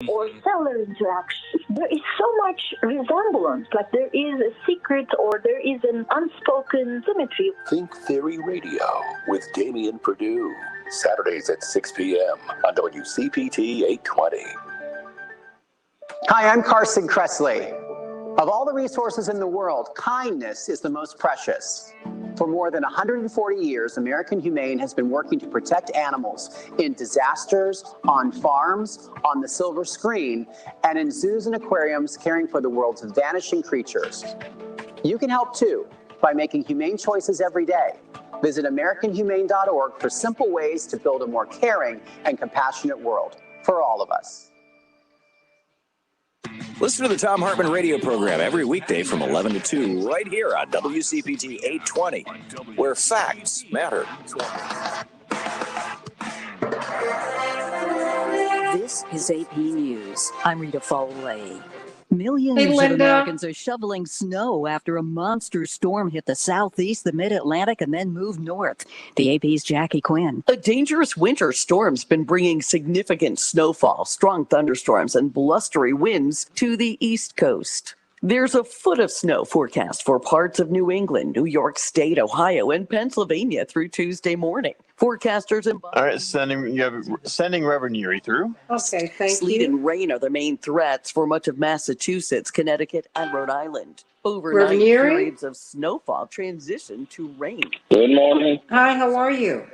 or cellular interactions. There is so much resemblance, like there is a secret or there is an unspoken symmetry. Think Theory Radio with Damian Perdue. Saturdays at 6 p.m. on WCPT 820. Hi, I'm Carson Kressley. Of all the resources in the world, kindness is the most precious. For more than 140 years, American Humane has been working to protect animals in disasters, on farms, on the silver screen, and in zoos and aquariums caring for the world's vanishing creatures. You can help too by making humane choices every day. Visit AmericanHumane.org for simple ways to build a more caring and compassionate world for all of us. Listen to the Thom Hartmann radio program every weekday from 11 to 2 right here on WCPT 820, where facts matter. This is AP News. I'm Rita Foley. Millions of Americans are shoveling snow after a monster storm hit the southeast, the mid-Atlantic, and then moved north. The AP's Jackie Quinn. A dangerous winter storm's been bringing significant snowfall, strong thunderstorms, and blustery winds to the East Coast. There's a foot of snow forecast for parts of New England, New York State, Ohio, and Pennsylvania through Tuesday morning. Forecasters and all right, sending Reverend Yuri through. Okay, thank you. Sleet and rain are the main threats for much of Massachusetts, Connecticut, and Rhode Island. Overnight periods of snowfall transition to rain. Good morning. Hi, how are you?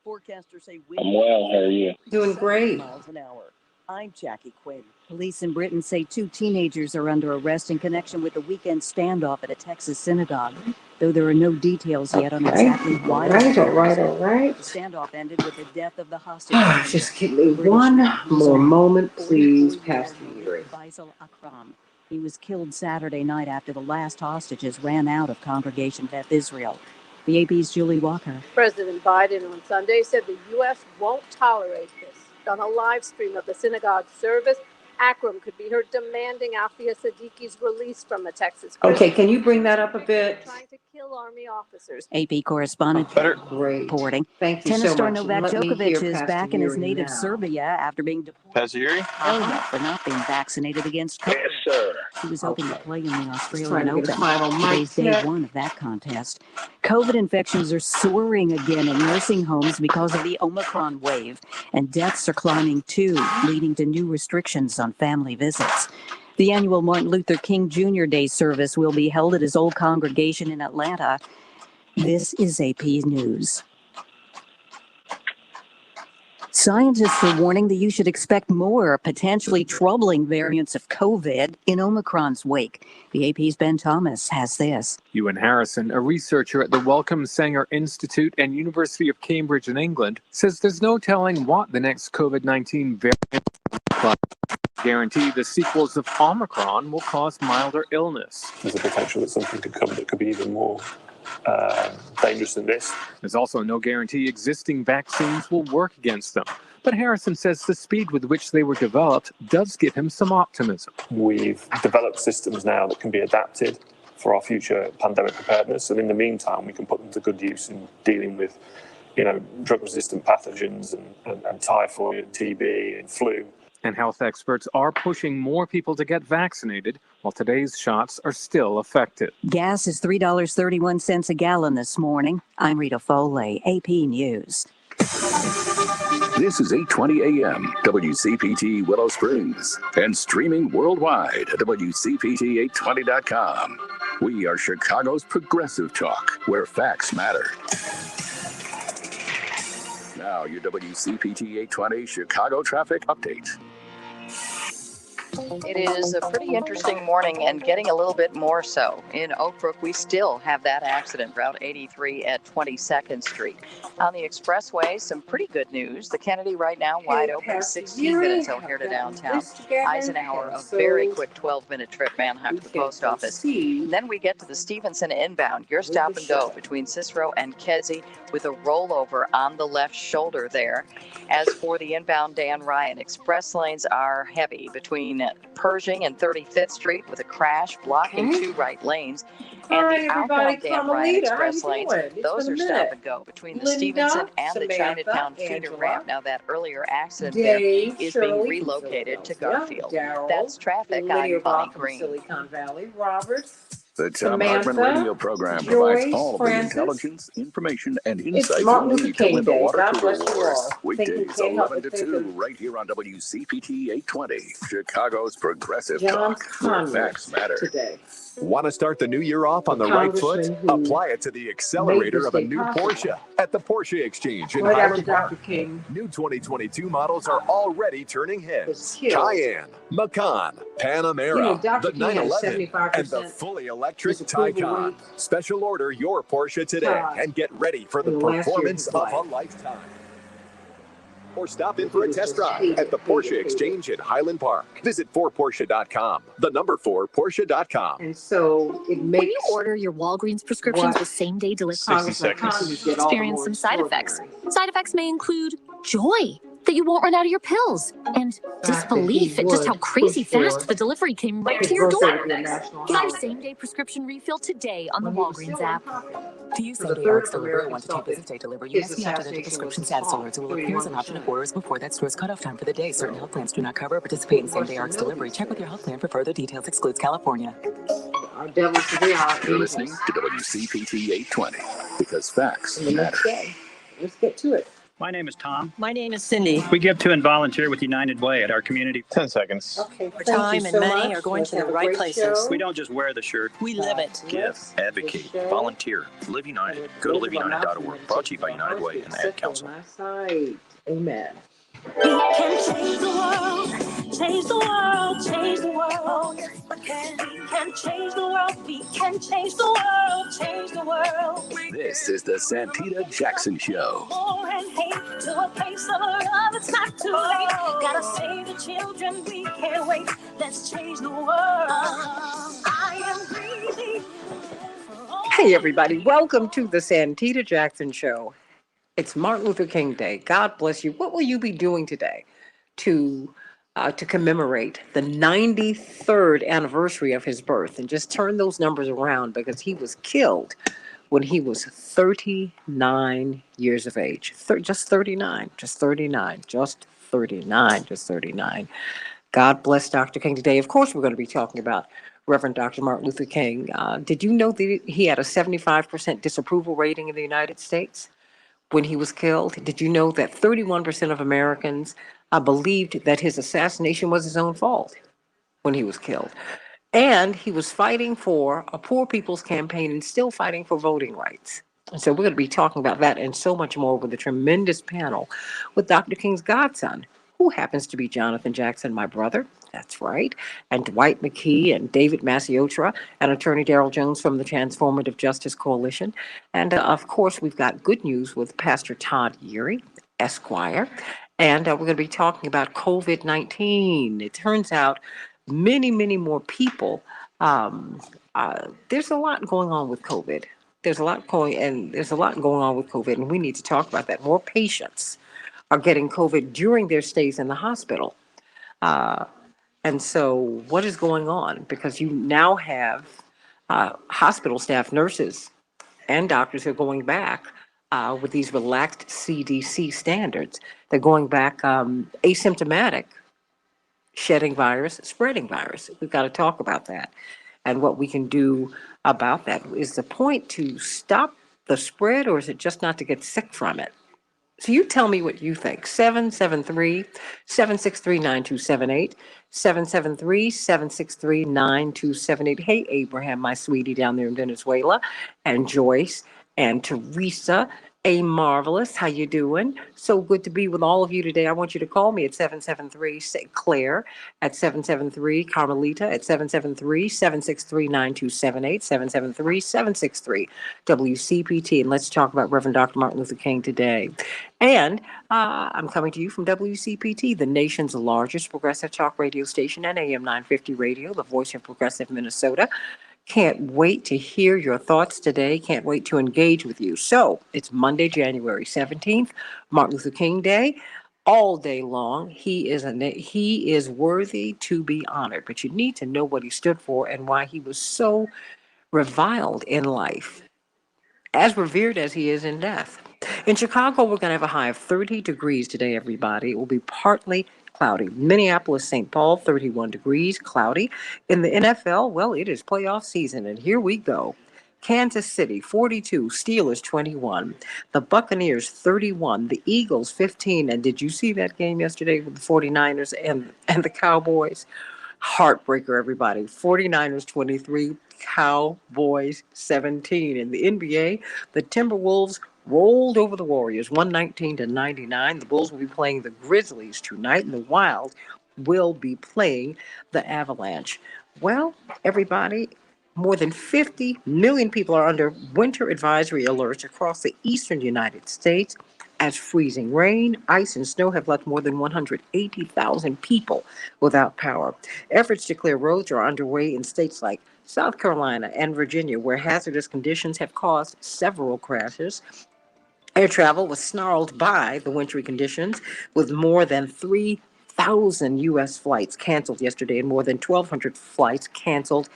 Forecasters say I'm well. How are you? Doing great. Miles an hour. I'm Jackie Quinn. Police in Britain say 2 teenagers are under arrest in connection with a weekend standoff at a Texas synagogue, though there are no details yet on exactly why. All right. The standoff ended with the death of the hostage. Just give me one more moment, please, Pastor Yuri. Faisal Akram. He was killed Saturday night after the last hostages ran out of Congregation Beth Israel. The AP's Julie Walker. President Biden on Sunday said the U.S. won't tolerate this. On a live stream of the synagogue service, Akram could be heard demanding Afia Siddiqui's release from the Texas prison. Okay, can you bring that up a bit? Trying to kill Army officers. AP correspondent reporting. Thank you Tennis so star much. Novak Djokovic is back in his native Serbia after being deported for not being vaccinated against COVID. Yes, sir. He was hoping to play in the Australian Open. Today's day one of that contest. COVID infections are soaring again in nursing homes because of the Omicron wave, and deaths are climbing too, leading to new restrictions on family visits. The annual Martin Luther King Jr. Day service will be held at his old congregation in Atlanta. This is AP News. Scientists are warning that you should expect more potentially troubling variants of COVID in Omicron's wake. The AP's Ben Thomas has this. Ewan Harrison, a researcher at the Wellcome Sanger Institute and University of Cambridge in England, says there's no telling what the next COVID-19 variant will guarantee the sequels of Omicron will cause milder illness. There's a potential that something could come that could be even more dangerous than this. There's also no guarantee existing vaccines will work against them. But Harrison says the speed with which they were developed does give him some optimism. We've developed systems now that can be adapted for our future pandemic preparedness, and in the meantime, we can put them to good use in dealing with, drug-resistant pathogens and typhoid and TB and flu. And health experts are pushing more people to get vaccinated, while today's shots are still effective. Gas is $3.31 a gallon this morning. I'm Rita Foley, AP News. This is 820 AM, WCPT Willow Springs, and streaming worldwide at WCPT820.com. We are Chicago's progressive talk, where facts matter. Now, your WCPT 820 Chicago traffic update. It is a pretty interesting morning and getting a little bit more so. In Oak Brook, we still have that accident, Route 83 at 22nd Street. On the expressway, some pretty good news. The Kennedy right now wide open, 16 minutes O'Hare to downtown. Eisenhower, a very quick 12-minute trip, Manheim to the post office. And then we get to the Stevenson inbound. Your stop and go between Cicero and Kedzie with a rollover on the left shoulder there. As for the inbound Dan Ryan, express lanes are heavy between Pershing and 35th Street with a crash blocking two right lanes. And the outbound Dan Ryan Express lanes, those are stop and go between the Stevenson and the Chinatown feeder ramp. Now, that earlier accident there is being relocated to Garfield. That's traffic. I'm Bonnie Green. Silicon Valley. Robert. The Tom Hartman radio program Joyce, provides all of the Francis. intelligence, information, and insight Martin you Luther need to King win the Day. water God cooler bless you wars. all. Weekdays 11 to 2, right here on WCPT 820, Chicago's Progressive John Talk, where facts matter. Today. Want to start the new year off on the right foot? Apply it to the accelerator of a new Porsche at the Porsche Exchange in Highland Park. New 2022 models are already turning heads. Cayenne, Macan, Panamera, the 911, and the fully electric Taycan. Special order your Porsche today and get ready for the performance of a lifetime. Or stop in for a test drive at the Porsche Exchange in Highland Park. Visit 4Porsche.com. The number 4Porsche.com. And so it makes. When you order your Walgreens prescriptions with same-day delivery, 60 seconds. experience some side effects. Side effects may include joy that you won't run out of your pills, and disbelief at just how crazy fast the delivery came right to your door. Get your same-day prescription refill today on the Walgreens app. To use same-day Rx delivery or 1 to 2 business day delivery, you must be opted into prescription status alerts. It will appear as an option at orders before that store's cutoff time for the day. Certain health plans do not cover or participate in same-day Rx delivery. Check with your health plan for further details. Excludes California. You're listening to WCPT 820, because facts matter. Let's get to it. My name is Tom. My name is Cindy. We give to and volunteer with United Way at our community. 10 seconds. Okay, Time and money are going to the right places. We don't just wear the shirt. We live it. Give, advocate, volunteer. Live United. Go to liveunited.org. Brought to you by United Way and the Ad Council. Amen. We can change the world, change the world, change the world. We can change the world, we can change the world, change the world. This is the Santita Jackson Show. War and hate to a place of love, it's not too late. Gotta save the children, we can't wait. Let's change the world. I am breathing. Hey, everybody. Welcome to the Santita Jackson Show. It's Martin Luther King Day. God bless you. What will you be doing today to commemorate the 93rd anniversary of his birth? And just turn those numbers around, because he was killed when he was 39 years of age. Just 39. God bless Dr. King today. Of course, we're going to be talking about Reverend Dr. Martin Luther King. Did you know that he had a 75% disapproval rating in the United States when he was killed? Did you know that 31% of Americans believed that his assassination was his own fault when he was killed? And he was fighting for a poor people's campaign and still fighting for voting rights. And so we're going to be talking about that and so much more with a tremendous panel with Dr. King's godson, who happens to be Jonathan Jackson, my brother. That's right. And Dwight McKee and David Maciotra and Attorney Darrell Jones from the Transformative Justice Coalition. And of course, we've got good news with Pastor Todd Yeary, Esquire. And we're going to be talking about COVID-19. It turns out many, many more people. There's a lot going on with COVID. There's a lot going on with COVID, and we need to talk about that. More patients are getting COVID during their stays in the hospital. And so what is going on? Because you now have hospital staff, nurses, and doctors who are going back with these relaxed CDC standards. They're going back asymptomatic, shedding virus, spreading virus. We've got to talk about that and what we can do about that. Is the point to stop the spread, or is it just not to get sick from it? So you tell me what you think. 773-763-9278, 773-763-9278. Hey, Abraham, my sweetie down there in Venezuela, and Joyce and Teresa, a marvelous. How you doing? So good to be with all of you today. I want you to call me at 773-Claire, at 773-Carmelita, at 773-763-9278, 773-763-WCPT. And let's talk about Reverend Dr. Martin Luther King today. And I'm coming to you from WCPT, the nation's largest progressive talk radio station, and AM 950 radio, the voice of progressive Minnesota. Can't wait to hear your thoughts today. Can't wait to engage with you. So it's Monday, January 17th, Martin Luther King Day. all day long. He is worthy to be honored, but you need to know what he stood for and why he was so reviled in life, as revered as he is in death. In Chicago, we're going to have a high of 30 degrees today, everybody. It will be partly cloudy. Minneapolis, St. Paul, 31 degrees, cloudy. In the NFL, well, it is playoff season, and here we go. Kansas City, 42, Steelers, 21. The Buccaneers, 31. The Eagles, 15. And did you see that game yesterday with the 49ers and the Cowboys? Heartbreaker, everybody. 49ers, 23. Cowboys 17. In the NBA, the Timberwolves rolled over the Warriors 119-99. The Bulls will be playing the Grizzlies tonight, and the Wild will be playing the Avalanche. Well, everybody, more than 50 million people are under winter advisory alerts across the eastern United States as freezing rain, ice, and snow have left more than 180,000 people without power. Efforts to clear roads are underway in states like South Carolina and Virginia, where hazardous conditions have caused several crashes. Air travel was snarled by the wintry conditions, with more than 3,000 U.S. flights canceled yesterday and more than 1,200 flights canceled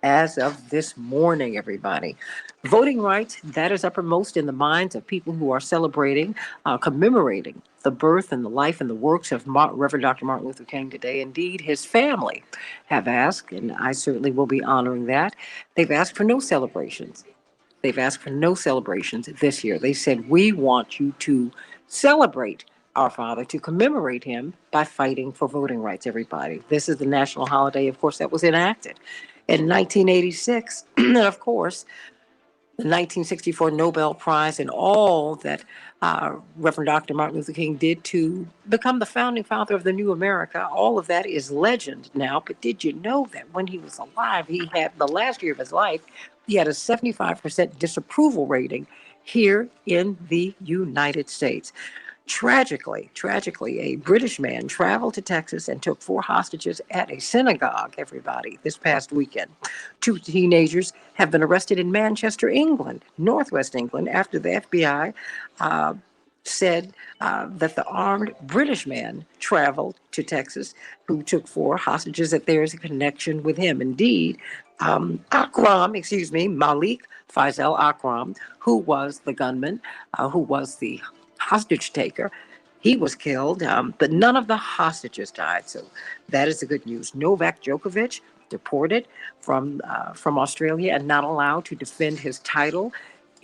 as of this morning, everybody. Voting rights, that is uppermost in the minds of people who are celebrating, commemorating the birth and the life and the works of Reverend Dr. Martin Luther King today. Indeed, his family have asked, and I certainly will be honoring that, they've asked for no celebrations. They've asked for no celebrations this year. They said, we want you to celebrate our father, to commemorate him by fighting for voting rights, everybody. This is the national holiday, of course, that was enacted in 1986. And of course, the 1964 Nobel Prize and all that Reverend Dr. Martin Luther King did to become the founding father of the new America, all of that is legend now. But did you know that when he was alive, he had the last year of his life, he had a 75% disapproval rating here in the United States. Tragically, a British man traveled to Texas and took 4 hostages at a synagogue, everybody, this past weekend. 2 teenagers have been arrested in Manchester, England, northwest England, after the FBI said that the armed British man traveled to Texas who took 4 hostages, that there is a connection with him. Indeed, Malik Faisal Akram, who was the gunman, who was the hostage taker, he was killed, but none of the hostages died. So that is the good news. Novak Djokovic deported from Australia and not allowed to defend his title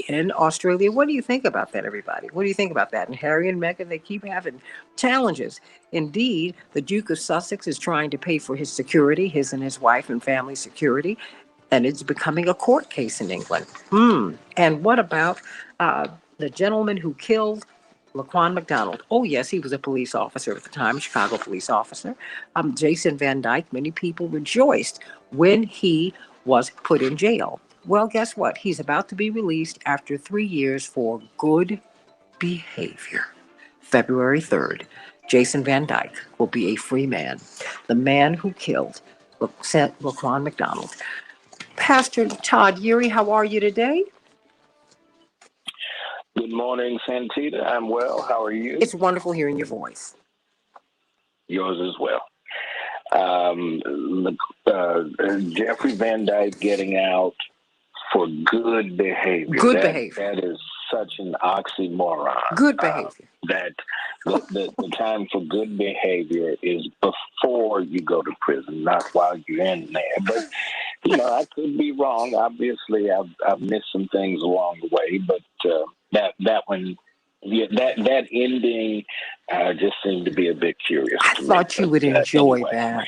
in Australia. What do you think about that, everybody? What do you think about that? And Harry and Meghan, they keep having challenges. Indeed, the Duke of Sussex is trying to pay for his security, his and his wife and family security, and it's becoming a court case in England. And what about the gentleman who killed Laquan Mcdonald? Oh, yes, he was a police officer at the time, Chicago police officer. Jason Van Dyke, many people rejoiced when he was put in jail. Well, guess what? He's about to be released after 3 years for good behavior. February 3rd, Jason Van Dyke will be a free man. The man who killed Laquan Mcdonald. Pastor Todd Urey, how are you today? Good morning, Santita. I'm well. How are you? It's wonderful hearing your voice. Yours as well. Jeffrey Van Dyke getting out for good behavior. Good behavior. That is such an oxymoron. Good behavior. That the time for good behavior is before you go to prison, not while you're in there. But, I could be wrong. Obviously, I've missed some things along the way, but that one, that ending just seemed to be a bit curious. I thought you would enjoy that.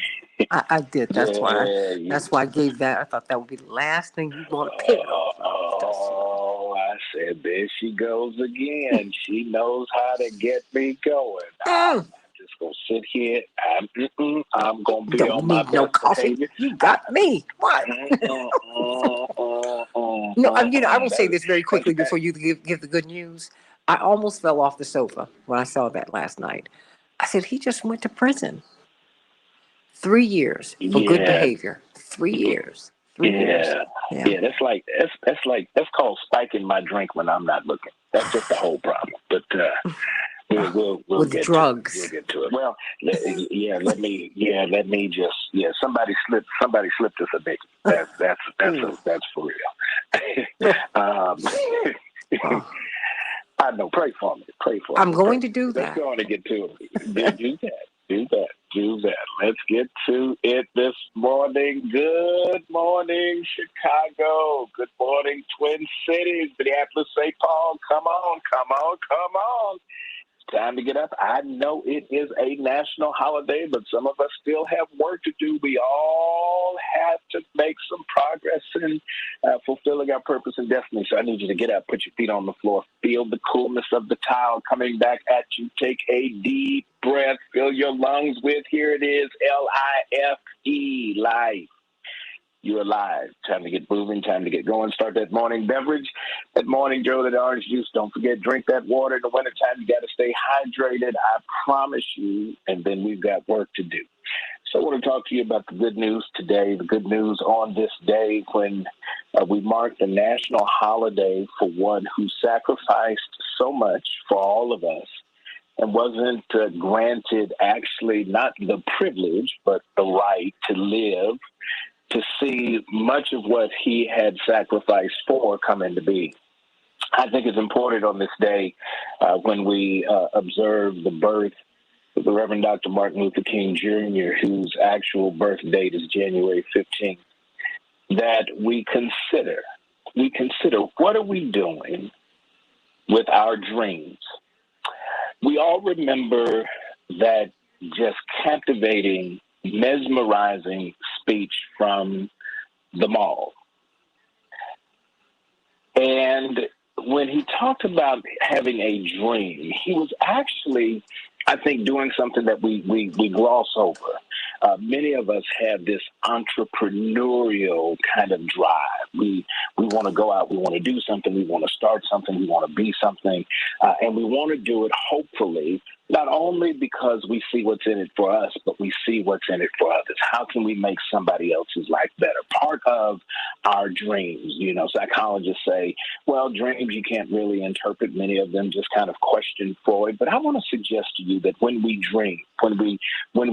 I did. That's why I gave that. I thought that would be the last thing you'd want to pick up. I said, there she goes again. She knows how to get me going. I'm just going to sit here. I'm going to be on my best behavior. You got me. What? No, I will say this very quickly before you give the good news. I almost fell off the sofa when I saw that last night. I said, he just went to prison. 3 years for good behavior. 3 years. 3 years. Yeah. That's called spiking my drink when I'm not looking. That's just the whole problem. But We'll with get drugs. To it. We'll get to it. Well, let me just somebody slipped us a bit. That's for real. I know. Pray for me. I'm going to do that. Let's go on and get to it. Do that. Let's get to it this morning. Good morning, Chicago. Good morning, Twin Cities, Minneapolis, St. Paul. Come on. Time to get up. I know it is a national holiday, but some of us still have work to do. We all have to make some progress in fulfilling our purpose and destiny. So I need you to get up, put your feet on the floor, feel the coolness of the towel coming back at you. Take a deep breath, fill your lungs with, here it is, L-I-F-E, life. You're alive. Time to get moving, time to get going. Start that morning beverage, that morning Joe, that orange juice. Don't forget, drink that water in the wintertime. You got to stay hydrated, I promise you. And then we've got work to do. So I want to talk to you about the good news today, the good news on this day when we mark the national holiday for one who sacrificed so much for all of us and wasn't granted actually not the privilege, but the right to live, to see much of what he had sacrificed for come into being. I think it's important on this day when we observe the birth of the Reverend Dr. Martin Luther King Jr., whose actual birth date is January 15th, that we consider what are we doing with our dreams? We all remember that just captivating, mesmerizing speech from the mall. And when he talked about having a dream, he was actually, I think, doing something that we gloss over. Many of us have this entrepreneurial kind of drive. We want to go out, we want to do something, we want to start something, we want to be something, and we want to do it hopefully, not only because we see what's in it for us, but we see what's in it for others. How can we make somebody else's life better? Part of our dreams, psychologists say, well, dreams you can't really interpret. Many of them just kind of question Freud. But I want to suggest to you that when we dream, when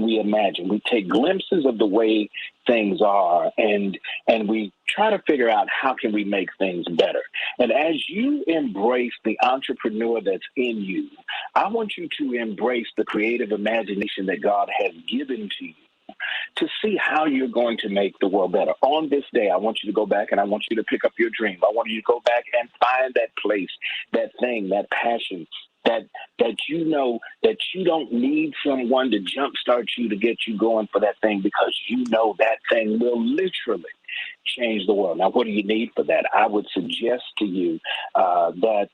we imagine, we take glimpses of the way things are, and we try to figure out how can we make things better. And as you embrace the entrepreneur that's in you, I want you to embrace the creative imagination that God has given to you to see how you're going to make the world better. On this day, I want you to go back and I want you to pick up your dream. I want you to go back and find that place, that thing, that passion, that you know that you don't need someone to jumpstart you to get you going for that thing, because you know that thing will literally change the world. Now, what do you need for that? I would suggest to you that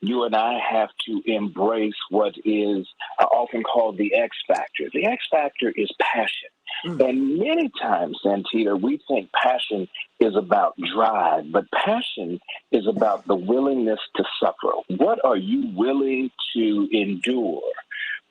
you and I have to embrace what is often called the X factor. The X factor is passion. And many times, Santita, we think passion is about drive, but passion is about the willingness to suffer. What are you willing to endure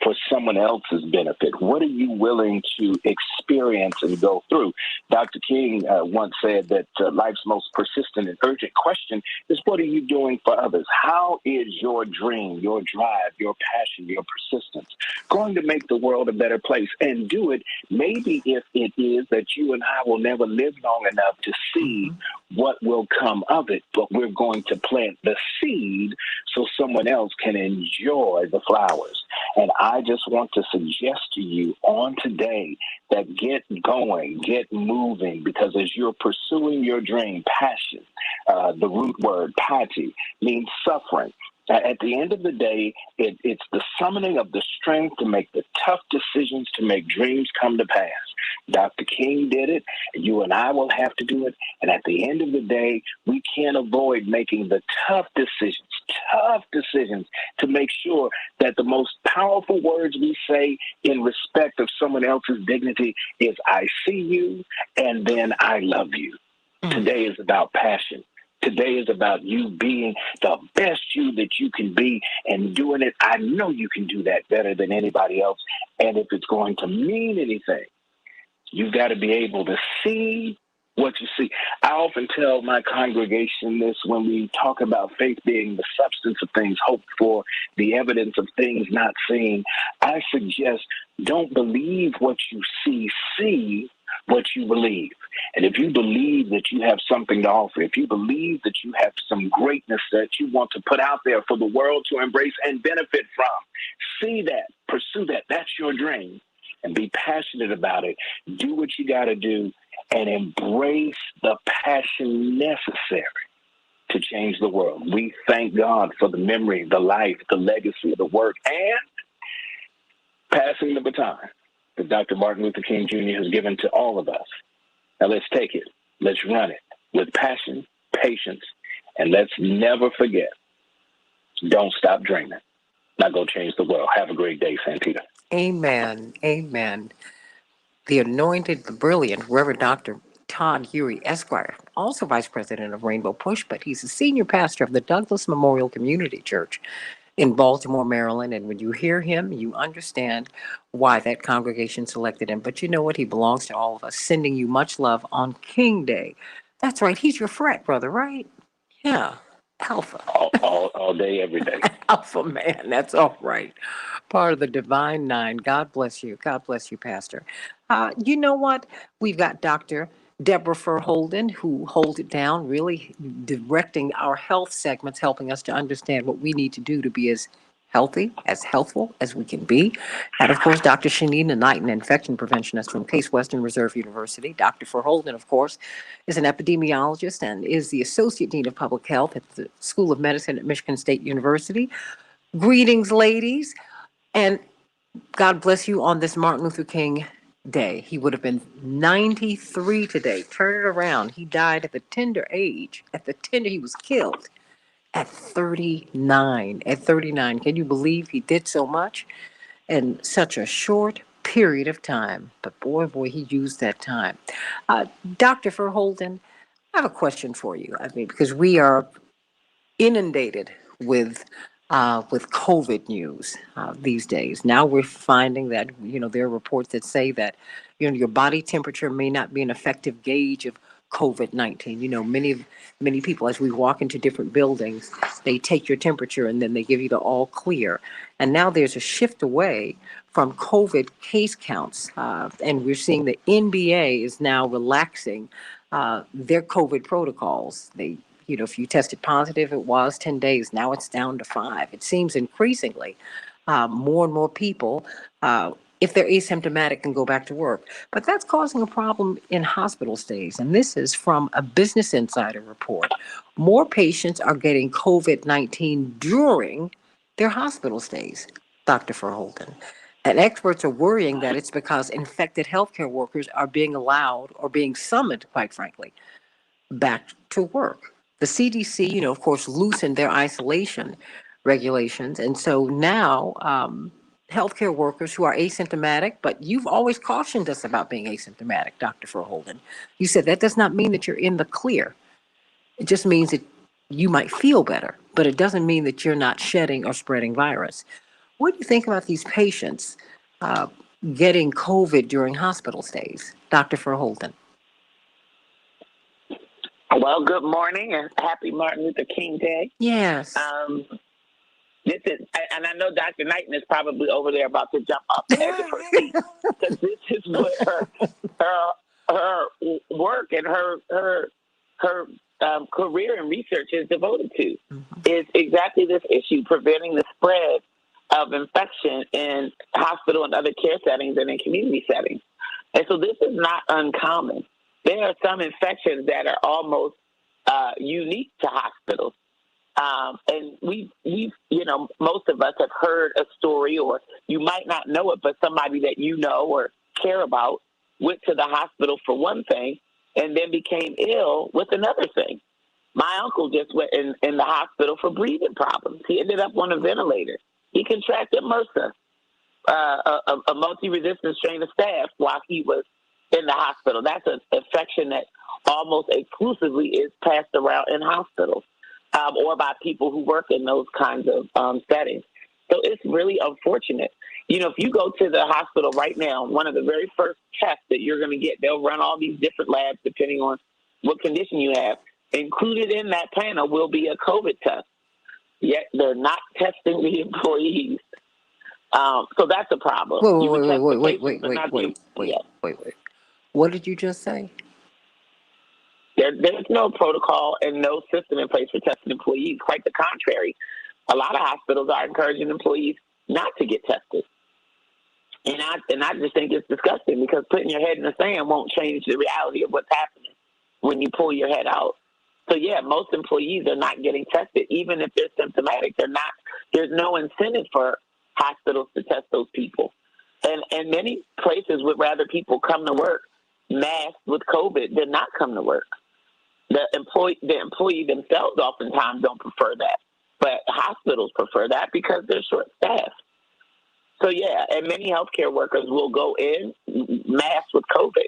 for someone else's benefit? What are you willing to experience and go through? Dr. King once said that life's most persistent and urgent question is, what are you doing for others? How is your dream, your drive, your passion, your persistence going to make the world a better place? And do it maybe if it is that you and I will never live long enough to see what will come of it, but we're going to plant the seed so someone else can enjoy the flowers. And I just want to suggest to you on today that get going, get moving, because as you're pursuing your dream, passion, the root word, pati, means suffering. At the end of the day, it's the summoning of the strength to make the tough decisions to make dreams come to pass. Dr. King did it. You and I will have to do it. And at the end of the day, we can't avoid making the tough decisions to make sure that the most powerful words we say in respect of someone else's dignity is, I see you, and then I love you. Today is about passion. Today is about you being the best you that you can be and doing it. I know you can do that better than anybody else. And if it's going to mean anything, you've got to be able to see what you see. I often tell my congregation this when we talk about faith being the substance of things hoped for, the evidence of things not seen. I suggest don't believe what you see what you believe. And if you believe that you have something to offer, if you believe that you have some greatness that you want to put out there for the world to embrace and benefit from, see that, pursue that. That's your dream. And be passionate about it. Do what you got to do and embrace the passion necessary to change the world. We thank God for the memory, the life, the legacy, the work, and passing the baton that Dr. Martin Luther King Jr. has given to all of us. Now let's take it. Let's run it with passion, patience, and let's never forget, don't stop dreaming. Now go change the world. Have a great day, Santita. Amen. Amen. The anointed, the brilliant Reverend Dr. Todd Huey, Esquire, also Vice President of Rainbow Push, but he's a senior pastor of the Douglas Memorial Community Church in Baltimore, Maryland. And when you hear him, you understand why that congregation selected him. But you know what? He belongs to all of us, sending you much love on King Day. That's right. He's your frat brother, right? Yeah. Alpha. All day, every day. Alpha man. That's all right. Part of the Divine Nine. God bless you. God bless you, Pastor. You know what? We've got Dr. Deborah Holden, who holds it down, really directing our health segments, helping us to understand what we need to do to be as healthy, as healthful as we can be. And of course, Dr. Shanina Knight, an infection preventionist from Case Western Reserve University. Dr. Holden, of course, is an epidemiologist and is the Associate Dean of Public Health at the School of Medicine at Michigan State University. Greetings, ladies. And God bless you on this Martin Luther King Day. He would have been 93 today. Turn it around. He died at the tender age. He was killed at 39. At 39. Can you believe he did so much in such a short period of time? But boy, he used that time. Dr. Holden, I have a question for you. I mean, because we are inundated with COVID news these days. Now we're finding that, there are reports that say that, your body temperature may not be an effective gauge of COVID-19. Many people, as we walk into different buildings, they take your temperature and then they give you the all clear. And now there's a shift away from COVID case counts. And we're seeing the NBA is now relaxing their COVID protocols. If you tested positive, it was 10 days. Now it's down to 5. It seems increasingly more and more people, if they're asymptomatic, can go back to work. But that's causing a problem in hospital stays. And this is from a Business Insider report. More patients are getting COVID-19 during their hospital stays, Dr. Holden. And experts are worrying that it's because infected healthcare workers are being allowed or being summoned, quite frankly, back to work. The CDC, of course, loosened their isolation regulations. And so now healthcare workers who are asymptomatic, but you've always cautioned us about being asymptomatic, Dr. Holden. You said that does not mean that you're in the clear. It just means that you might feel better, but it doesn't mean that you're not shedding or spreading virus. What do you think about these patients getting COVID during hospital stays, Dr. Holden? Well, good morning and happy Martin Luther King Day. Yes. This is, and I know Dr. Knighton is probably over there about to jump up at her seat, because this is what her work and her career and research is devoted to. Is exactly this issue, preventing the spread of infection in hospital and other care settings and in community settings. And so this is not uncommon. There are some infections that are almost unique to hospitals. And we've, most of us have heard a story, or you might not know it, but somebody that you know or care about went to the hospital for one thing and then became ill with another thing. My uncle just went in the hospital for breathing problems. He ended up on a ventilator. He contracted MRSA, a multi-resistant strain of staph, while he was in the hospital. That's an infection that almost exclusively is passed around in hospitals or by people who work in those kinds of settings. So it's really unfortunate. If you go to the hospital right now, one of the very first tests that you're going to get, they'll run all these different labs depending on what condition you have. Included in that panel will be a COVID test. Yet they're not testing the employees. So that's a problem. Wait. What did you just say? There's no protocol and no system in place for testing employees. Quite the contrary. A lot of hospitals are encouraging employees not to get tested. And I just think it's disgusting because putting your head in the sand won't change the reality of what's happening when you pull your head out. So yeah, most employees are not getting tested, even if they're symptomatic. They're not. There's no incentive for hospitals to test those people, and many places would rather people come to work masked with COVID than not come to work. The employee themselves oftentimes don't prefer that, but hospitals prefer that because they're short-staffed. So yeah, and many healthcare workers will go in masked with COVID.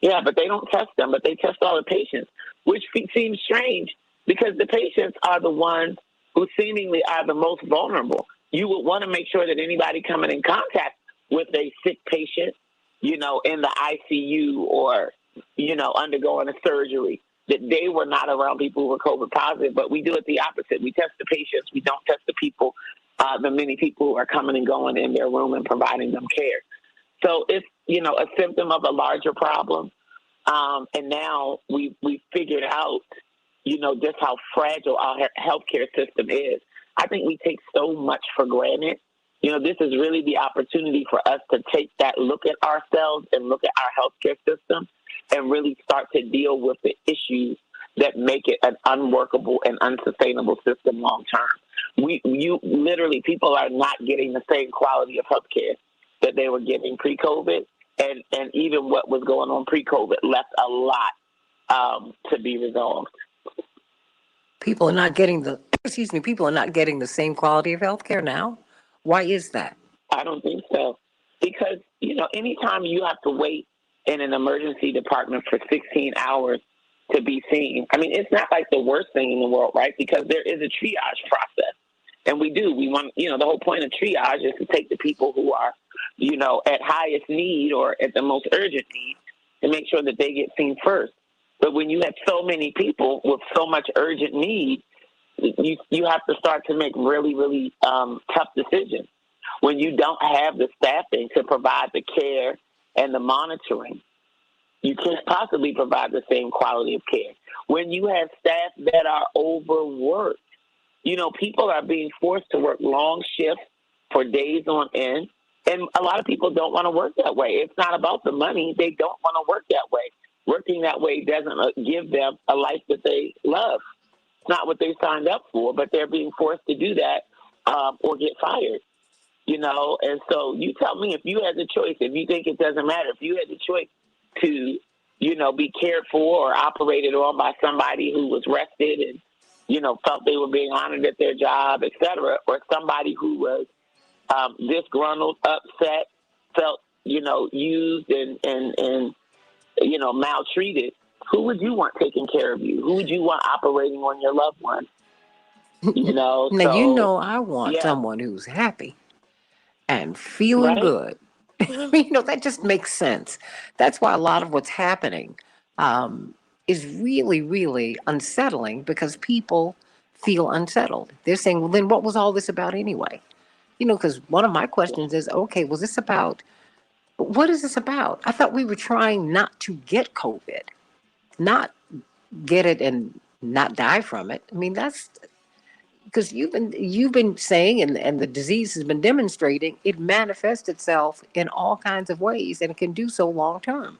Yeah, but they don't test them, but they test all the patients, which seems strange because the patients are the ones who seemingly are the most vulnerable. You would want to make sure that anybody coming in contact with a sick patient, in the ICU or, undergoing a surgery, that they were not around people who were COVID positive, but we do it the opposite. We test the patients. We don't test the people, the many people who are coming and going in their room and providing them care. So it's, a symptom of a larger problem. And now we figured out, just how fragile our healthcare system is. I think we take so much for granted. This is really the opportunity for us to take that look at ourselves and look at our healthcare system and really start to deal with the issues that make it an unworkable and unsustainable system long term. People are not getting the same quality of healthcare that they were getting pre-COVID, and even what was going on pre-COVID left a lot to be resolved. People are not getting the same quality of healthcare now. Why is that? I don't think so. Because, anytime you have to wait in an emergency department for 16 hours to be seen, it's not like the worst thing in the world, right? Because there is a triage process. And we want, the whole point of triage is to take the people who are, at highest need or at the most urgent need to make sure that they get seen first. But when you have so many people with so much urgent need, you have to start to make really, really tough decisions. When you don't have the staffing to provide the care and the monitoring, you can't possibly provide the same quality of care. When you have staff that are overworked, people are being forced to work long shifts for days on end. And a lot of people don't want to work that way. It's not about the money. They don't want to work that way. Working that way doesn't give them a life that they love. It's not what they signed up for, but they're being forced to do that or get fired. And so you tell me, if you had the choice, if you think it doesn't matter, if you had the choice to, be cared for or operated on by somebody who was rested and, felt they were being honored at their job, et cetera, or somebody who was disgruntled, upset, felt, used and maltreated, who would you want taking care of you? Who would you want operating on your loved one? Now, I want someone who's happy and feeling good. That just makes sense. That's why a lot of what's happening is really, really unsettling because people feel unsettled. They're saying, well, then what was all this about anyway? Because one of my questions is, okay, what is this about? I thought we were trying not to get COVID, not get it and not die from it. That's because you've been saying, and the disease has been demonstrating, it manifests itself in all kinds of ways and it can do so long term.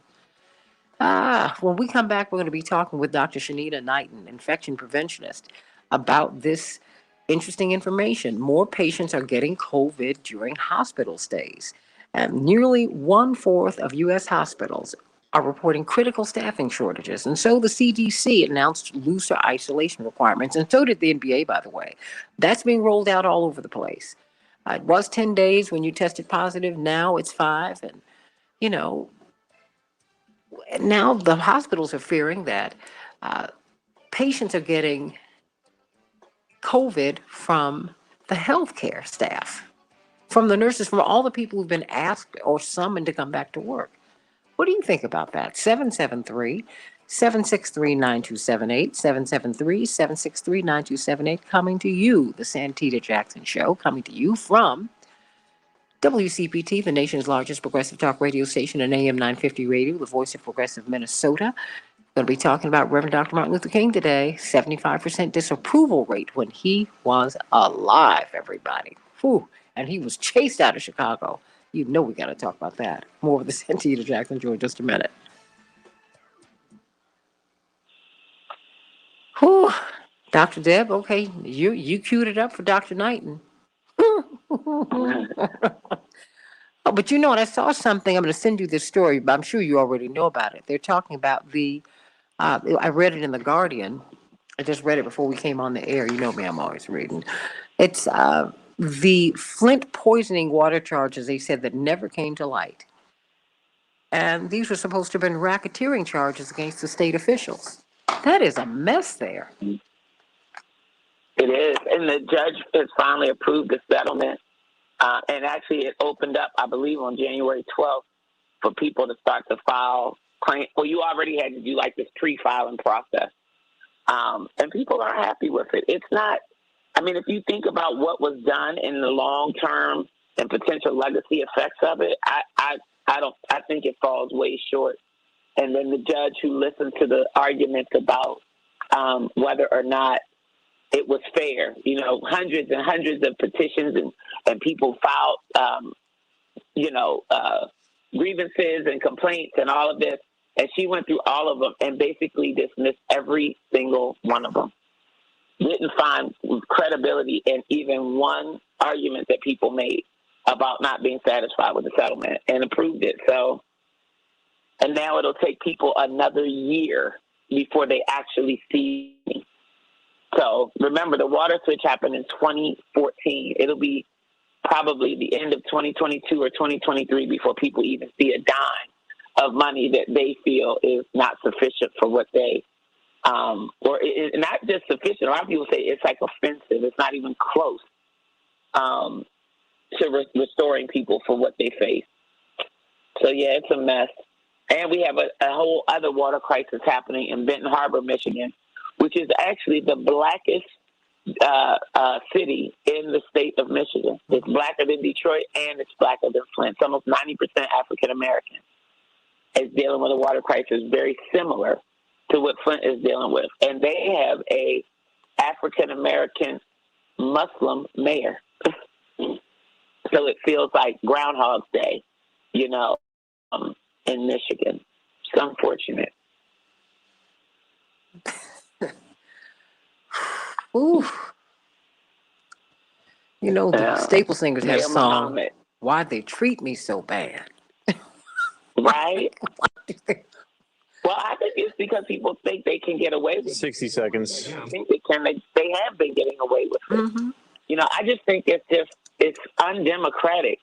When we come back, we're going to be talking with Dr. Shanita Knighton, infection preventionist, about this interesting information. More patients are getting COVID during hospital stays. And nearly 1/4 of U.S. hospitals are reporting critical staffing shortages. And so the CDC announced looser isolation requirements, and so did the NBA, by the way. That's being rolled out all over the place. It was 10 days when you tested positive. Now it's 5. And, now the hospitals are fearing that patients are getting COVID from the healthcare staff. from the nurses, from all the people who've been asked or summoned to come back to work. What do you think about that? 773-763-9278, 773-763-9278, coming to you, the Santita Jackson Show, coming to you from WCPT, the nation's largest progressive talk radio station, and AM 950 radio, the voice of progressive Minnesota. Going to be talking about Reverend Dr. Martin Luther King today. 75% disapproval rate when he was alive, everybody. Whew. And he was chased out of Chicago. You know we got to talk about that. More of the Santita Jackson Show in just a minute. Whew. Dr. Deb, okay, you queued it up for Dr. Knighton. Oh, but you know what? I saw something. I'm going to send you this story, but I'm sure you already know about it. They're talking about I read it in The Guardian. I just read it before we came on the air. You know me, I'm always reading. It's the Flint poisoning water charges, they said, that never came to light. And these were supposed to have been racketeering charges against the state officials. That is a mess there. It is. And the judge has finally approved the settlement. And actually, it opened up, I believe, on January 12th for people to start to file claims. Well, you already had to do like this pre-filing process. And people are happy with it. It's not, I mean, if you think about what was done in the long term and potential legacy effects of it, I think it falls way short. And then the judge who listened to the arguments about whether or not it was fair, you know, hundreds and hundreds of petitions and people filed, grievances and complaints and all of this. And she went through all of them and basically dismissed every single one of them. Didn't find credibility in even one argument that people made about not being satisfied with the settlement and approved it. So, and now it'll take people another year before they actually see me. So remember, the water switch happened in 2014. It'll be probably the end of 2022 or 2023 before people even see a dime of money that they feel is not sufficient for what they, or it, not just sufficient. A lot of people say it's like offensive. It's not even close to restoring people for what they face. So yeah, it's a mess. And we have a whole other water crisis happening in Benton Harbor, Michigan, which is actually the blackest city in the state of Michigan. It's blacker than Detroit and it's blacker than Flint. It's almost 90% African American. Is dealing with a water crisis very similar to what Flint is dealing with. And they have a African American Muslim mayor. So it feels like Groundhog's Day, you know, in Michigan. It's unfortunate. Ooh. You know, the Staple Singers had a song, Why'd They Treat Me So Bad? Right? Well, I think it's because people think they can get away with it. 60 seconds. I think they can. They have been getting away with it. Mm-hmm. You know, I just think it's undemocratic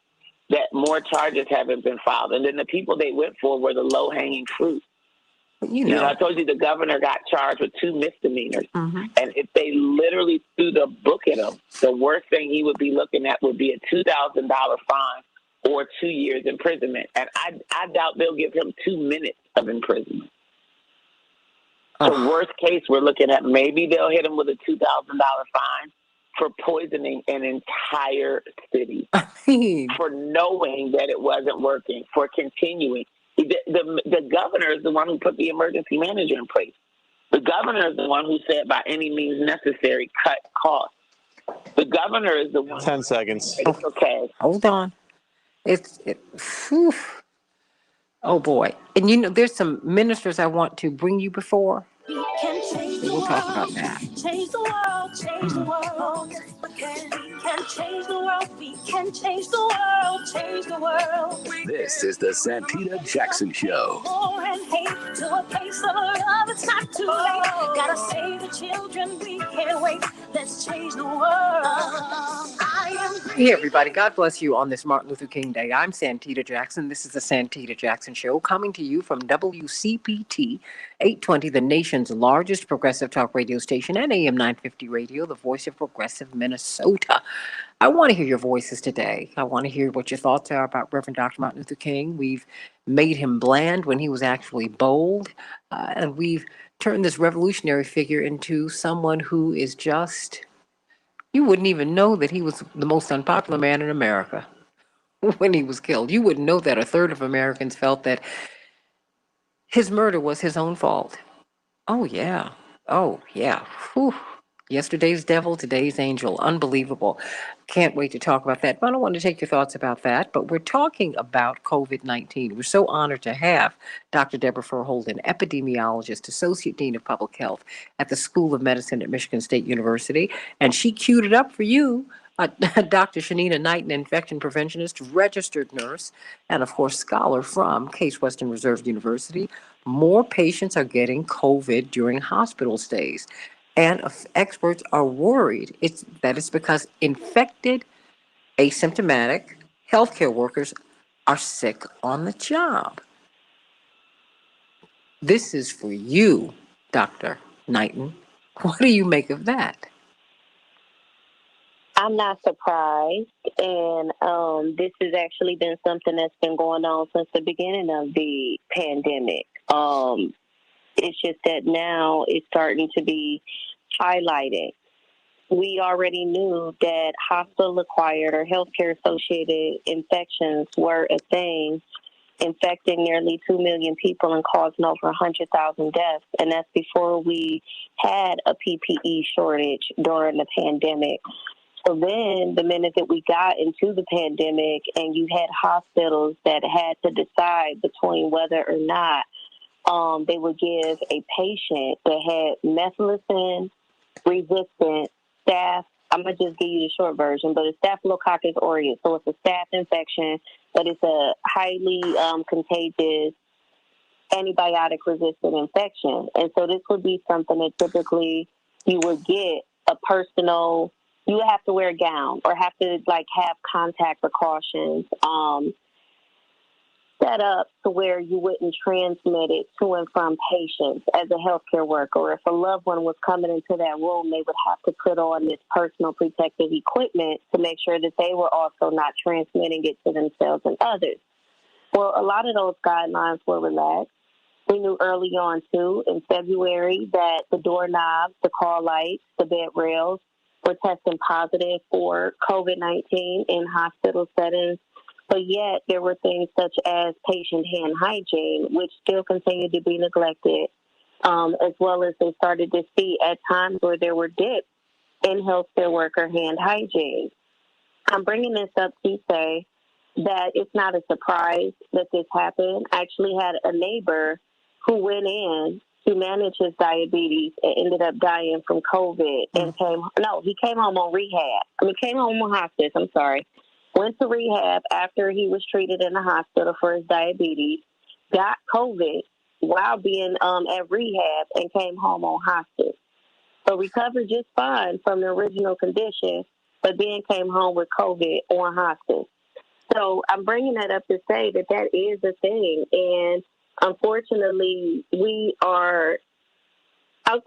that more charges haven't been filed. And then the people they went for were the low-hanging fruit. You know, I told you the governor got charged with 2 misdemeanors. Mm-hmm. And if they literally threw the book at him, the worst thing he would be looking at would be a $2,000 fine or 2 years imprisonment. And I doubt they'll give him 2 minutes of imprisonment. So worst case, we're looking at maybe they'll hit him with a $2,000 fine for poisoning an entire city, for knowing that it wasn't working, for continuing. The governor is the one who put the emergency manager in place. The governor is the one who said by any means necessary, cut costs. The governor is the one. 10 seconds. It's okay. Hold on. Oh boy. And you know, there's some ministers I want to bring you before. We'll talk about that. Change the world, change the world. We can change the world, we can change the world, change the world. This is the Santita Jackson Show. War and hate to a place of love, it's not too late. Gotta save the children, we can't wait. Let's change the world. Hey everybody, God bless you on this Martin Luther King Day. I'm Santita Jackson. This is the Santita Jackson Show, coming to you from WCPT 820, the nation's largest progressive talk radio station, and AM 950 radio, the voice of progressive Minnesota. I want to hear your voices today. I want to hear what your thoughts are about Reverend Dr. Martin Luther King. We've made him bland when he was actually bold, and we've turned this revolutionary figure into someone who is just, you wouldn't even know that he was the most unpopular man in America when he was killed. You wouldn't know that a third of Americans felt that his murder was his own fault. Oh, yeah. Oh, yeah. Whew. Yesterday's devil, today's angel. Unbelievable. Can't wait to talk about that. But I don't want to take your thoughts about that, but we're talking about COVID-19. We're so honored to have Dr. Deborah Furholden, epidemiologist, associate dean of public health at the School of Medicine at Michigan State University. And she queued it up for you. Dr. Shanina Knight, an infection preventionist, registered nurse, and of course, scholar from Case Western Reserve University. More patients are getting COVID during hospital stays. And experts are worried that it's because infected, asymptomatic healthcare workers are sick on the job. This is for you, Dr. Knighton. What do you make of that? I'm not surprised, and this has actually been something that's been going on since the beginning of the pandemic. It's just that now it's starting to be highlighted. We already knew that hospital-acquired or healthcare-associated infections were a thing, infecting nearly 2 million people and causing over 100,000 deaths. And that's before we had a PPE shortage during the pandemic. So then the minute that we got into the pandemic and you had hospitals that had to decide between whether or not they would give a patient that had methicillin-resistant staph, I'm going to just give you the short version, but it's Staphylococcus aureus. So it's a staph infection, but it's a highly contagious antibiotic-resistant infection. And so this would be something that typically you would get a personal, you would have to wear a gown or have to have contact precautions set up to where you wouldn't transmit it to and from patients as a healthcare worker. Or if a loved one was coming into that room, they would have to put on this personal protective equipment to make sure that they were also not transmitting it to themselves and others. Well, a lot of those guidelines were relaxed. We knew early on, too, in February, that the doorknobs, the call lights, the bed rails were testing positive for COVID-19 in hospital settings. But yet there were things such as patient hand hygiene, which still continued to be neglected, as well as they started to see at times where there were dips in healthcare worker hand hygiene. I'm bringing this up to say that it's not a surprise that this happened. I actually had a neighbor who went in to manage his diabetes and ended up dying from COVID and he came home on rehab. Came home on hospice, went to rehab after he was treated in the hospital for his diabetes, got COVID while being at rehab and came home on hospice. So recovered just fine from the original condition, but then came home with COVID on hospice. So I'm bringing that up to say that that is a thing. And unfortunately, we are, our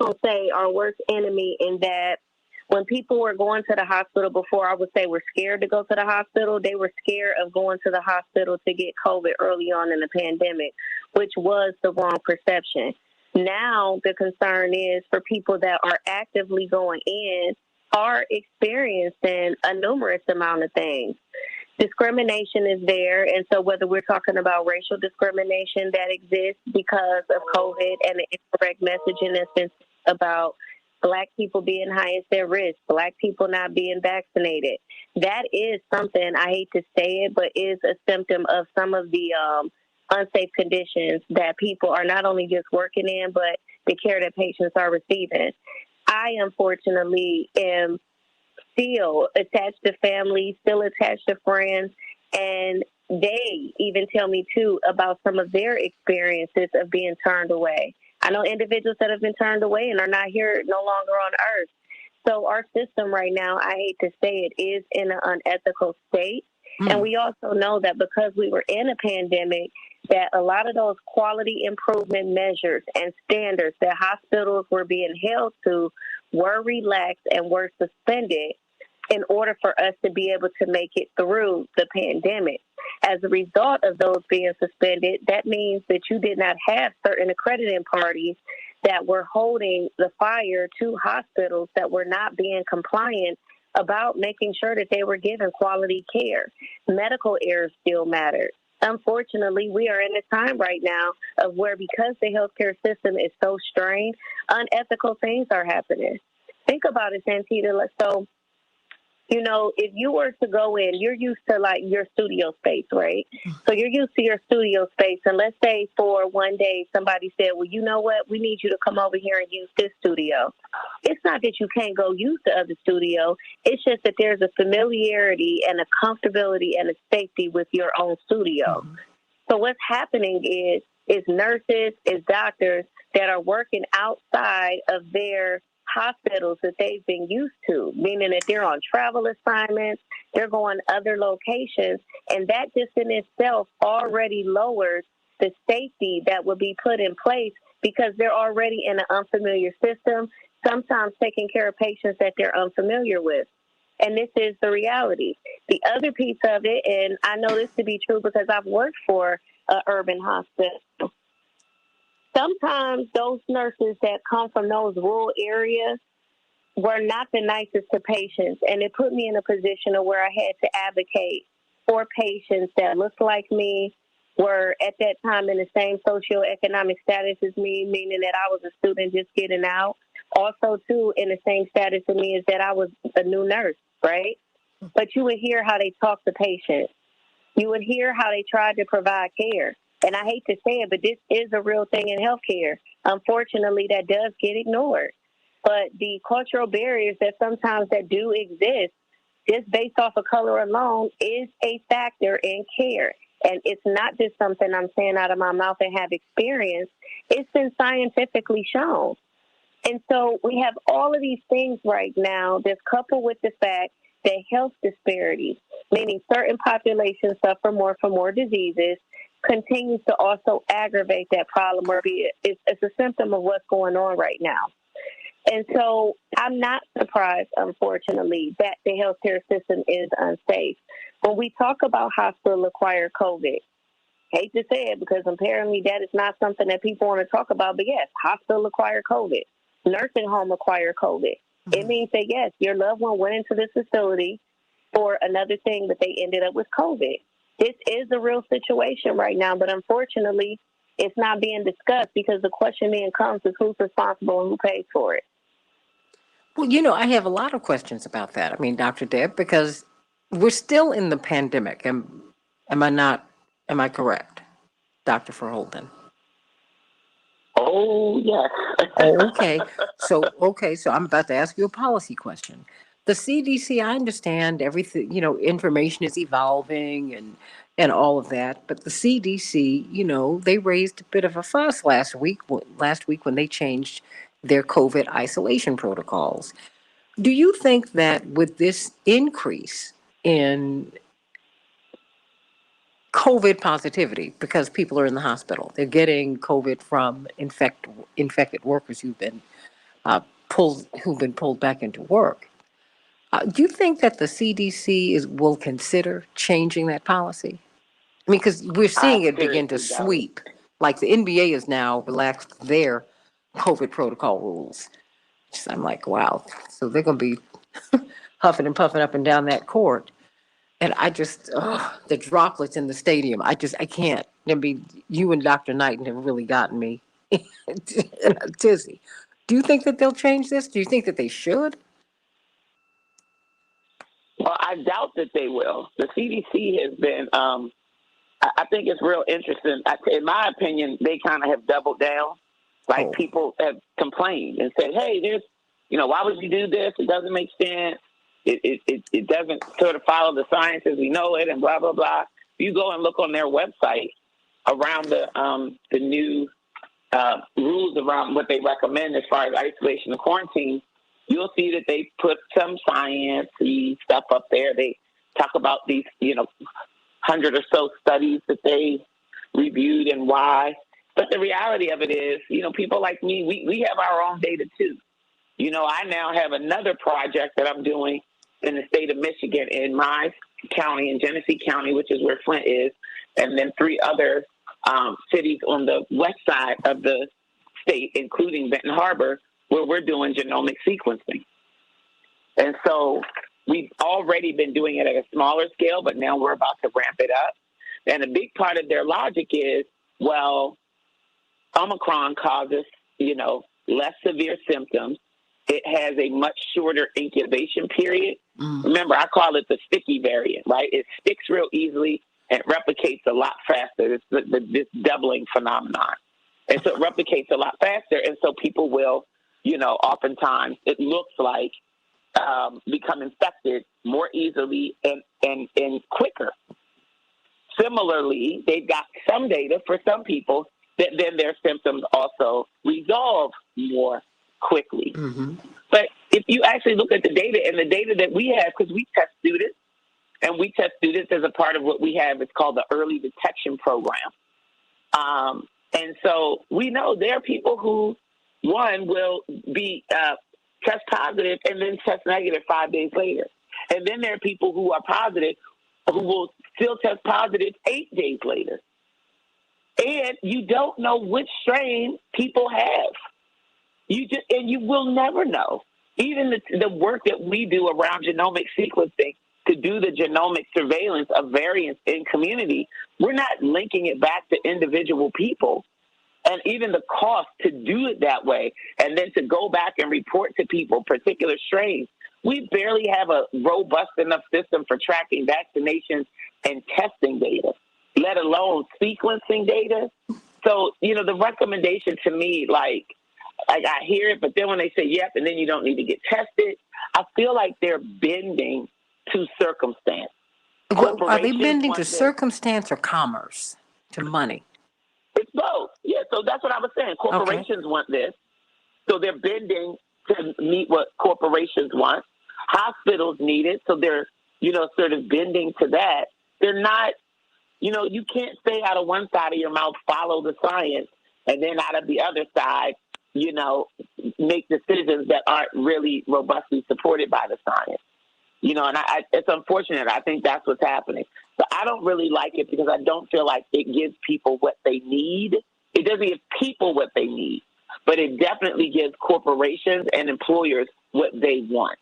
worst enemy in that when people were going to the hospital before, I would say were scared to go to the hospital. They were scared of going to the hospital to get COVID early on in the pandemic, which was the wrong perception. Now the concern is for people that are actively going in are experiencing a numerous amount of things. Discrimination is there, and so whether we're talking about racial discrimination that exists because of COVID and the incorrect messaging that's been about Black people being highest at risk, Black people not being vaccinated. That is something, I hate to say it, but is a symptom of some of the unsafe conditions that people are not only just working in, but the care that patients are receiving. I, unfortunately, am still attached to family, still attached to friends, and they even tell me, too, about some of their experiences of being turned away. I know individuals that have been turned away and are not here no longer on earth. So our system right now, I hate to say it, is in an unethical state. And we also know that because we were in a pandemic, that a lot of those quality improvement measures and standards that hospitals were being held to were relaxed and were suspended in order for us to be able to make it through the pandemic. As a result of those being suspended, that means that you did not have certain accrediting parties that were holding the fire to hospitals that were not being compliant about making sure that they were given quality care. Medical errors still matter. Unfortunately, we are in a time right now of where, because the healthcare system is so strained, unethical things are happening. Think about it, Santita. So, you know, if you were to go in, you're used to like your studio space, right? So you're used to your studio space. And let's say for one day somebody said, well, you know what? We need you to come over here and use this studio. It's not that you can't go use the other studio. It's just that there's a familiarity and a comfortability and a safety with your own studio. Mm-hmm. So what's happening is nurses, is doctors that are working outside of their hospitals that they've been used to, meaning that they're on travel assignments, they're going other locations, and that just in itself already lowers the safety that would be put in place because they're already in an unfamiliar system, sometimes taking care of patients that they're unfamiliar with. And this is the reality. The other piece of it, and I know this to be true because I've worked for an urban hospital, sometimes those nurses that come from those rural areas were not the nicest to patients, and it put me in a position of where I had to advocate for patients that looked like me, were at that time in the same socioeconomic status as me, meaning that I was a student just getting out. Also, too, in the same status as me is that I was a new nurse, right? But you would hear how they talk to patients. You would hear how they tried to provide care. And I hate to say it, but this is a real thing in healthcare. Unfortunately, that does get ignored. But the cultural barriers that sometimes that do exist, just based off of color alone, is a factor in care. And it's not just something I'm saying out of my mouth and have experienced. It's been scientifically shown. And so we have all of these things right now that's coupled with the fact that health disparities, meaning certain populations suffer more from more diseases, continues to also aggravate that problem, or it's a symptom of what's going on right now. And so I'm not surprised, unfortunately, that the healthcare system is unsafe. When we talk about hospital-acquired COVID, hate to say it because apparently that is not something that people want to talk about, but yes, hospital-acquired COVID, nursing home-acquired COVID. Mm-hmm. It means that, yes, your loved one went into this facility for another thing, but they ended up with COVID. This is a real situation right now, but unfortunately, it's not being discussed because the question then comes is who's responsible and who pays for it. Well, you know, I have a lot of questions about that. I mean, Dr. Deb, because we're still in the pandemic. Am I correct, Dr. Verholden? Oh, yes. Okay. So I'm about to ask you a policy question. The CDC, I understand everything, you know, information is evolving and all of that, but the CDC, you know, they raised a bit of a fuss last week when they changed their COVID isolation protocols. Do you think that with this increase in COVID positivity, because people are in the hospital, they're getting COVID from infected workers who've been pulled back into work. Do you think that the CDC will consider changing that policy? I mean, because we're seeing it begin to sweep. Like the NBA has now relaxed their COVID protocol rules. So I'm like, wow. So they're going to be huffing and puffing up and down that court. And I just, the droplets in the stadium, I can't. I mean, you and Dr. Knighton have really gotten me in a tizzy. Do you think that they'll change this? Do you think that they should? Well, I doubt that they will. The CDC has been, I think it's real interesting. In my opinion, they kind of have doubled down. Like people have complained and said, hey, why would you do this? It doesn't make sense. It doesn't sort of follow the science as we know it and blah, blah, blah. If you go and look on their website around the new rules around what they recommend as far as isolation and quarantine, you'll see that they put some science-y stuff up there. They talk about these, 100 or so studies that they reviewed and why. But the reality of it is, people like me, we have our own data too. I now have another project that I'm doing in the state of Michigan, in my county, in Genesee County, which is where Flint is, and then 3 other cities on the west side of the state, including Benton Harbor, where we're doing genomic sequencing. And so we've already been doing it at a smaller scale, but now we're about to ramp it up. And a big part of their logic is, well, Omicron causes, less severe symptoms. It has a much shorter incubation period. Remember, I call it the sticky variant, right? It sticks real easily and replicates a lot faster. It's this doubling phenomenon. And so it replicates a lot faster. And so people will, oftentimes it looks like become infected more easily and quicker. Similarly, they've got some data for some people that then their symptoms also resolve more quickly. But if you actually look at the data, and the data that we have, because we test students, and we test students as a part of what we have, it's called the Early Detection Program. And so we know there are people who, one, will be test positive and then test negative 5 days later. And then there are people who are positive who will still test positive 8 days later. And you don't know which strain people have. You will never know. Even the work that we do around genomic sequencing to do the genomic surveillance of variants in community, we're not linking it back to individual people. And even the cost to do it that way, and then to go back and report to people particular strains, we barely have a robust enough system for tracking vaccinations and testing data, let alone sequencing data. So, the recommendation to me, like I hear it, but then when they say, yep, and then you don't need to get tested, I feel like they're bending to circumstance. Are they bending to circumstance or commerce, to money? It's both. Yeah, so that's what I was saying. Corporations want this. So they're bending to meet what corporations want. Hospitals need it. So they're, sort of bending to that. They're not, you can't say out of one side of your mouth, follow the science, and then out of the other side, make decisions that aren't really robustly supported by the science. And it's unfortunate. I think that's what's happening. So I don't really like it because I don't feel like it gives people what they need. It doesn't give people what they need, but it definitely gives corporations and employers what they want.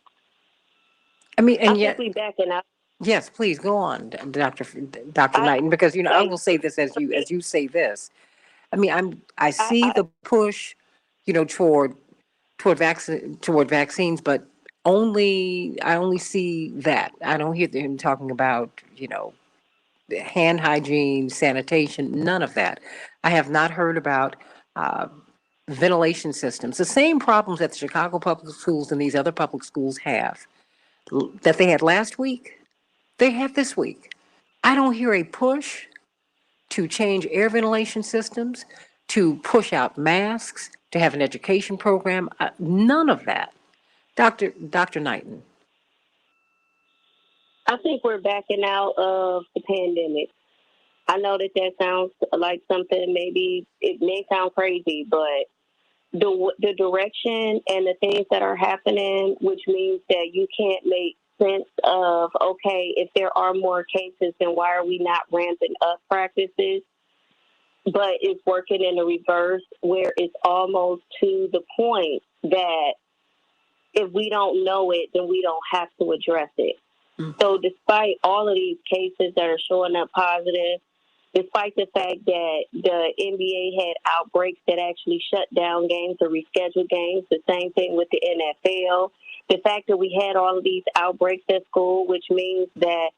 I mean, and I yet, think we backing up. Yes, please go on, Dr. Knighton, because I will say this as you say this. I mean, I see the push, toward vaccines, but I only see that. I don't hear him talking about, hand hygiene, sanitation, none of that. I have not heard about ventilation systems. The same problems that the Chicago public schools and these other public schools have, that they had last week, they have this week. I don't hear a push to change air ventilation systems, to push out masks, to have an education program. None of that. Dr. Knighton. I think we're backing out of the pandemic. I know that sounds like something, maybe it may sound crazy, but the direction and the things that are happening, which means that you can't make sense of, okay, if there are more cases, then why are we not ramping up practices? But it's working in the reverse, where it's almost to the point that if we don't know it, then we don't have to address it. So despite all of these cases that are showing up positive, despite the fact that the NBA had outbreaks that actually shut down games or rescheduled games, the same thing with the NFL, the fact that we had all of these outbreaks at school, which means that,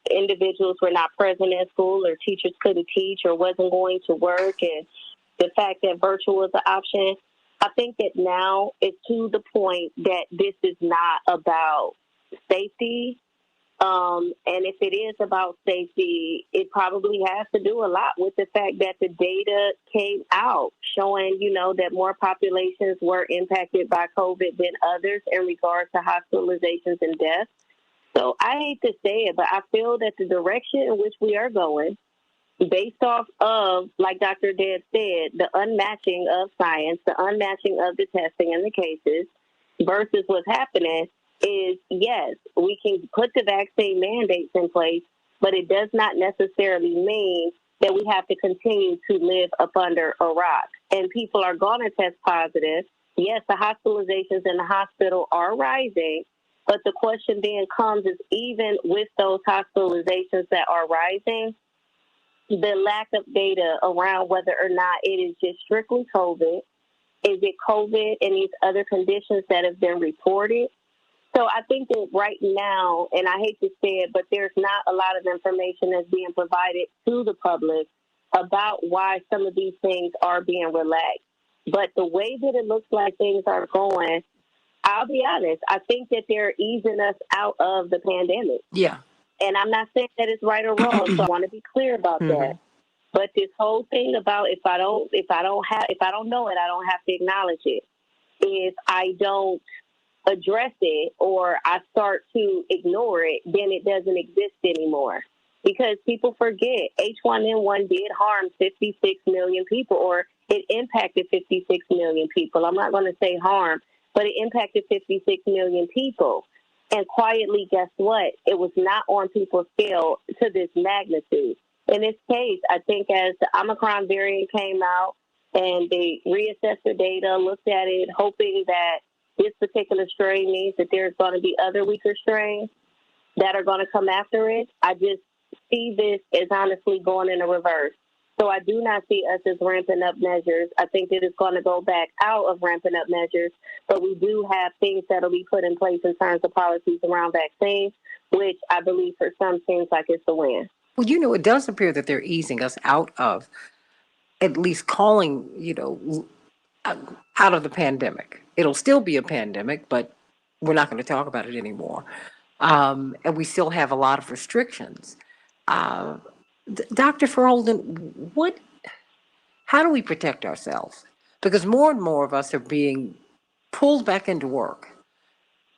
individuals were not present at school or teachers couldn't teach or wasn't going to work, and the fact that virtual was an option, I think that now it's to the point that this is not about safety. And if it is about safety, it probably has to do a lot with the fact that the data came out showing, that more populations were impacted by COVID than others in regards to hospitalizations and deaths. So I hate to say it, but I feel that the direction in which we are going, based off of, like Dr. Deb said, the unmatching of science, the unmatching of the testing and the cases versus what's happening, is, yes, we can put the vaccine mandates in place, but it does not necessarily mean that we have to continue to live up under a rock. And people are going to test positive. Yes, the hospitalizations in the hospital are rising, but the question then comes is, even with those hospitalizations that are rising, the lack of data around whether or not it is just strictly COVID, is it COVID and these other conditions that have been reported? So I think that right now, and I hate to say it, but there's not a lot of information that's being provided to the public about why some of these things are being relaxed. But the way that it looks like things are going, I'll be honest, I think that they're easing us out of the pandemic. Yeah. And I'm not saying that it's right or wrong, so I want to be clear about that. But this whole thing about if I don't know it, I don't have to acknowledge it. If I don't address it or I start to ignore it, then it doesn't exist anymore. Because people forget H1N1 did harm 56 million people, or it impacted 56 million people. I'm not going to say harm, but it impacted 56 million people. And quietly, guess what? It was not on people's scale to this magnitude. In this case, I think as the Omicron variant came out and they reassessed the data, looked at it, hoping that this particular strain means that there's going to be other weaker strains that are going to come after it, I just see this as honestly going in a reverse. So I do not see us as ramping up measures. I think that it's going to go back out of ramping up measures, but we do have things that will be put in place in terms of policies around vaccines, which I believe for some seems like it's a win. Well, it does appear that they're easing us out of, at least calling, out of the pandemic. It'll still be a pandemic, but we're not going to talk about it anymore. And we still have a lot of restrictions. Dr. Ferholden, how do we protect ourselves? Because more and more of us are being pulled back into work.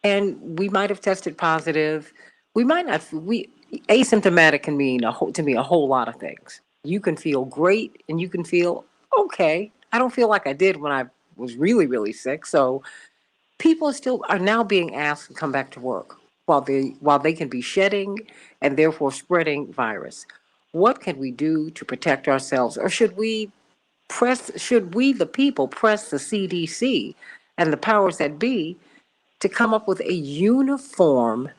And we might have tested positive. We might not. Asymptomatic can mean to me a whole lot of things. You can feel great and you can feel okay. I don't feel like I did when I was really, really sick. So people still are now being asked to come back to work while they can be shedding and therefore spreading virus. What can we do to protect ourselves? Or should we, the people, press the CDC and the powers that be to come up with a uniform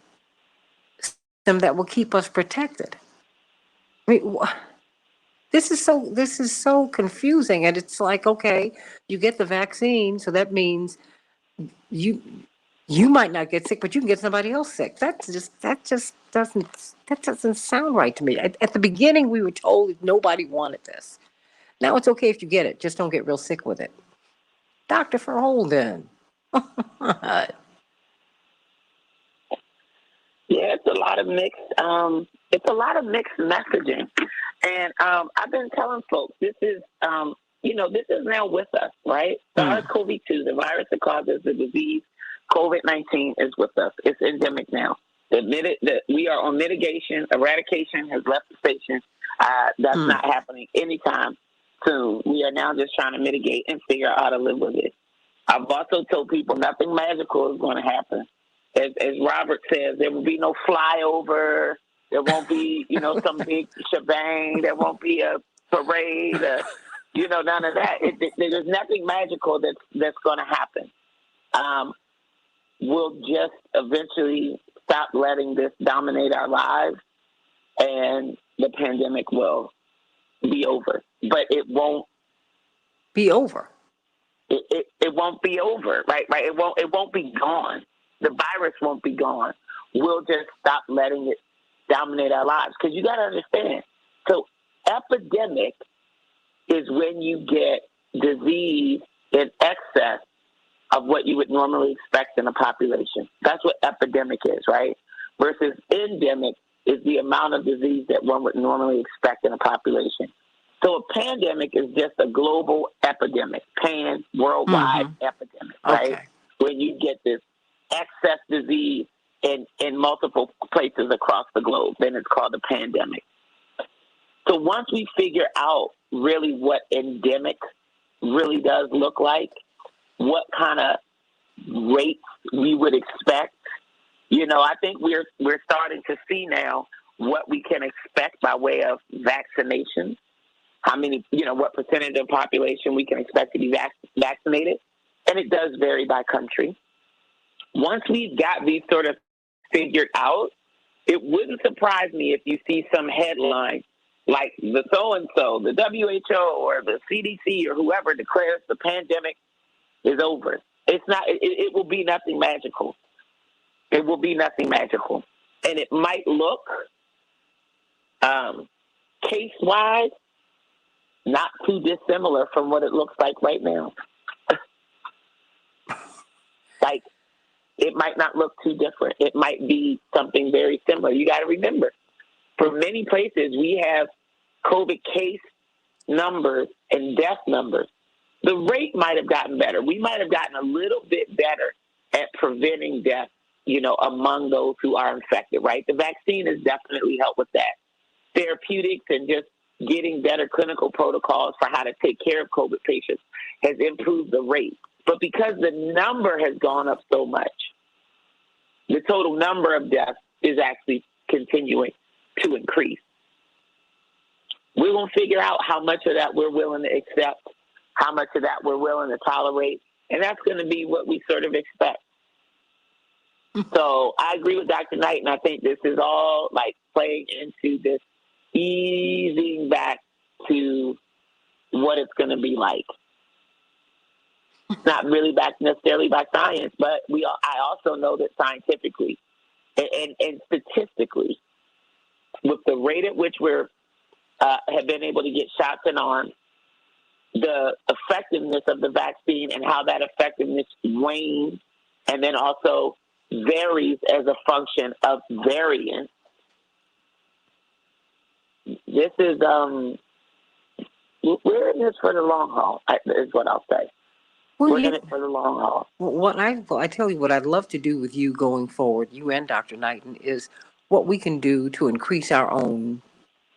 system that will keep us protected? I mean, this is so confusing, and it's like, okay, you get the vaccine, so that means you might not get sick, but you can get somebody else sick. That just doesn't sound right to me. At the beginning, we were told nobody wanted this. Now it's okay if you get it, just don't get real sick with it. Dr. Verholden. Yeah, it's a lot of mixed messaging, and I've been telling folks this is this is now with us, right? SARS-CoV-2, the virus that causes the disease, COVID-19 is with us. It's endemic now. The minute that we are on mitigation, eradication has left the station. That's not happening anytime soon. We are now just trying to mitigate and figure out how to live with it. I've also told people nothing magical is going to happen. As Robert says, there will be no flyover. There won't be, some big shebang. There won't be a parade. None of that. There's nothing magical that's going to happen. We'll just eventually stop letting this dominate our lives, and the pandemic will be over. But it won't be over. It won't be over, right? It won't be gone. The virus won't be gone. We'll just stop letting it dominate our lives. Because you got to understand, so epidemic is when you get disease in excess of what you would normally expect in a population. That's what epidemic is, right? Versus endemic is the amount of disease that one would normally expect in a population. So a pandemic is just a global epidemic, worldwide epidemic, right? Okay. When you get this excess disease in multiple places across the globe, then it's called a pandemic. So once we figure out really what endemic really does look like, what kind of rates we would expect, I think we're starting to see now what we can expect by way of vaccination. How many, what percentage of the population we can expect to be vaccinated. And it does vary by country. Once we've got these sort of figured out, it wouldn't surprise me if you see some headline like the so-and-so, the WHO or the CDC or whoever declares the pandemic is over. It's not, it will be nothing magical. It will be nothing magical. And it might look, case-wise, not too dissimilar from what it looks like right now. Like, it might not look too different. It might be something very similar. You got to remember, for many places, we have COVID case numbers and death numbers. The rate might have gotten better. We might have gotten a little bit better at preventing death, among those who are infected, right? The vaccine has definitely helped with that. Therapeutics and just getting better clinical protocols for how to take care of COVID patients has improved the rate. But because the number has gone up so much, the total number of deaths is actually continuing to increase. We're going to figure out how much of that we're willing to accept, how much of that we're willing to tolerate, and that's going to be what we sort of expect. So I agree with Dr. Knight, and I think this is all like playing into this easing back to what it's going to be like. It's not really back necessarily by science, but I also know that scientifically and statistically, with the rate at which we're have been able to get shots in arms, the effectiveness of the vaccine and how that effectiveness wanes, and then also varies as a function of variants. This is we're in this for the long haul, is what I'll say. We're in it for the long haul. I tell you what I'd love to do with you going forward, you and Dr. Knighton, is what we can do to increase our own,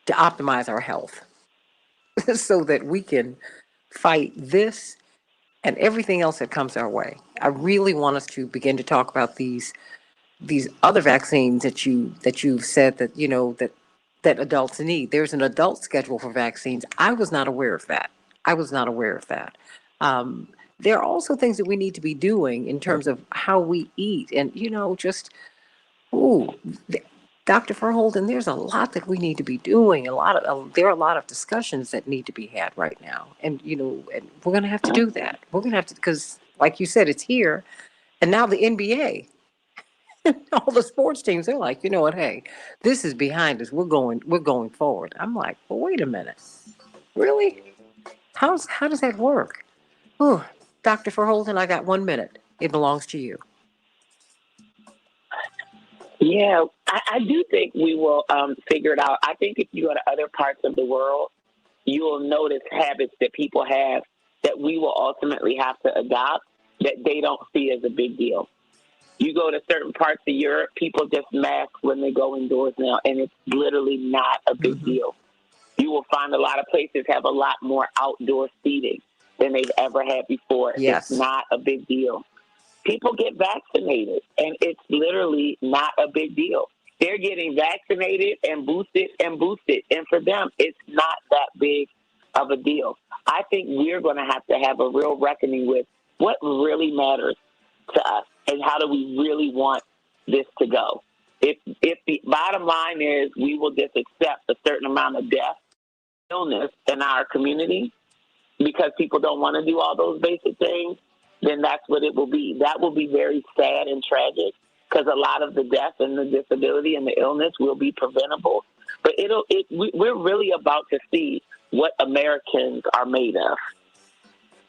to optimize our health so that we can fight this and everything else that comes our way. I really want us to begin to talk about these other vaccines that you've said that that adults need. There's an adult schedule for vaccines. I was not aware of that. There are also things that we need to be doing in terms of how we eat and, Dr. Verholden, there's a lot that we need to be doing. There are a lot of discussions that need to be had right now. And, and we're going to have to do that. We're going to have to, because like you said, it's here. And now the NBA, all the sports teams, they're like, you know what? Hey, this is behind us. We're going forward. I'm like, well, wait a minute. Really? How does that work? Oh, Dr. Verholden, I got 1 minute. It belongs to you. Yeah, I do think we will figure it out. I think if you go to other parts of the world, you will notice habits that people have that we will ultimately have to adopt that they don't see as a big deal. You go to certain parts of Europe, people just mask when they go indoors now, and it's literally not a big deal. You will find a lot of places have a lot more outdoor seating than they've ever had before. Yes. It's not a big deal. People get vaccinated, and it's literally not a big deal. They're getting vaccinated and boosted. And for them, it's not that big of a deal. I think we're going to have a real reckoning with what really matters to us and how do we really want this to go. If the bottom line is we will just accept a certain amount of death, illness in our community because people don't want to do all those basic things, then that's what it will be. That will be very sad and tragic because a lot of the death and the disability and the illness will be preventable. But we're really about to see what Americans are made of.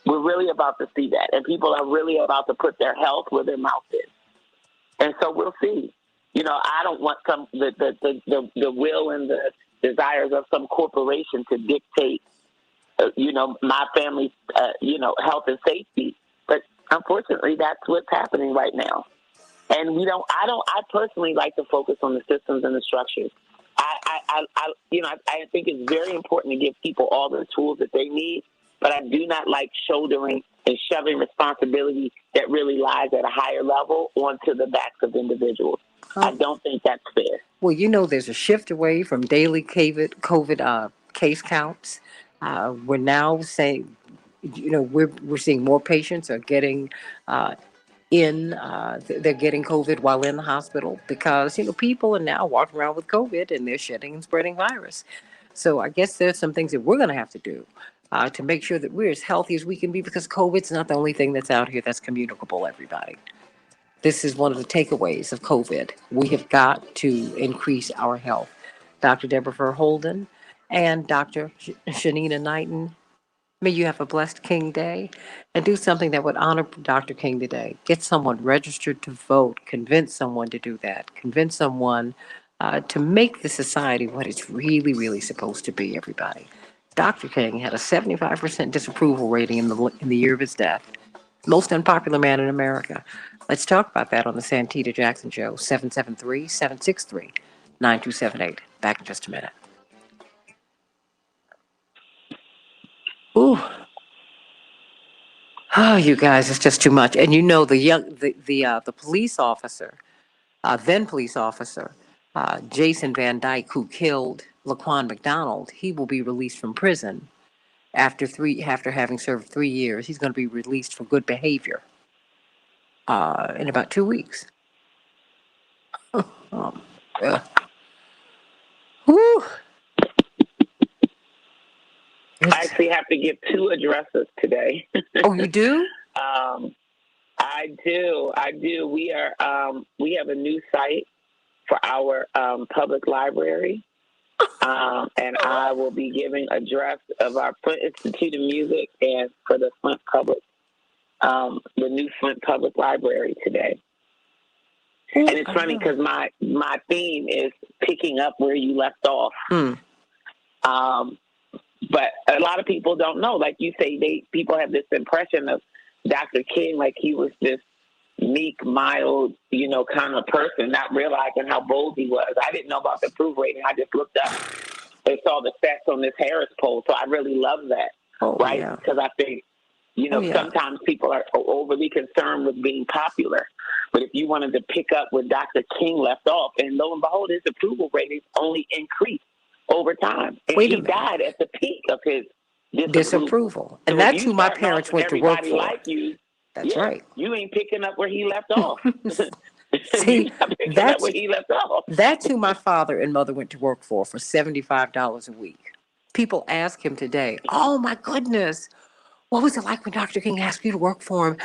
We're really about to see that. And people are really about to put their health where their mouth is. And so we'll see. I don't want the will and the desires of some corporation to dictate, my family's, health and safety. But unfortunately, that's what's happening right now. And I personally like to focus on the systems and the structures. I think it's very important to give people all the tools that they need, but I do not like shouldering and shoving responsibility that really lies at a higher level onto the backs of individuals. I don't think that's fair. Well, there's a shift away from daily COVID case counts. We're now saying, we're seeing more patients are getting they're getting COVID while in the hospital because, people are now walking around with COVID and they're shedding and spreading virus. So I guess there's some things that we're going to have to do to make sure that we're as healthy as we can be, because COVID's not the only thing that's out here that's communicable, everybody. This is one of the takeaways of COVID. We have got to increase our health. Dr. Deborah Holden and Dr. Shanina Knighton, may you have a blessed King Day, and do something that would honor Dr. King today. Get someone registered to vote. Convince someone to do that. Convince someone to make the society what it's really, really supposed to be, everybody. Dr. King had a 75% disapproval rating in the year of his death. Most unpopular man in America. Let's talk about that on the Santita Jackson Show, 773-763-9278. Back in just a minute. Ooh. Oh, you guys, it's just too much. And the police officer, then police officer, Jason Van Dyke, who killed Laquan Mcdonald, he will be released from prison after having served 3 years. He's going to be released for good behavior in about 2 weeks. Whew. I actually have to give 2 addresses today. Oh, you do? I do. We have a new site for our public library. And I will be giving address of our Flint Institute of Music and for the Flint Public, the new Flint Public Library today. And it's funny because my theme is picking up where you left off. But a lot of people don't know. Like you say, people have this impression of Dr. King like he was this meek, mild, kind of person, not realizing how bold he was. I didn't know about the approval rating. I just looked up and saw the stats on this Harris poll. So I really love that, right? Yeah. Because I think, sometimes people are overly concerned with being popular. But if you wanted to pick up where Dr. King left off, and lo and behold, his approval ratings only increased over time. And he died at the peak of his disapproval. And that's who my parents went to work for. Like you, that's right. You ain't picking up where he left off. See, that's where he left off. That's who my father and mother went to work for $75 a week. People ask him today, oh my goodness, what was it like when Dr. King asked you to work for him?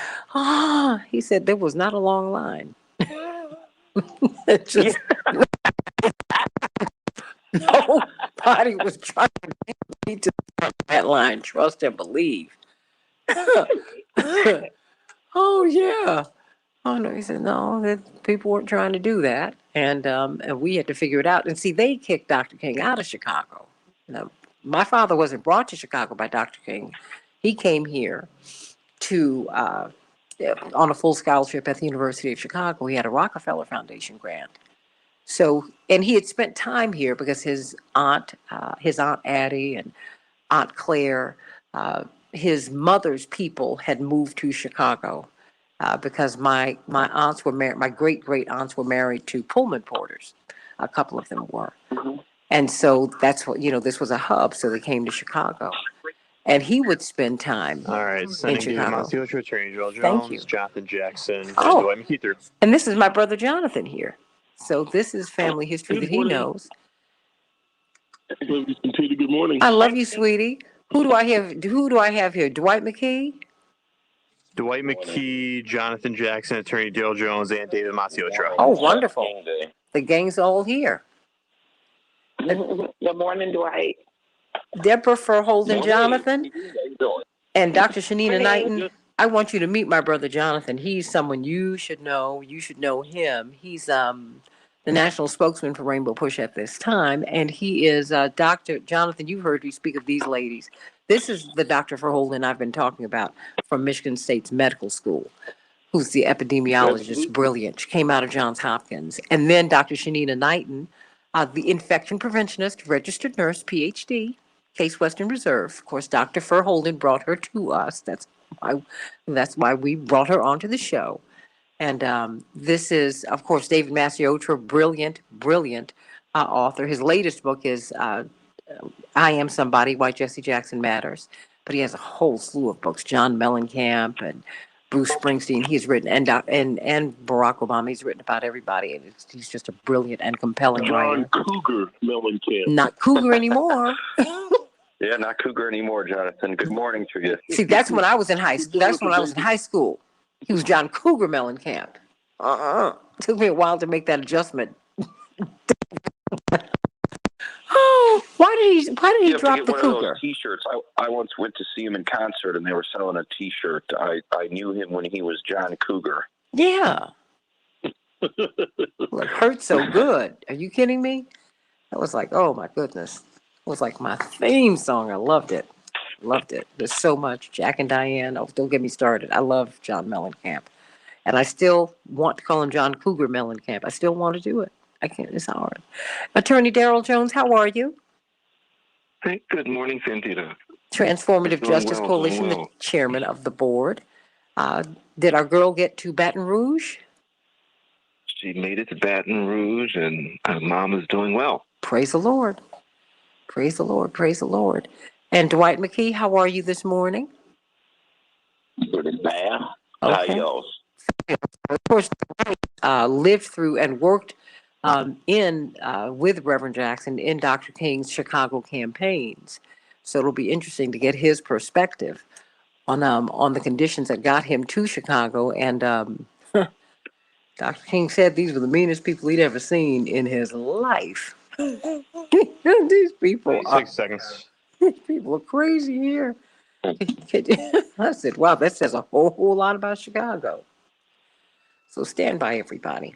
He said there was not a long line. Nobody was trying to get me to that line. Trust and believe. Oh yeah. Oh no, he said no. That people weren't trying to do that, and we had to figure it out. And see, they kicked Dr. King out of Chicago. Now, my father wasn't brought to Chicago by Dr. King. He came here to on a full scholarship at the University of Chicago. He had a Rockefeller Foundation grant. So, and he had spent time here because his aunt Addie and Aunt Claire, his mother's people had moved to Chicago because my aunts were married. My great aunts were married to Pullman porters. A couple of them were, and so that's what this was a hub. So they came to Chicago, and he would spend time. All right, sending in Chicago. Attorney Joel Thank Jones, you. Jonathan Jackson, and Oh. Dwight McKeither. And this is my brother Jonathan here. So this is family history that he knows. Santita, good morning. I love you, sweetie. Who do I have here? Dwight McKee? Dwight McKee, Jonathan Jackson, Attorney Dale Jones, and David Maciotro. Oh, wonderful. The gang's all here. Good morning, Dwight. Deborah Holden Jonathan and Dr. Shanina Knighton. I want you to meet my brother Jonathan. He's someone you should know. You should know him. He's the national spokesman for Rainbow Push at this time, and he is Dr. Jonathan. You've heard me speak of these ladies. This is the Dr. Verholden I've been talking about from Michigan State's medical school, who's the epidemiologist, brilliant. She came out of Johns Hopkins. And then Dr. Shanina Knighton, the infection preventionist, registered nurse, PhD, Case Western Reserve. Of course, Dr. Verholden brought her to us. That's why we brought her onto the show. And this is, of course, David Masiotra, brilliant author. His latest book is I Am Somebody, Why Jesse Jackson Matters. But he has a whole slew of books. John Mellencamp and Bruce Springsteen. He's written, and Barack Obama. He's written about everybody. And he's just a brilliant and compelling writer. John Cougar Mellencamp. Not Cougar anymore. Yeah, not Cougar anymore, Jonathan. Good morning to you. See, that's when I was in high school. That's when I was in high school. He was John Cougar Mellencamp. Took me a while to make that adjustment. Oh, why did he drop the Cougar? T-shirts. I once went to see him in concert, and they were selling a T-shirt. I knew him when he was John Cougar. Yeah. Look, hurt so good. Are you kidding me? That was like, oh my goodness. It was like my theme song. I loved it. There's so much. Jack and Diane. Oh, don't get me started. I love John Mellencamp. And I still want to call him John Cougar Mellencamp. I still want to do it. I can't. It's hard. Attorney Darrell Jones, how are you? Hey, good morning, Santita. Transformative Justice Coalition, the chairman of the board. Did our girl get to Baton Rouge? She made it to Baton Rouge, and Mom is doing well. Praise the Lord. Praise the Lord. Praise the Lord. And Dwight McKee, how are you this morning? Pretty bad. Okay. How y'all? Of course, lived through and worked with Reverend Jackson in Dr. King's Chicago campaigns. So it'll be interesting to get his perspective on the conditions that got him to Chicago. And Dr. King said these were the meanest people he'd ever seen in his life. These people 6 seconds. These people are crazy here. I said, wow, that says a whole lot about Chicago. So stand by, everybody.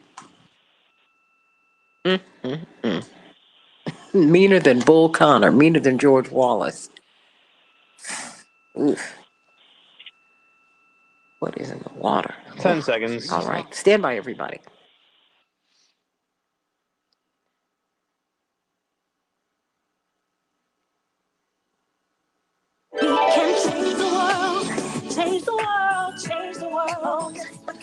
Meaner than Bull Connor, meaner than George Wallace. Oof. What is in the water? 10 seconds. All right. Stand by, everybody. We can change the world, change the world, change the world. We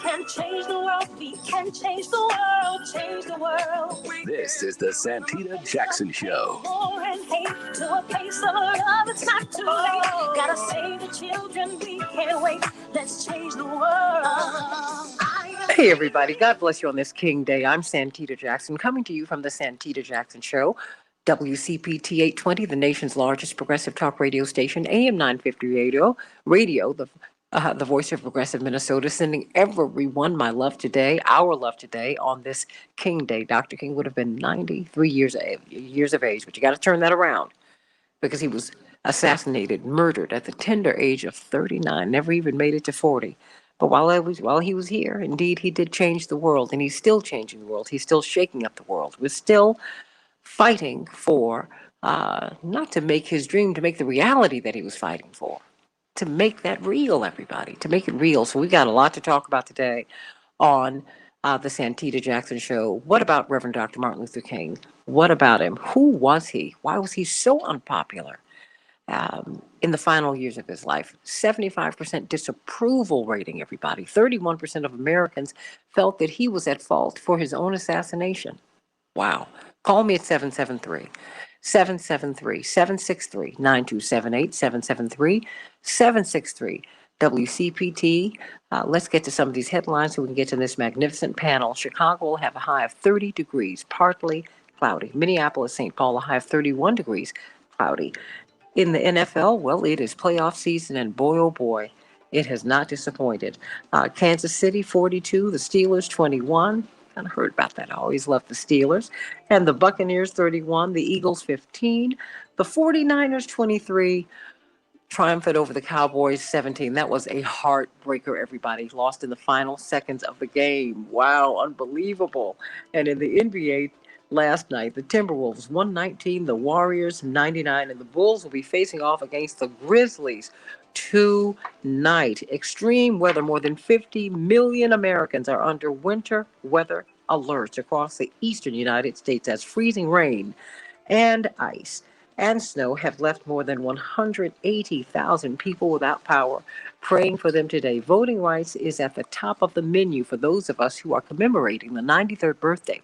can change the world, we can change the world, change the world. This is the Santita Jackson Show. War and hate to a place of love, it's not too late. Gotta save the children, we can't wait. Let's change the world. Hey, everybody. God bless you on this King Day. I'm Santita Jackson, coming to you from the Santita Jackson Show. WCPT 820, the nation's largest progressive talk radio station, AM 950 radio, the voice of progressive Minnesota, sending everyone my love today, our love today on this King Day. Dr. King would have been 93 years of age, but you got to turn that around because he was assassinated, murdered at the tender age of 39, never even made it to 40. But while he was here, indeed, he did change the world, and he's still changing the world. He's still shaking up the world. We're still fighting for, not to make his dream, to make the reality that he was fighting for, to make that real, everybody, to make it real. So we got a lot to talk about today on the Santita Jackson Show. What about Reverend Dr. Martin Luther King? What about him? Who was he? Why was he so unpopular in the final years of his life? 75% disapproval rating, everybody. 31% of Americans felt that he was at fault for his own assassination. Wow. Call me at 773-763-9278, 773-763 WCPT. Let's get to some of these headlines so we can get to this magnificent panel. Chicago will have a high of 30 degrees, partly cloudy. Minneapolis, St. Paul, a high of 31 degrees, cloudy. In the NFL, well, it is playoff season, and boy, oh boy, it has not disappointed. Kansas City, 42, the Steelers, 21. Kind of heard about that. I always loved the Steelers. And the Buccaneers, 31. The Eagles, 15. The 49ers, 23. Triumphant over the Cowboys, 17. That was a heartbreaker, everybody. Lost in the final seconds of the game. Wow, unbelievable. And in the NBA last night, the Timberwolves, 119. The Warriors, 99. And the Bulls will be facing off against the Grizzlies tonight. Extreme weather. More than 50 million Americans are under winter weather alerts across the eastern United States as freezing rain and ice and snow have left more than 180,000 people without power. Praying for them today. Voting rights is at the top of the menu for those of us who are commemorating the 93rd birthday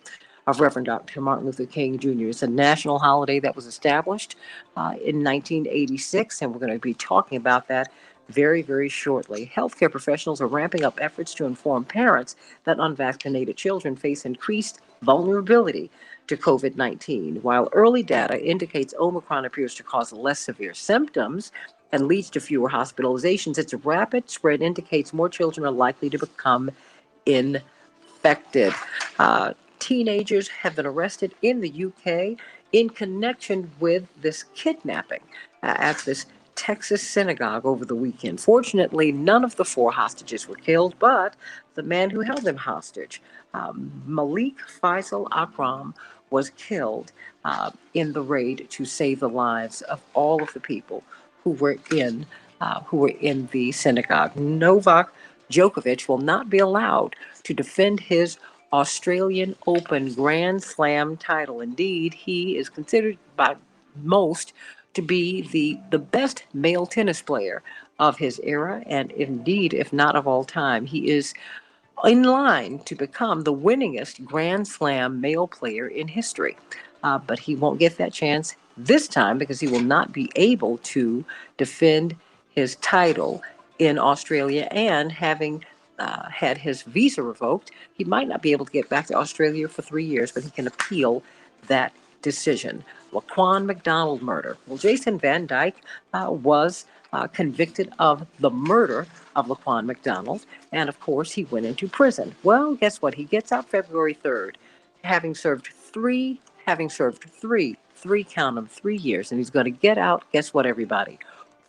of Reverend Dr. Martin Luther King Jr. It's a national holiday that was established in 1986, and we're going to be talking about that very, very shortly. Healthcare professionals are ramping up efforts to inform parents that unvaccinated children face increased vulnerability to COVID-19. While early data indicates Omicron appears to cause less severe symptoms and leads to fewer hospitalizations, its rapid spread indicates more children are likely to become infected. Teenagers have been arrested in the UK in connection with this kidnapping at this Texas synagogue over the weekend. Fortunately, none of the 4 hostages were killed, but the man who held them hostage, Malik Faisal Akram, was killed in the raid to save the lives of all of the people who were in the synagogue. Novak Djokovic will not be allowed to defend his Australian Open Grand Slam title. Indeed, he is considered by most to be the best male tennis player of his era, and indeed, if not of all time. He is in line to become the winningest Grand Slam male player in history. But he won't get that chance this time because he will not be able to defend his title in Australia, and having had his visa revoked, he might not be able to get back to Australia for 3 years, but he can appeal that decision. Laquan McDonald murder. Well, Jason Van Dyke was convicted of the murder of Laquan McDonald, and of course he went into prison. Well, guess what? He gets out February 3rd, having served three, count them, 3 years, and he's going to get out, guess what, everybody?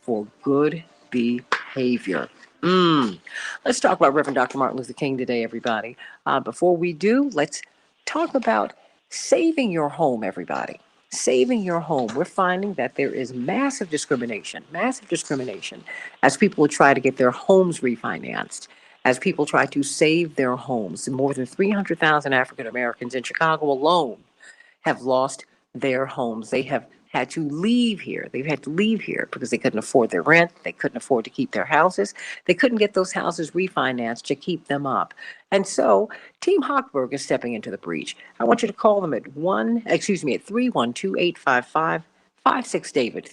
For good behavior. Let's talk about Reverend Dr. Martin Luther King today, everybody. Before we do, let's talk about saving your home, everybody. Saving your home. We're finding that there is massive discrimination as people try to get their homes refinanced, as people try to save their homes. More than 300,000 African Americans in Chicago alone have lost their homes. They have had to leave here. They've had to leave here because they couldn't afford their rent. They couldn't afford to keep their houses. They couldn't get those houses refinanced to keep them up. And so Team Hochberg is stepping into the breach. I want you to call them at 312-855-56-DAVID,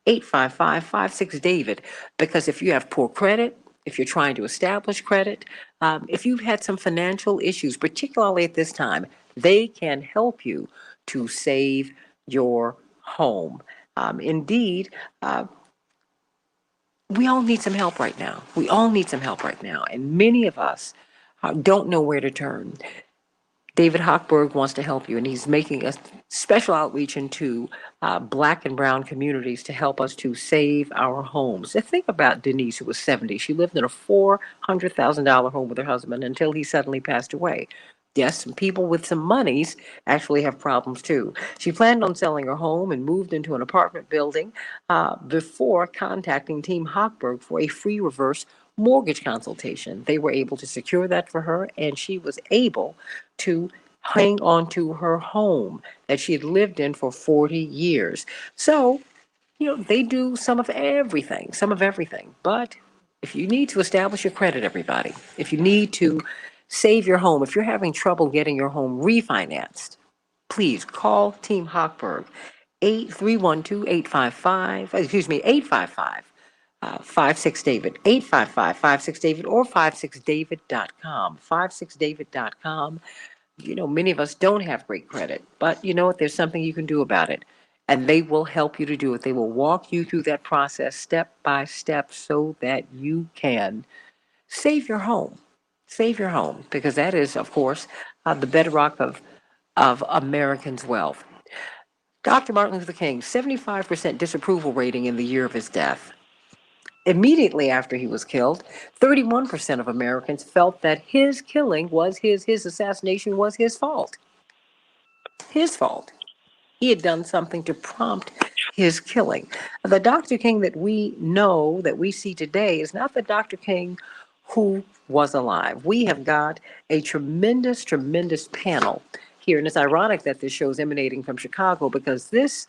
312-855-56-DAVID, because if you have poor credit, if you're trying to establish credit, if you've had some financial issues, particularly at this time, they can help you to save your home. Indeed, we all need some help right now. And many of us don't know where to turn. David Hochberg wants to help you, and he's making a special outreach into Black and brown communities to help us to save our homes. Think about Denise, who was 70. She lived in a $400,000 home with her husband until he suddenly passed away. Yes, some people with some monies actually have problems too. She planned on selling her home and moved into an apartment building before contacting Team Hochberg for a free reverse mortgage consultation. They were able to secure that for her, and she was able to hang on to her home that she had lived in for 40 years. So, they do some of everything. But if you need to establish your credit, everybody, if you need to save your home, if you're having trouble getting your home refinanced, please call Team Hochberg, 855-56-DAVID, 855-56-DAVID, or 56david.com, 56david.com. Many of us don't have great credit, but you know what? There's something you can do about it, and they will help you to do it. They will walk you through that process step by step so that you can save your home. Save your home, because that is, of course, the bedrock of Americans' wealth. Dr. Martin Luther King, 75% disapproval rating in the year of his death. Immediately after he was killed, 31% of Americans felt that his killing was his assassination was his fault. His fault. He had done something to prompt his killing. The Dr. King that we know, that we see today, is not the Dr. King who was alive. We have got a tremendous panel here. And it's ironic that this show is emanating from Chicago because this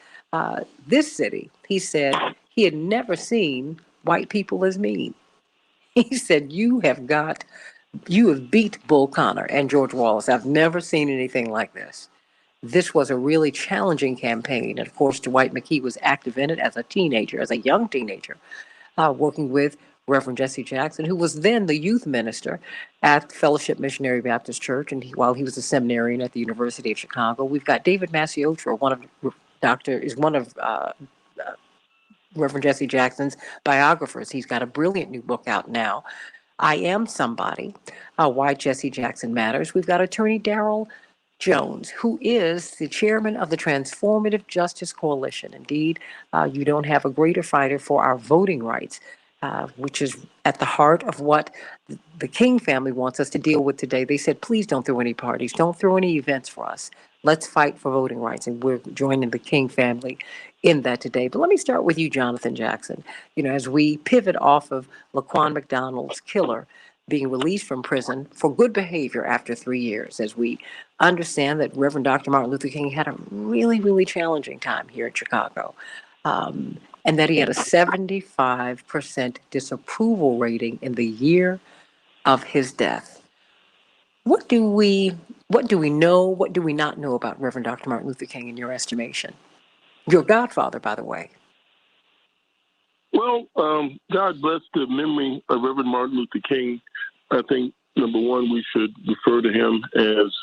city, he said he had never seen white people as mean. He said, you have beat Bull Connor and George Wallace. I've never seen anything like this. This was a really challenging campaign. And of course, Dwight McKee was active in it as a young teenager, working with Reverend Jesse Jackson, who was then the youth minister at Fellowship Missionary Baptist Church, and while he was a seminarian at the University of Chicago. We've got David Maciotro, one of Reverend Jesse Jackson's biographers. He's got a brilliant new book out now, I Am Somebody, Why Jesse Jackson Matters. We've got attorney Darrell Jones, who is the chairman of the Transformative Justice Coalition. Indeed, you don't have a greater fighter for our voting rights, which is at the heart of what the King family wants us to deal with today. They said, please don't throw any parties, don't throw any events for us. Let's fight for voting rights. And we're joining the King family in that today. But let me start with you, Jonathan Jackson. As we pivot off of Laquan McDonald's killer being released from prison for good behavior after 3 years, as we understand that Reverend Dr. Martin Luther King had a really, really challenging time here in Chicago, and that he had a 75% disapproval rating in the year of his death. What do we know? What do we not know about Reverend Dr. Martin Luther King in your estimation? Your godfather, by the way. Well, God bless the memory of Reverend Martin Luther King. I think, number one, we should refer to him as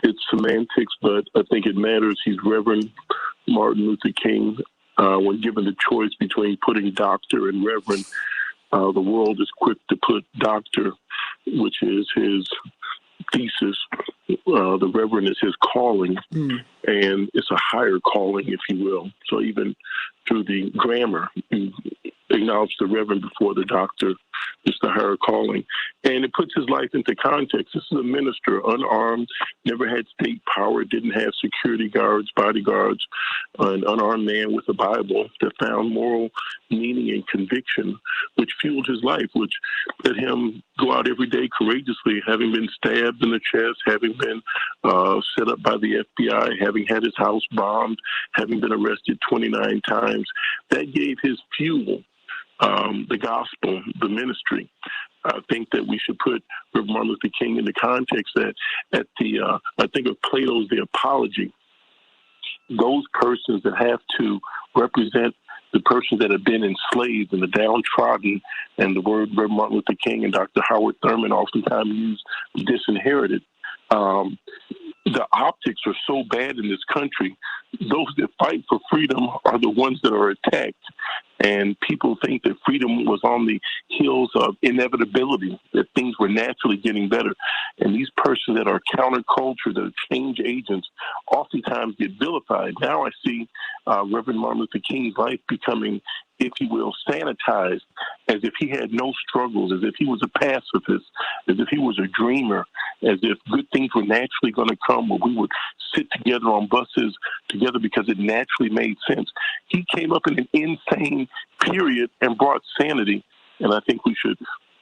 it's semantics, but I think it matters. He's Reverend Martin Luther King. When given the choice between putting doctor and reverend, the world is quick to put doctor, which is his thesis. The reverend is his calling, and it's a higher calling, if you will. So even through the grammar, you acknowledge the reverend before the doctor. It's the higher calling. And it puts his life into context. This is a minister, unarmed, never had state power, didn't have security guards, bodyguards, an unarmed man with a Bible that found moral meaning and conviction, which fueled his life, which let him go out every day courageously, having been stabbed in the chest, having been set up by the FBI, having had his house bombed, having been arrested 29 times. That gave his fuel, the gospel, the ministry. I think that we should put Reverend Martin Luther King in the context that at the, I think of Plato's The Apology, those persons that have to represent the persons that have been enslaved and the downtrodden, and the word Reverend Martin Luther King and Dr. Howard Thurman oftentimes use disinherited. The optics are so bad in this country. Those that fight for freedom are the ones that are attacked. And people think that freedom was on the heels of inevitability, that things were naturally getting better. And these persons that are counterculture, that are change agents, oftentimes get vilified. Now I see Reverend Martin Luther King's life becoming, if you will, sanitized, as if he had no struggles, as if he was a pacifist, as if he was a dreamer, as if good things were naturally going to come, where we would sit together on buses together because it naturally made sense. He came up in an insane period and brought sanity, and I think we should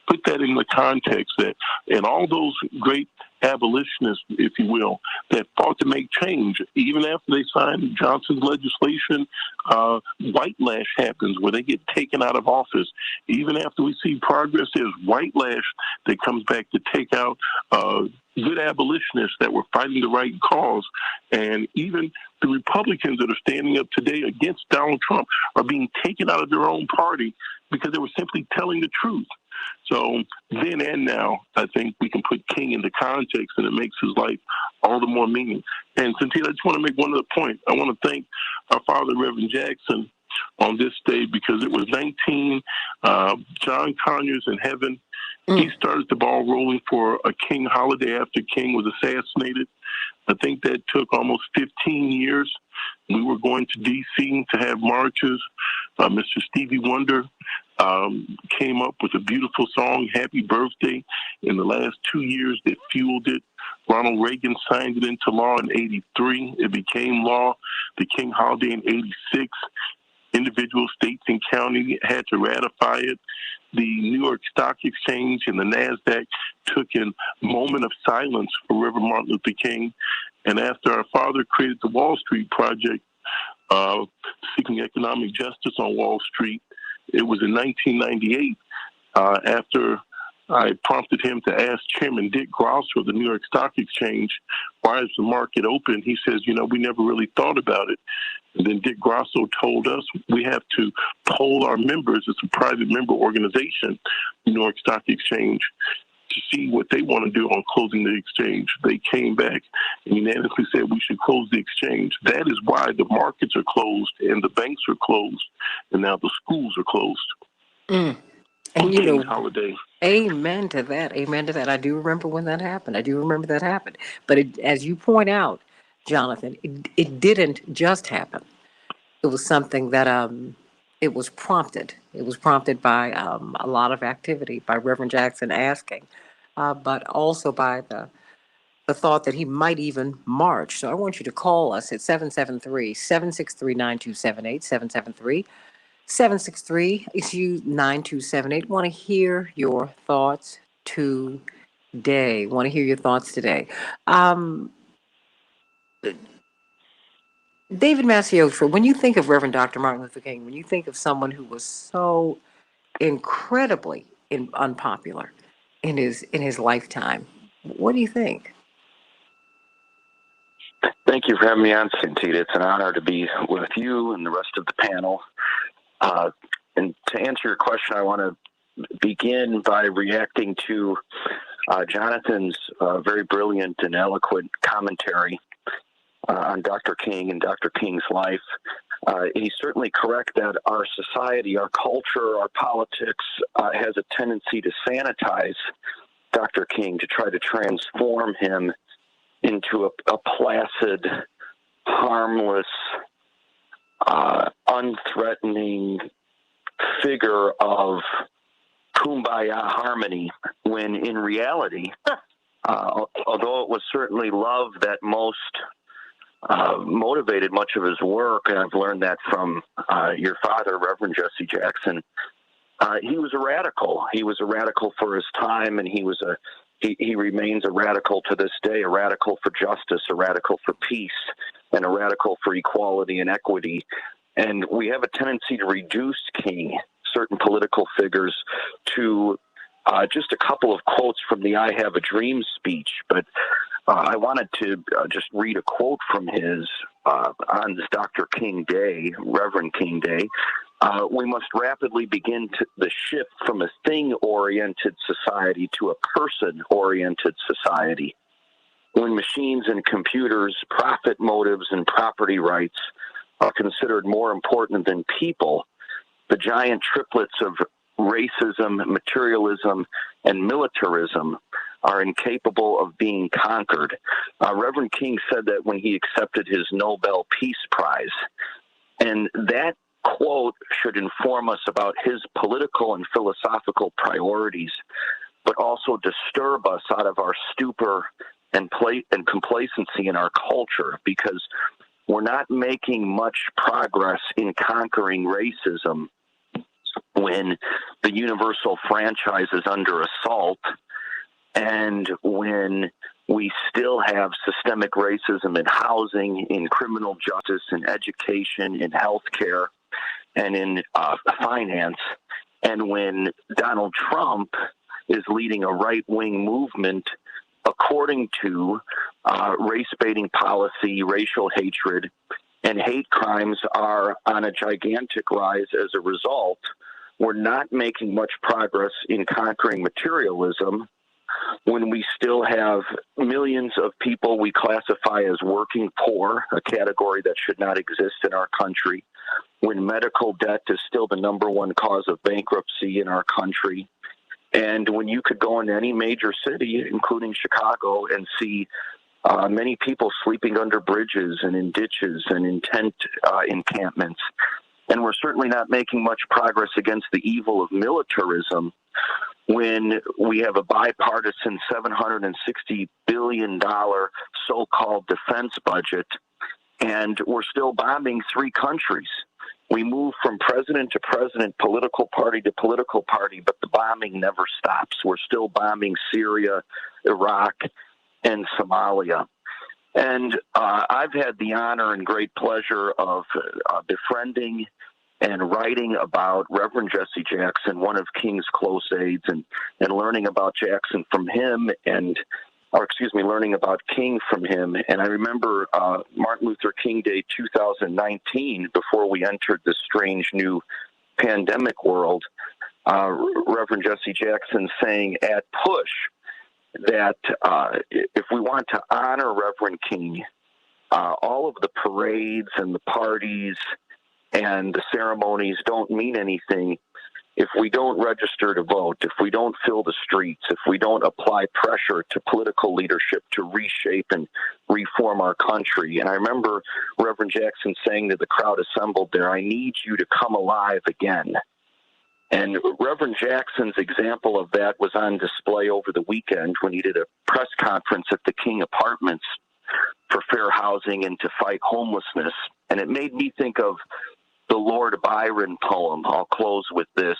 put that in the context that, and all those great abolitionists, if you will, that fought to make change, even after they signed Johnson's legislation, white lash happens where they get taken out of office. Even after we see progress, there's white lash that comes back to take out good abolitionists that were fighting the right cause. And even the Republicans that are standing up today against Donald Trump are being taken out of their own party because they were simply telling the truth. So then and now, I think we can put King into context, and it makes his life all the more meaning. And Santita, I just want to make one other point. I want to thank our father, Reverend Jackson, on this day, because it was 19, John Conyers in heaven. He started the ball rolling for a King holiday after King was assassinated. I think that took almost 15 years. We were going to D.C. to have marches. Mr. Stevie Wonder came up with a beautiful song, Happy Birthday, in the last 2 years that fueled it. Ronald Reagan signed it into law in 83. It became law, the King holiday in 86. Individual states and counties had to ratify it. The New York Stock Exchange and the NASDAQ took a moment of silence for Reverend Martin Luther King. And after our father created the Wall Street Project, seeking economic justice on Wall Street, it was in 1998, after I prompted him to ask Chairman Dick Grosser of the New York Stock Exchange, why is the market open? He says, we never really thought about it. And then Dick Grosser told us we have to poll our members. It's a private member organization, the New York Stock Exchange, to see what they want to do on closing the exchange. They came back and unanimously said we should close the exchange. That is why the markets are closed and the banks are closed and now the schools are closed. And holiday. Amen to that. Amen to that. I do remember when that happened. I do remember that happened. But as you point out, Jonathan, it didn't just happen. It was something that it was prompted. It was prompted by a lot of activity by Reverend Jackson asking, but also by the thought that he might even march. So I want you to call us at 773-763-9278, 773-9278. Want to hear your thoughts today. David Maciostra, when you think of Reverend Dr. Martin Luther King, when you think of someone who was so incredibly unpopular in his lifetime, what do you think? Thank you for having me on, Santita. It's an honor to be with you and the rest of the panel. And to answer your question, I want to begin by reacting to Jonathan's very brilliant and eloquent commentary on Dr. King and Dr. King's life. He's certainly correct that our society, our culture, our politics has a tendency to sanitize Dr. King, to try to transform him into a placid, harmless, unthreatening figure of kumbaya harmony, when in reality, although it was certainly love that most motivated much of his work, and I've learned that from your father, Reverend Jesse Jackson, he was a radical. He was a radical for his time, and he remains a radical to this day, a radical for justice, a radical for peace, and a radical for equality and equity. And we have a tendency to reduce King, certain political figures, to just a couple of quotes from the I Have a Dream speech. But I wanted to just read a quote from his on this Dr. King Day, Reverend King Day. We must rapidly begin the shift from a thing-oriented society to a person-oriented society. When machines and computers, profit motives, and property rights are considered more important than people, the giant triplets of racism, materialism, and militarism are incapable of being conquered. Reverend King said that when he accepted his Nobel Peace Prize. And that quote should inform us about his political and philosophical priorities, but also disturb us out of our stupor and complacency in our culture, because we're not making much progress in conquering racism when the universal franchise is under assault, and when we still have systemic racism in housing, in criminal justice, in education, in healthcare, and in finance, and when Donald Trump is leading a right-wing movement according to race-baiting policy, racial hatred, and hate crimes are on a gigantic rise as a result. We're not making much progress in conquering materialism when we still have millions of people we classify as working poor, a category that should not exist in our country, when medical debt is still the number one cause of bankruptcy in our country, and when you could go into any major city, including Chicago, and see many people sleeping under bridges and in ditches and in tent encampments. And we're certainly not making much progress against the evil of militarism when we have a bipartisan $760 billion so-called defense budget, and we're still bombing 3 countries. We move from president to president, political party to political party, but the bombing never stops. We're still bombing Syria, Iraq, and Somalia. And I've had the honor and great pleasure of befriending and writing about Reverend Jesse Jackson, one of King's close aides, and learning about Jackson from him, learning about King from him. And I remember Martin Luther King Day 2019, before we entered this strange new pandemic world, Reverend Jesse Jackson saying at Push that if we want to honor Reverend King, all of the parades and the parties and the ceremonies don't mean anything if we don't register to vote, if we don't fill the streets, if we don't apply pressure to political leadership to reshape and reform our country. And I remember Reverend Jackson saying to the crowd assembled there, "I need you to come alive again." And Reverend Jackson's example of that was on display over the weekend when he did a press conference at the King Apartments for fair housing and to fight homelessness. And it made me think of the Lord Byron poem. I'll close with this.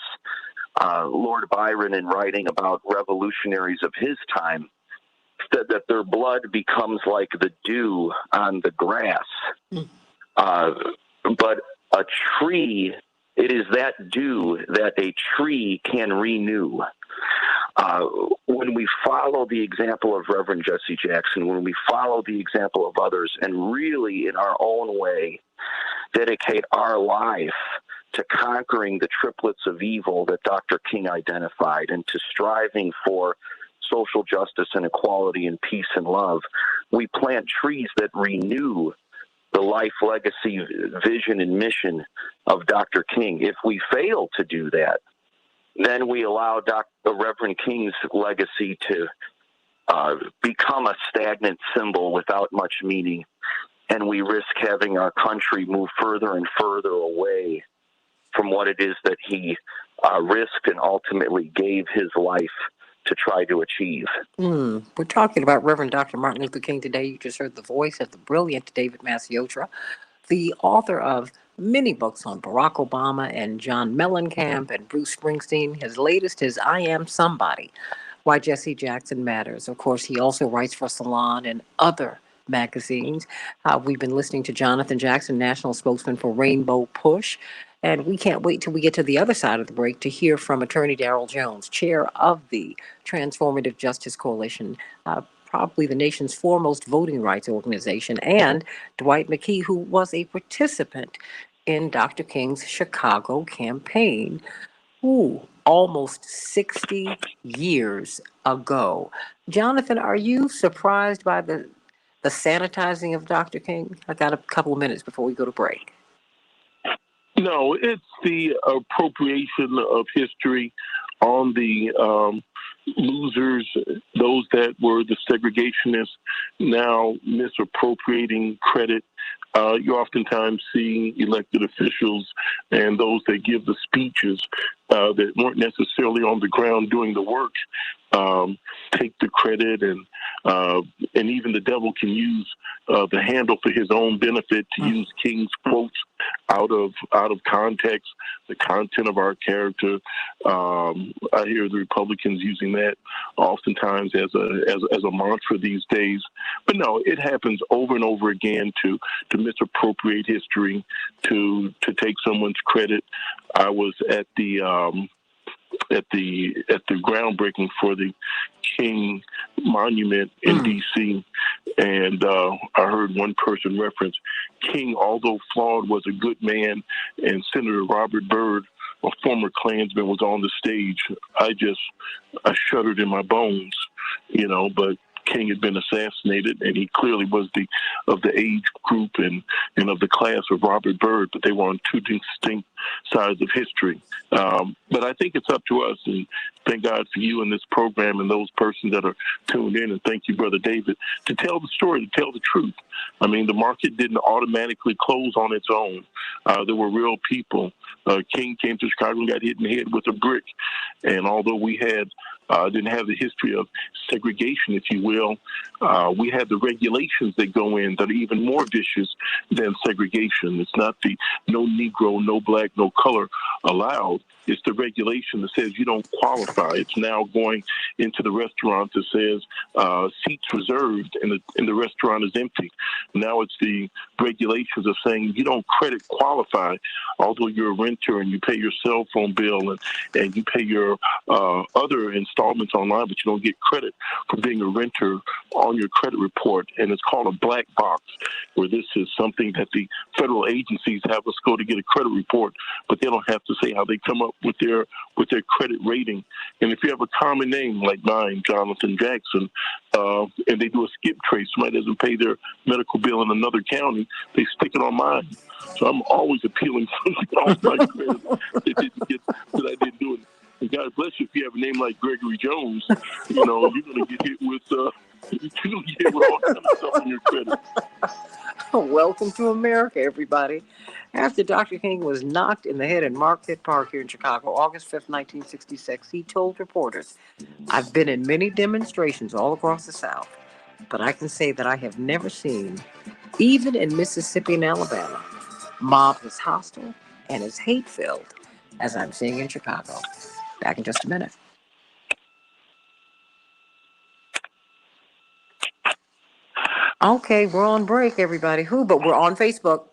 Lord Byron, in writing about revolutionaries of his time, said that their blood becomes like the dew on the grass. But a tree, it is that dew that a tree can renew. When we follow the example of Reverend Jesse Jackson, when we follow the example of others, and really in our own way dedicate our life to conquering the triplets of evil that Dr. King identified and to striving for social justice and equality and peace and love, we plant trees that renew the life, legacy, vision, and mission of Dr. King. If we fail to do that, then we allow the Reverend King's legacy to become a stagnant symbol without much meaning, and we risk having our country move further and further away from what it is that he risked and ultimately gave his life to try to achieve. We're talking about Reverend Dr. Martin Luther King today. You just heard the voice of the brilliant David Maciotra, the author of many books on Barack Obama and John Mellencamp and Bruce Springsteen. His latest is I Am Somebody, Why Jesse Jackson Matters. Of course, he also writes for Salon and other magazines. We've been listening to Jonathan Jackson, national spokesman for Rainbow Push. And we can't wait till we get to the other side of the break to hear from Attorney Darrell Jones, chair of the Transformative Justice Coalition, probably the nation's foremost voting rights organization, and Dwight McKee, who was a participant in Dr. King's Chicago campaign, almost 60 years ago. Jonathan, are you surprised by the sanitizing of Dr. King? I got a couple of minutes before we go to break. No, it's the appropriation of history on the losers, those that were the segregationists, now misappropriating credit. You oftentimes see elected officials and those that give the speeches that weren't necessarily on the ground doing the work take the credit, and even the devil can use the handle for his own benefit to use King's quotes out of context, the content of our character. I hear the Republicans using that oftentimes as a mantra these days. But no, it happens over and over again to misappropriate history, to take someone's credit. I was at the groundbreaking for the King Monument in D.C., and I heard one person reference King, although flawed, was a good man, and Senator Robert Byrd, a former Klansman, was on the stage. I shuddered in my bones, but King had been assassinated, and he clearly was of the age group and of the class of Robert Byrd, but they were on two distinct sides of history. But I think it's up to us, and thank God for you and this program and those persons that are tuned in, and thank you, Brother David, to tell the story, to tell the truth. I mean, the market didn't automatically close on its own. There were real people. King came to Chicago and got hit in the head with a brick, and although we didn't have the history of segregation, if you will, we had the regulations that go in that are even more vicious than segregation. It's not the no Negro, no black, no color allowed. It's the regulation that says you don't qualify. It's now going into the restaurant that says seats reserved and the restaurant is empty. Now it's the regulations of saying you don't credit qualify, although you're a renter and you pay your cell phone bill and you pay your other installments online, but you don't get credit for being a renter on your credit report. And it's called a black box, where this is something that the federal agencies have us go to get a credit report, but they don't have to say how they come up with their credit rating. And if you have a common name like mine, Jonathan Jackson, and they do a skip trace, somebody doesn't pay their medical bill in another county, they stick it on mine. So I'm always appealing something off my credit that I didn't do it. And God bless you if you have a name like Gregory Jones, you're going to get hit with all kinds of stuff on your credit. Welcome to America, everybody. After Dr. King was knocked in the head in Marquette Park here in Chicago, August 5th, 1966, he told reporters, "I've been in many demonstrations all across the South, but I can say that I have never seen, even in Mississippi and Alabama, mob as hostile and as hate-filled as I'm seeing in Chicago." Back in just a minute. Okay, we're on break, everybody. But we're on Facebook,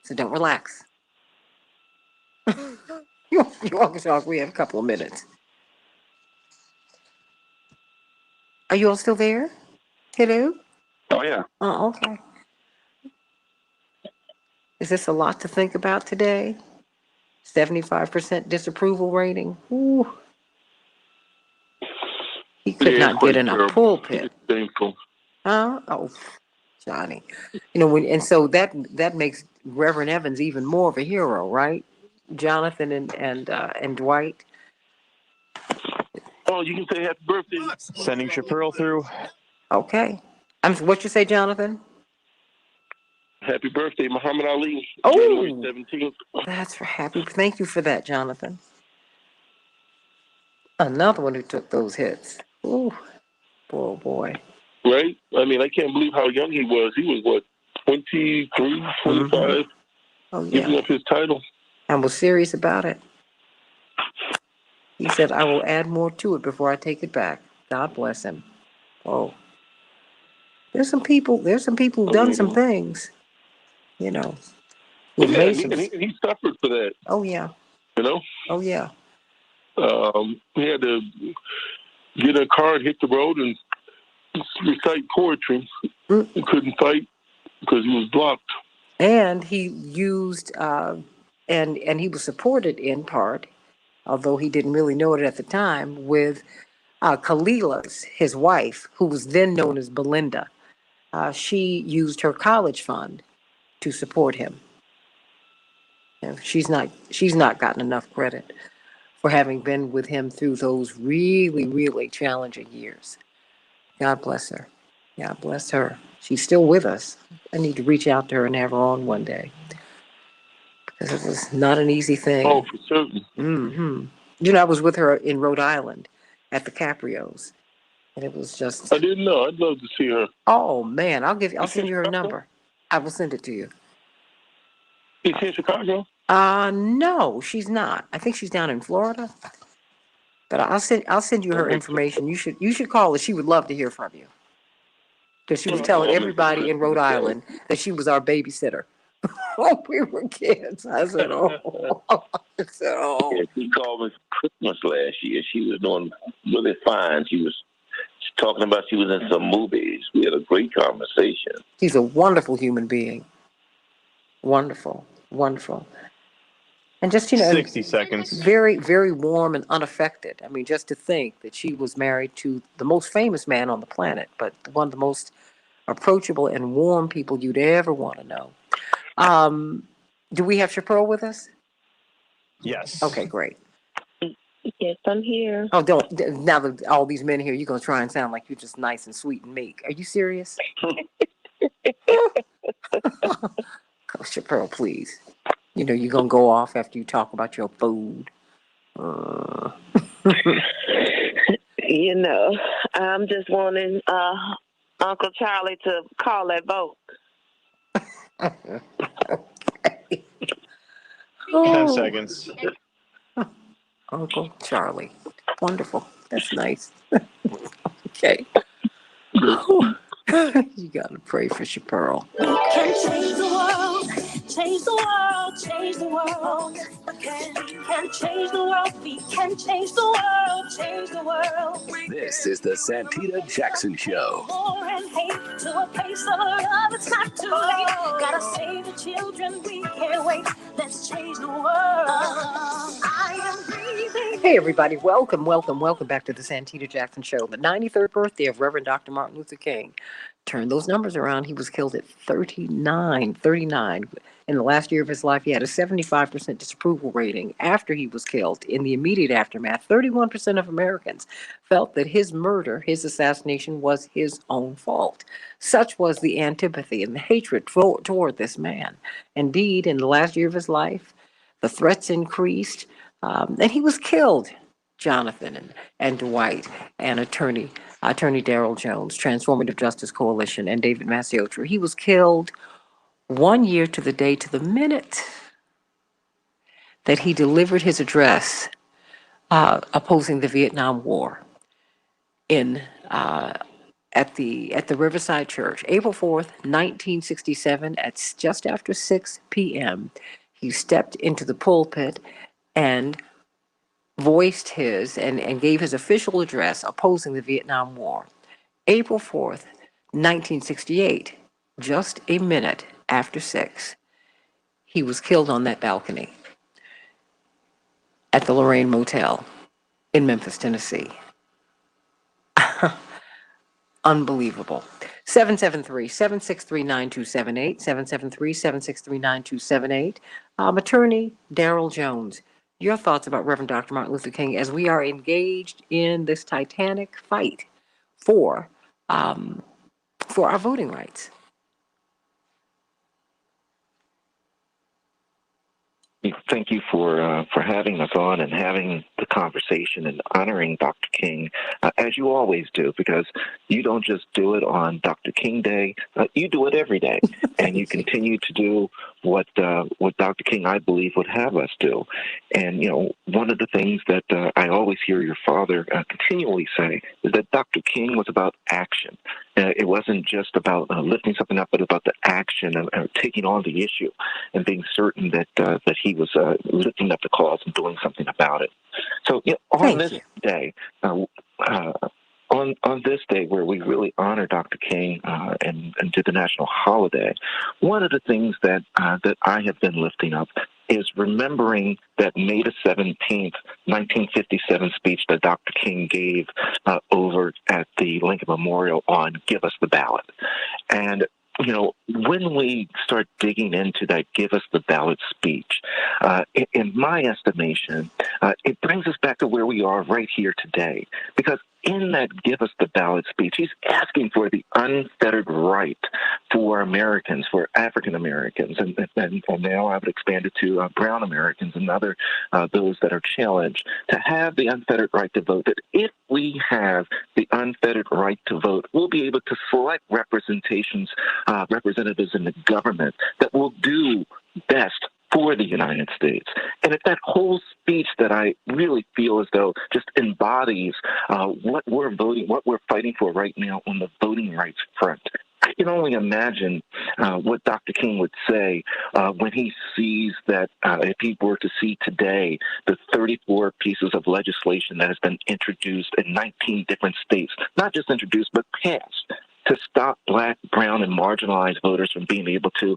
so don't relax. You're welcome, Shark. We have a couple of minutes. Are you all still there? Hello? Oh, yeah. Oh, okay. Is this a lot to think about today? 75% disapproval rating. Ooh. He could not get in a pulpit. It's painful. Huh? Oh, Johnny. So that makes Reverend Evans even more of a hero, right? Jonathan and Dwight. Oh, you can say happy birthday. Sending Shapiro through. Okay. What you say, Jonathan? Happy birthday, Muhammad Ali. Oh, January 17th. That's happy. Thank you for that, Jonathan. Another one who took those hits. Ooh, poor boy. Right? I mean, I can't believe how young he was. He was, what, 23, 25? Mm-hmm. Oh, yeah. Giving up his title. And was serious about it. He said, "I will add more to it before I take it back." God bless him. Oh. There's some people who've done some things, Yeah, he suffered for that. Oh, yeah. Oh, yeah. He had to get in a car and hit the road and recite poetry. He couldn't fight because he was blocked. And he used, and he was supported in part, although he didn't really know it at the time, with Khalila's, his wife, who was then known as Belinda. She used her college fund to support him. And she's not gotten enough credit for having been with him through those really, really challenging years. God bless her. God bless her. She's still with us. I need to reach out to her and have her on one day, because it was not an easy thing. Oh, for certain. Mm-hmm. I was with her in Rhode Island at the Caprios, and it was just. I didn't know. I'd love to see her. Oh man, I'll send you her number. I will send it to you. Is she in Chicago? No, she's not. I think she's down in Florida. But I'll send you her information. You should call her. She would love to hear from you. Because she was telling everybody in Rhode Island that she was our babysitter. Oh, we were kids. I said, oh. Yeah, she called me for Christmas last year. She was doing really fine. She was talking about she was in some movies. We had a great conversation. She's a wonderful human being. Wonderful. Wonderful. And just, 60 seconds. Very, very warm and unaffected. I mean, just to think that she was married to the most famous man on the planet, but one of the most approachable and warm people you'd ever want to know. Do we have Shapiro with us? Yes. Okay, great. Yes, I'm here. Oh, don't. Now that all these men here, you're going to try and sound like you're just nice and sweet and meek. Are you serious? Shapiro, please. You're going to go off after you talk about your food. I'm just wanting Uncle Charlie to call that vote. Okay. 10 seconds. Uncle Charlie. Wonderful. That's nice. Okay. You got to pray for Chaparral. We can change the world, change the world, change the world. We can change the world, we can change the world, change the world. This is the Santita Jackson Show. War and hate to a place of love, it's not too late. Gotta save the children, we can't wait. Let's change the world. I am breathing. Hey, everybody. Welcome back to the Santita Jackson Show. The 93rd birthday of Reverend Dr. Martin Luther King. Turn those numbers around. He was killed at 39. In the last year of his life, he had a 75% disapproval rating. After he was killed, in the immediate aftermath, 31% of Americans felt that his murder, his assassination, was his own fault. Such was the antipathy and the hatred toward this man. Indeed, in the last year of his life, the threats increased, and he was killed. Jonathan and Dwight and Attorney Darrell Jones, Transformative Justice Coalition, and David Maciotro. He was killed 1 year to the day, to the minute, that he delivered his address opposing the Vietnam War at the Riverside Church, April 4th, 1967, at just after 6 p.m. He stepped into the pulpit and voiced his and gave his official address opposing the Vietnam War. April 4th, 1968, just a minute after 6, he was killed on that balcony at the Lorraine Motel in Memphis, Tennessee. Unbelievable. 773-763-9278, 773-763-9278. Attorney Darrell Jones, your thoughts about Reverend Dr. Martin Luther King as we are engaged in this titanic fight for our voting rights. Thank you for having us on and having the conversation and honoring Dr. King, as you always do, because you don't just do it on Dr. King Day, you do it every day, and you continue to do what Dr. King, I believe, would have us do. And, one of the things that I always hear your father continually say is that Dr. King was about action. It wasn't just about lifting something up, but about the action of taking on the issue and being certain that he was lifting up the cause and doing something about it. So on this day, on this day where we really honor Dr. King and do the national holiday, one of the things that I have been lifting up is remembering that May the 17th, 1957 speech that Dr. King gave over at the Lincoln Memorial on Give Us the Ballot. And when we start digging into that Give Us the Ballot speech, in my estimation, it brings us back to where we are right here today. Because in that Give Us the Ballot speech, he's asking for the unfettered right for Americans, for African Americans, and now I would expand it to brown Americans and other those that are challenged, to have the unfettered right to vote. That if we have the unfettered right to vote, we'll be able to select representatives in the government that will do best for the United States. And it's that whole speech that I really feel as though just embodies what we're fighting for right now on the voting rights front. I can only imagine what Dr. King would say when he sees that if he were to see today the 34 pieces of legislation that has been introduced in 19 different states, not just introduced, but passed, to stop Black, brown, and marginalized voters from being able to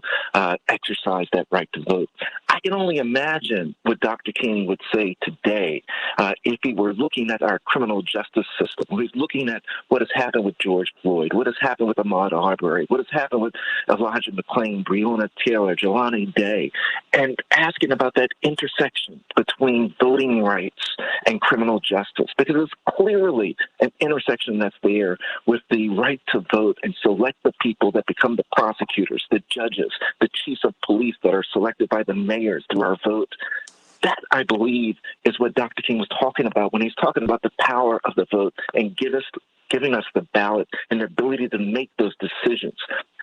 exercise that right to vote. I can only imagine what Dr. King would say today if he were looking at our criminal justice system, when he's looking at what has happened with George Floyd, what has happened with Ahmaud Arbery, what has happened with Elijah McClain, Breonna Taylor, Jelani Day, and asking about that intersection between voting rights and criminal justice, because it's clearly an intersection that's there with the right to vote and select the people that become the prosecutors, the judges, the chiefs of police that are selected by the mayors through our vote. That, I believe, is what Dr. King was talking about when he's talking about the power of the vote and giving us the ballot and the ability to make those decisions.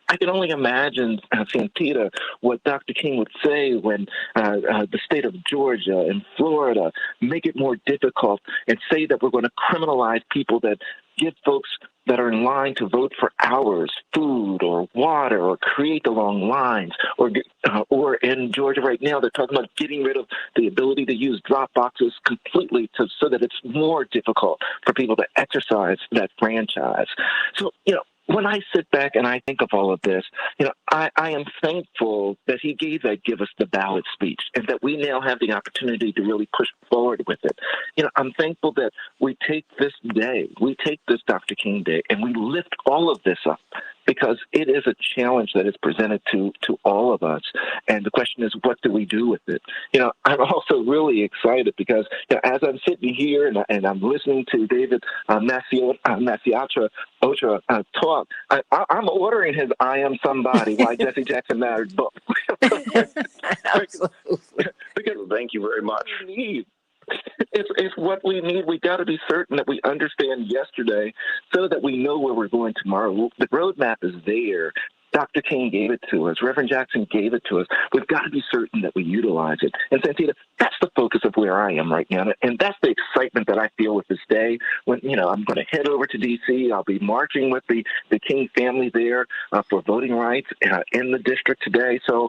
I can only imagine, Santita, what Dr. King would say when the state of Georgia and Florida make it more difficult and say that we're going to criminalize people that give folks that are in line to vote for hours food or water or create the long lines, or in Georgia right now they're talking about getting rid of the ability to use drop boxes completely so that it's more difficult for people to exercise that franchise. So, when I sit back and I think of all of this, I am thankful that he gave that "give us the ballot" speech and that we now have the opportunity to really push forward with it. I'm thankful that we take this Dr. King Day, and we lift all of this up because it is a challenge that is presented to all of us. And the question is, what do we do with it? I'm also really excited because as I'm sitting here and I'm listening to David Maciatra talk, I'm ordering his "I Am Somebody" Why Jesse Jackson Mattered book. Because thank you very much. It's what we need. We got to be certain that we understand yesterday so that we know where we're going tomorrow. The roadmap is there. Dr. King gave it to us. Reverend Jackson gave it to us. We've got to be certain that we utilize it. And Santita, that's the focus of where I am right now. And that's the excitement that I feel with this day. When, I'm going to head over to D.C. I'll be marching with the King family there for voting rights in the district today. So,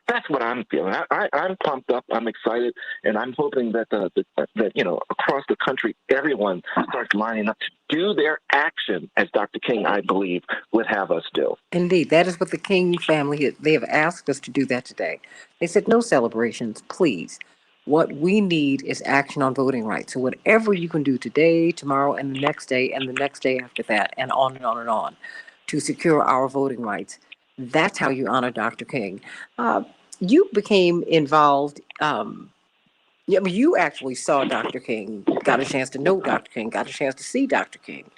that's what I'm feeling. I'm pumped up. I'm excited, and I'm hoping that across the country, everyone starts lining up to do their action as Dr. King, I believe, would have us do. Indeed, that is what the King family, they have asked us to do that today. They said no celebrations, please. What we need is action on voting rights. So whatever you can do today, tomorrow, and the next day, and the next day after that, and on and on and on, to secure our voting rights. That's how you honor Dr. King. You became involved. You actually saw Dr. King, got a chance to know Dr. King, got a chance to see Dr. King,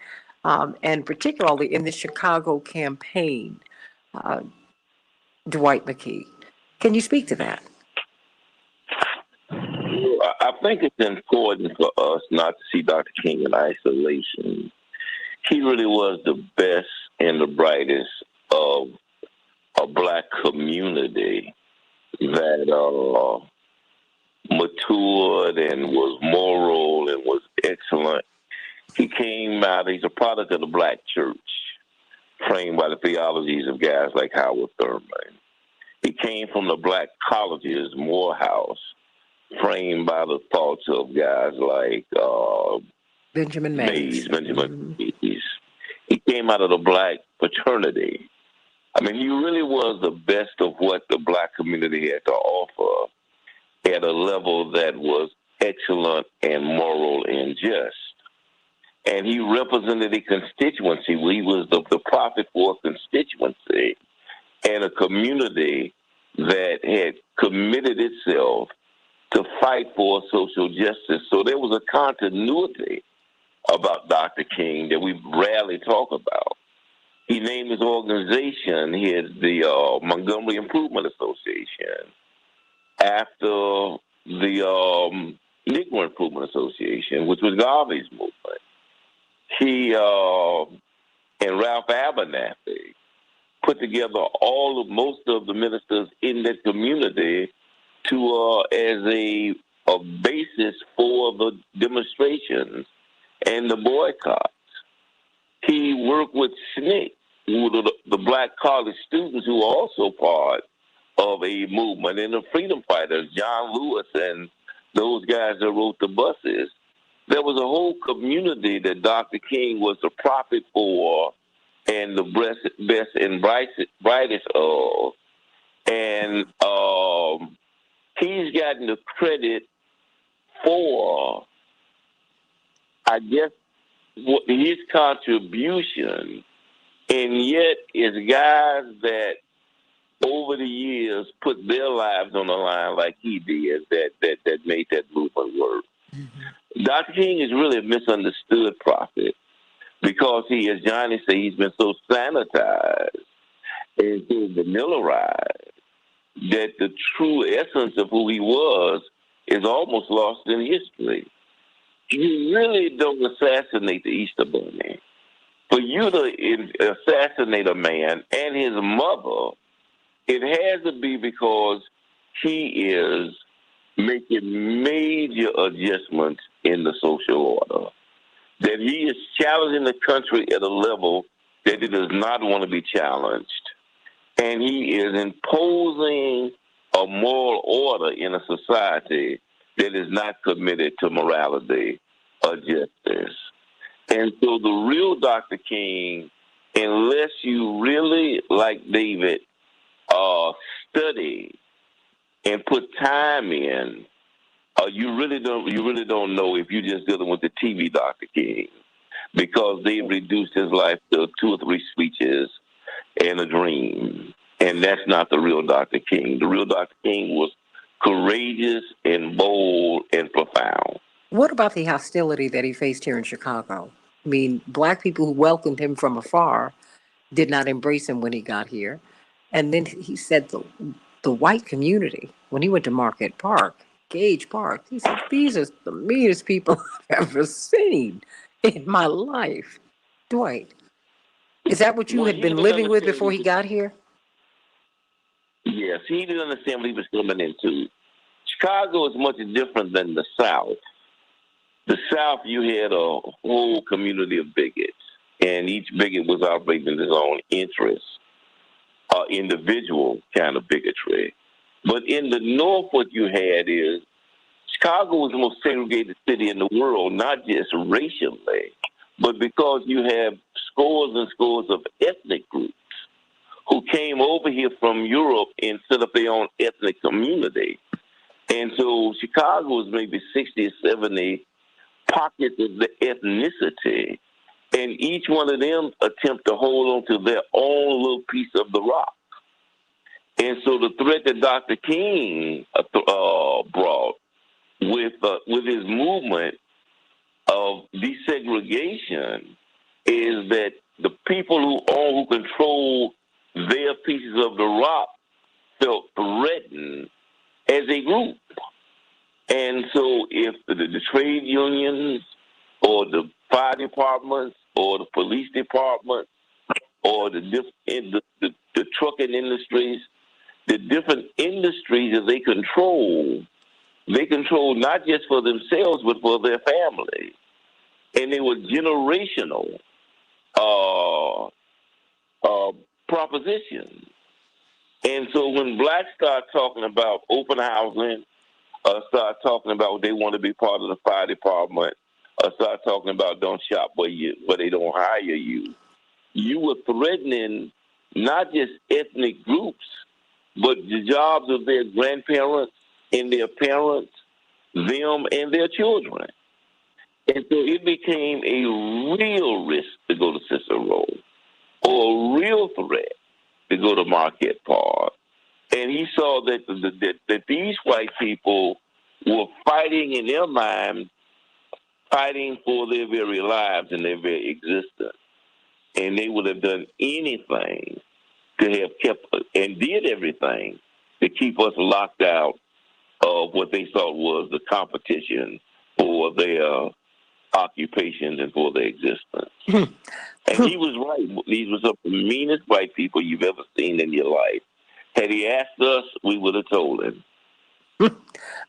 and particularly in the Chicago campaign, Dwight McKee. Can you speak to that? I think it's important for us not to see Dr. King in isolation. He really was the best and the brightest of a Black community that matured and was moral and was excellent. He came out, he's a product of the Black church, framed by the theologies of guys like Howard Thurman. He came from the Black colleges, Morehouse, framed by the thoughts of guys like Benjamin Mays. He came out of the Black fraternity. I mean, he really was the best of what the Black community had to offer at a level that was excellent and moral and just. And he represented a constituency. He was the prophet for a constituency and a community that had committed itself to fight for social justice. So there was a continuity about Dr. King that we rarely talk about. He named his organization, he had the Montgomery Improvement Association, after the Negro Improvement Association, which was Garvey's movement. He and Ralph Abernathy put together most of the ministers in that community to as a basis for the demonstrations and the boycotts. He worked with SNCC, who were the Black college students who were also part of a movement, and the freedom fighters, John Lewis and those guys that wrote the buses. There was a whole community that Dr. King was the prophet for and the best and brightest of. And he's gotten the credit for, I guess, his contribution, and yet it's guys that over the years put their lives on the line like he did that made that movement work. Mm-hmm. Dr. King is really a misunderstood prophet because he, as Johnny said, he's been so sanitized and so vanillarized that the true essence of who he was is almost lost in history. You really don't assassinate the Easter Bunny For you to assassinate a man and his mother, it has to be because he is making major adjustments in the social order. That he is challenging the country at a level that it does not want to be challenged. And he is imposing a moral order in a society that is not committed to morality or justice. And so the real Dr. King, unless you really, like David, study and put time in, you really don't know if you're just dealing with the TV Dr. King, because they've reduced his life to 2 or 3 speeches and a dream. And that's not the real Dr. King. The real Dr. King was courageous and bold and profound. What about the hostility that he faced here in Chicago? I mean, Black people who welcomed him from afar did not embrace him when he got here. And then he said the white community, when he went to Market Park, Gage Park, he said, these are the meanest people I've ever seen in my life. Dwight, is that what you had been living with before he got here? Yes, he didn't understand what he was coming into. Chicago is much different than the South. The South, you had a whole community of bigots, and each bigot was operating in his own interests, individual kind of bigotry. But in the North, what you had is Chicago was the most segregated city in the world, not just racially, but because you have scores and scores of ethnic groups who came over here from Europe and set up their own ethnic community. And so Chicago was maybe 60 or 70 pockets of the ethnicity, and each one of them attempt to hold on to their own little piece of the rock. And so the threat that Dr. King brought with his movement of desegregation is that the people who control their pieces of the rock felt threatened as a group. And so if the trade unions or the fire departments or the police departments or the trucking industries, the different industries that they control not just for themselves, but for their families. And they were generational propositions. And so when blacks start talking about open housing, start talking about they want to be part of the fire department, start talking about don't shop where they don't hire you, you were threatening not just ethnic groups, but the jobs of their grandparents and their parents, them and their children. And so it became a real risk to go to Cicero, or a real threat to go to Marquette Park. And he saw that these white people were fighting in their mind, fighting for their very lives and their very existence. And they would have done anything to have kept and did everything to keep us locked out of what they thought was the competition for their occupations and for their existence. And he was right. These were some of the meanest white people you've ever seen in your life. Had he asked us, we would have told him.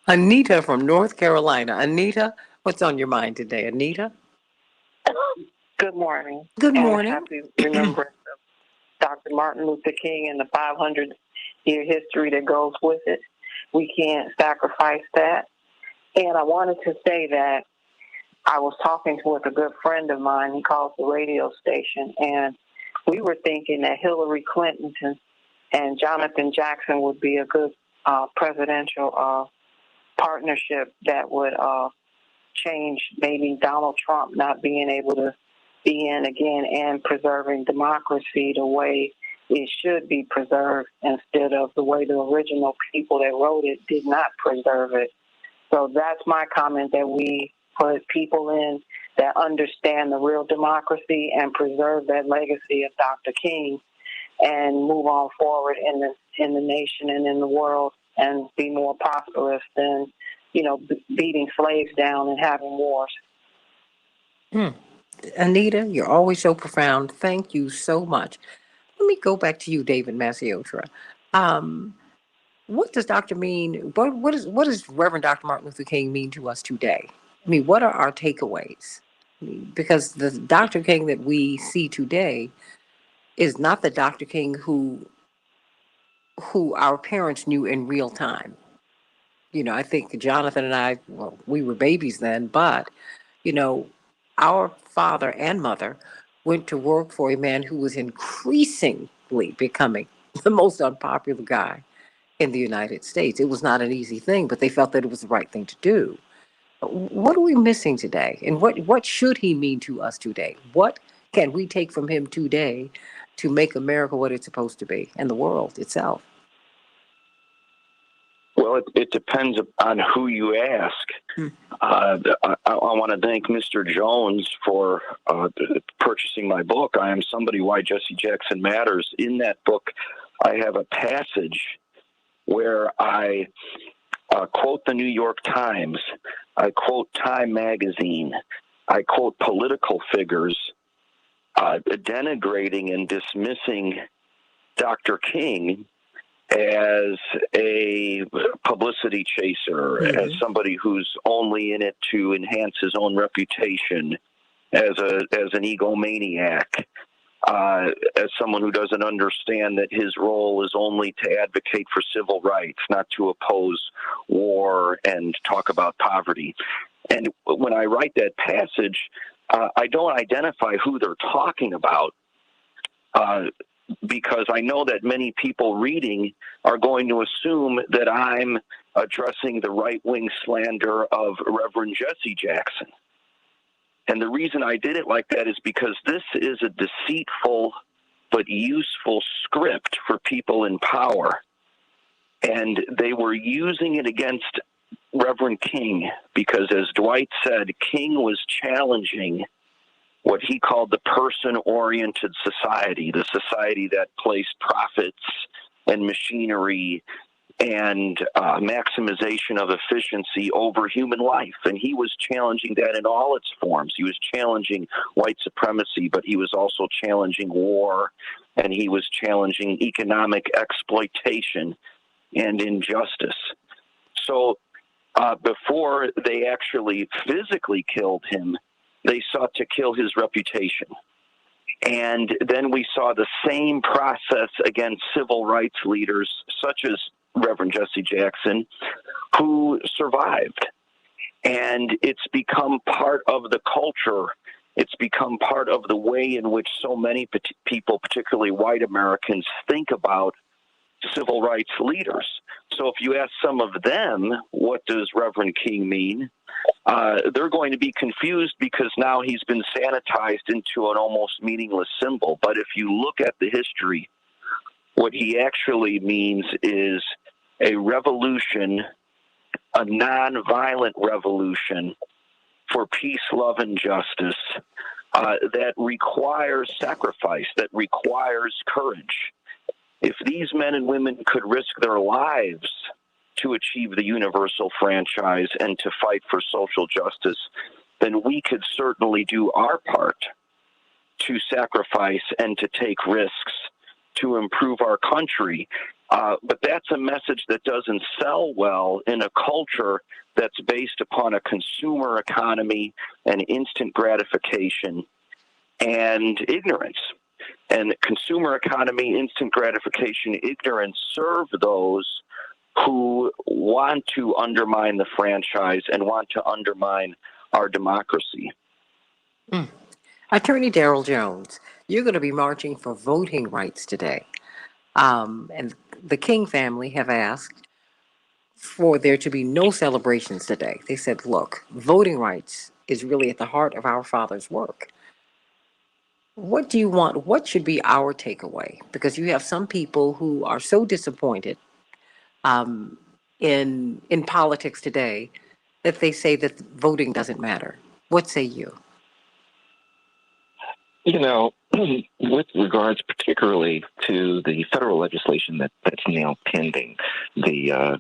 Anita from North Carolina. Anita, what's on your mind today, Anita? Good morning. Good morning. And happy remembrance of Dr. Martin Luther King and the 500-year history that goes with it. We can't sacrifice that. And I wanted to say that I was talking with a good friend of mine. He calls the radio station, and we were thinking that Hillary Clinton and Jonathan Jackson would be a good presidential partnership that would change maybe Donald Trump not being able to be in again and preserving democracy the way it should be preserved instead of the way the original people that wrote it did not preserve it. So that's my comment, that we put people in that understand the real democracy and preserve that legacy of Dr. King and move on forward in the nation and in the world and be more prosperous than, beating slaves down and having wars. Anita, you're always so profound. Thank you so much. Let me go back to you, David Masiotra. Um, what does Dr. mean? What does Reverend Dr. Martin Luther King mean to us today? I mean, what are our takeaways? I mean, because the Dr. King that we see today is not the Dr. King who our parents knew in real time. You know, I think Jonathan and I, well, we were babies then, but, you know, our father and mother went to work for a man who was increasingly becoming the most unpopular guy in the United States. It was not an easy thing, but they felt that it was the right thing to do. What are we missing today? And what should he mean to us today? What can we take from him today to make America what it's supposed to be and the world itself? Well, it depends on who you ask. I want to thank Mr. Jones for purchasing my book. I Am Somebody, Why Jesse Jackson Matters. In that book, I have a passage where I quote the New York Times, I quote Time magazine, I quote political figures, denigrating and dismissing Dr. King as a publicity chaser, as somebody who's only in it to enhance his own reputation, as an egomaniac, as someone who doesn't understand that his role is only to advocate for civil rights, not to oppose war and talk about poverty. And when I write that passage, I don't identify who they're talking about, because I know that many people reading are going to assume that I'm addressing the right-wing slander of Reverend Jesse Jackson. And the reason I did it like that is because this is a deceitful but useful script for people in power. And they were using it against Reverend King because, as Dwight said, King was challenging what he called the person-oriented society, the society that placed profits and machinery and maximization of efficiency over human life. And he was challenging that in all its forms. He was challenging white supremacy, but he was also challenging war, and he was challenging economic exploitation and injustice. So before they actually physically killed him, they sought to kill his reputation. And then we saw the same process against civil rights leaders such as Reverend Jesse Jackson, who survived. And it's become part of the culture. It's become part of the way in which so many people, particularly white Americans, think about civil rights leaders. So if you ask some of them, what does Reverend King mean? They're going to be confused because now he's been sanitized into an almost meaningless symbol. But if you look at the history, what he actually means is a revolution, a nonviolent revolution for peace, love, and justice that requires sacrifice, that requires courage. If these men and women could risk their lives to achieve the universal franchise and to fight for social justice, then we could certainly do our part to sacrifice and to take risks to improve our country. But that's a message that doesn't sell well in a culture that's based upon a consumer economy and instant gratification and ignorance. And consumer economy, instant gratification, ignorance serve those who want to undermine the franchise and want to undermine our democracy. Attorney Darrell Jones, you're going to be marching for voting rights today. And the King family have asked for there to be no celebrations today. They said, look, voting rights is really at the heart of our father's work. What do you want? What should be our takeaway? Because you have some people who are so disappointed in politics today that they say that voting doesn't matter. What say you? You know, with regards particularly to the federal legislation that's now pending, the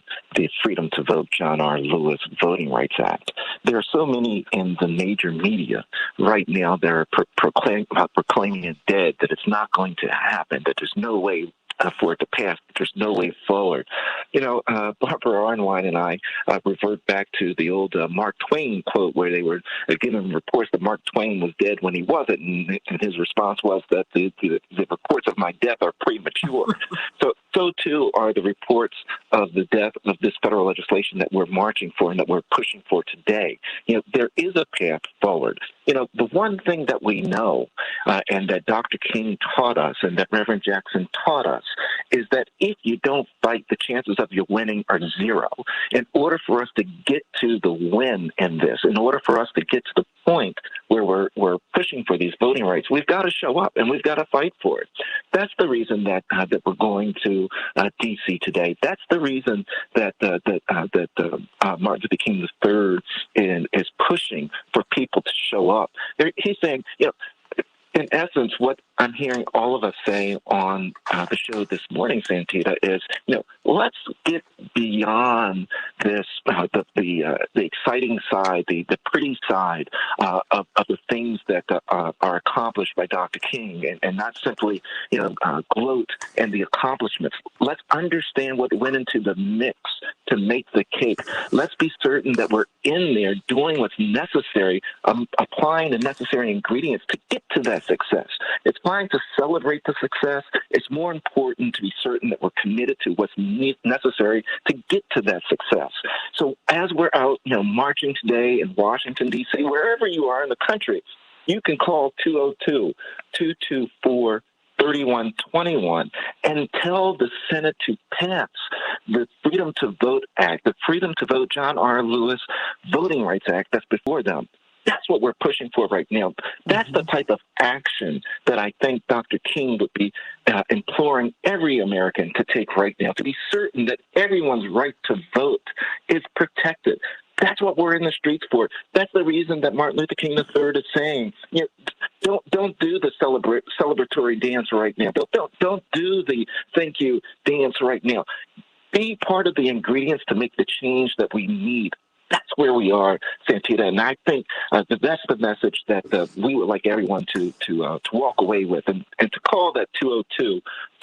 Freedom to Vote John R. Lewis Voting Rights Act, there are so many in the major media right now that are proclaiming it dead, that it's not going to happen, that there's no way for it to pass. There's no way forward. You know, Barbara Arnwine and I revert back to the old Mark Twain quote where they were given reports that Mark Twain was dead when he wasn't, and his response was that the reports of my death are premature. So too are the reports of the death of this federal legislation that we're marching for and that we're pushing for today. You know, there is a path forward. You know, the one thing that we know and that Dr. King taught us and that Reverend Jackson taught us is that if you don't fight, the chances of you winning are zero. In order for us to get to the win in this, in order for us to get to the point where we're pushing for these voting rights, we've got to show up and we've got to fight for it. That's the reason that we're going to D.C. today. That's the reason that Martin Luther King III is pushing for people to show up. He's saying, you know, in essence, what I'm hearing all of us say on the show this morning, Santita, is, you know, let's get beyond this, the exciting side, the pretty side of the things that are accomplished by Dr. King, and not simply, you know, gloat in the accomplishments. Let's understand what went into the mix to make the cake. Let's be certain that we're in there doing what's necessary, applying the necessary ingredients to get to that success. It's fine to celebrate the success. It's more important to be certain that we're committed to what's necessary to get to that success. So as we're out, you know, marching today in Washington, D.C., wherever you are in the country, you can call 202-224-3121 and tell the Senate to pass the Freedom to Vote Act, the Freedom to Vote John R. Lewis Voting Rights Act that's before them. That's what we're pushing for right now. That's the type of action that I think Dr. King would be imploring every American to take right now, to be certain that everyone's right to vote is protected. That's what we're in the streets for. That's the reason that Martin Luther King III is saying, you know, don't do the celebratory dance right now. Don't do the thank you dance right now. Be part of the ingredients to make the change that we need. That's where we are, Santita, and I think that's the message that we would like everyone to walk away with, and to call that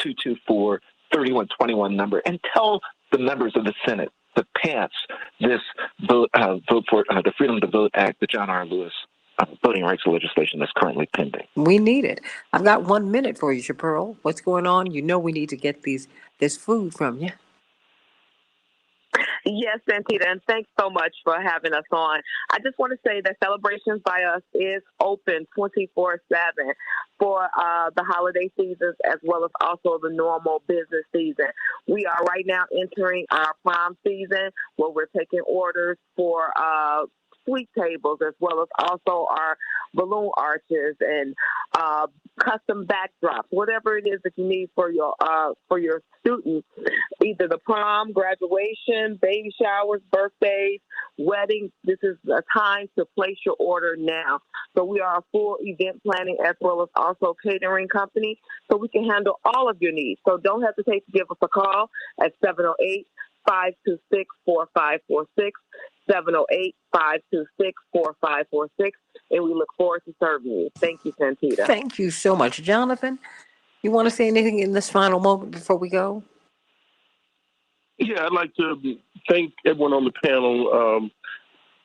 202-224-3121 number and tell the members of the Senate to pass this vote for the Freedom to Vote Act, the John R. Lewis voting rights legislation that's currently pending. We need it. I've got 1 minute for you, Chaparral. What's going on? You know we need to get this food from you. Yes, Santita, and thanks so much for having us on. I just want to say that Celebrations by Us is open 24/7 for the holiday seasons as well as also the normal business season. We are right now entering our prom season where we're taking orders for sweet tables as well as also our balloon arches and custom backdrops, whatever it is that you need for your students, either the prom, graduation, baby showers, birthdays, weddings. This is a time to place your order now. So we are a full event planning as well as also catering company, so we can handle all of your needs. So don't hesitate to give us a call at 708-526-4546, 708-526-4546, and we look forward to serving you. Thank you, Santita. Thank you so much. Jonathan, you want to say anything in this final moment before we go? Yeah, I'd like to thank everyone on the panel,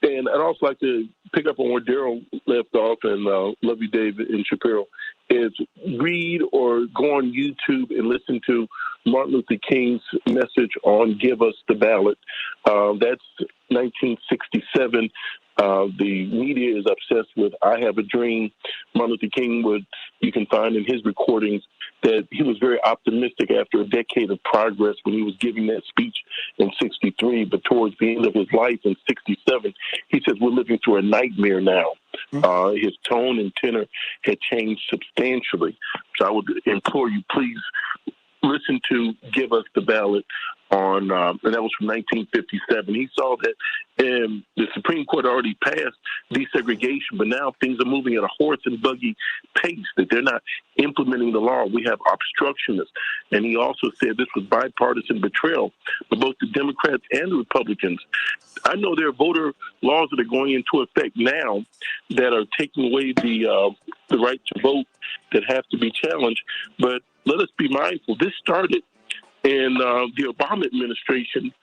and I'd also like to pick up on where Daryl left off, and love you, David and Shapiro, is read or go on YouTube and listen to Martin Luther King's message on Give Us the Ballot. That's 1967. The media is obsessed with I Have a Dream. Martin Luther King you can find in his recordings that he was very optimistic after a decade of progress when he was giving that speech in 63, but towards the end of his life in 67, he says we're living through a nightmare now. His tone and tenor had changed substantially. So I would implore you, please listen to Give Us the Ballot and that was from 1957. He saw that the Supreme Court already passed desegregation, but now things are moving at a horse and buggy pace, that they're not implementing the law. We have obstructionists. And he also said this was bipartisan betrayal for both the Democrats and the Republicans. I know there are voter laws that are going into effect now that are taking away the right to vote that have to be challenged. But let us be mindful. This started in the Obama administration,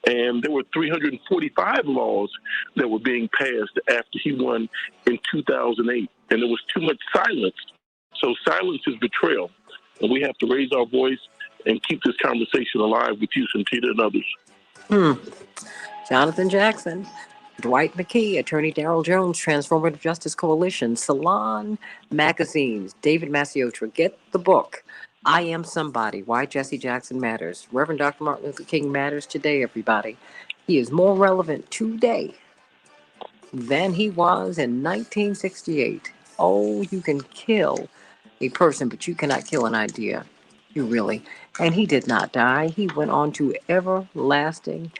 and there were 345 laws that were being passed after he won in 2008, and there was too much silence. So silence is betrayal, and we have to raise our voice and keep this conversation alive with you, Santita, and others. Jonathan Jackson, Dwight McKee, Attorney Darrell Jones, Transformative Justice Coalition, Salon Magazines, David Masiotra. Get the book, I Am Somebody, Why Jesse Jackson Matters. Reverend Dr. Martin Luther King matters today, everybody. He is more relevant today than he was in 1968. Oh, you can kill a person, but you cannot kill an idea. You really. And he did not die. He went on to everlasting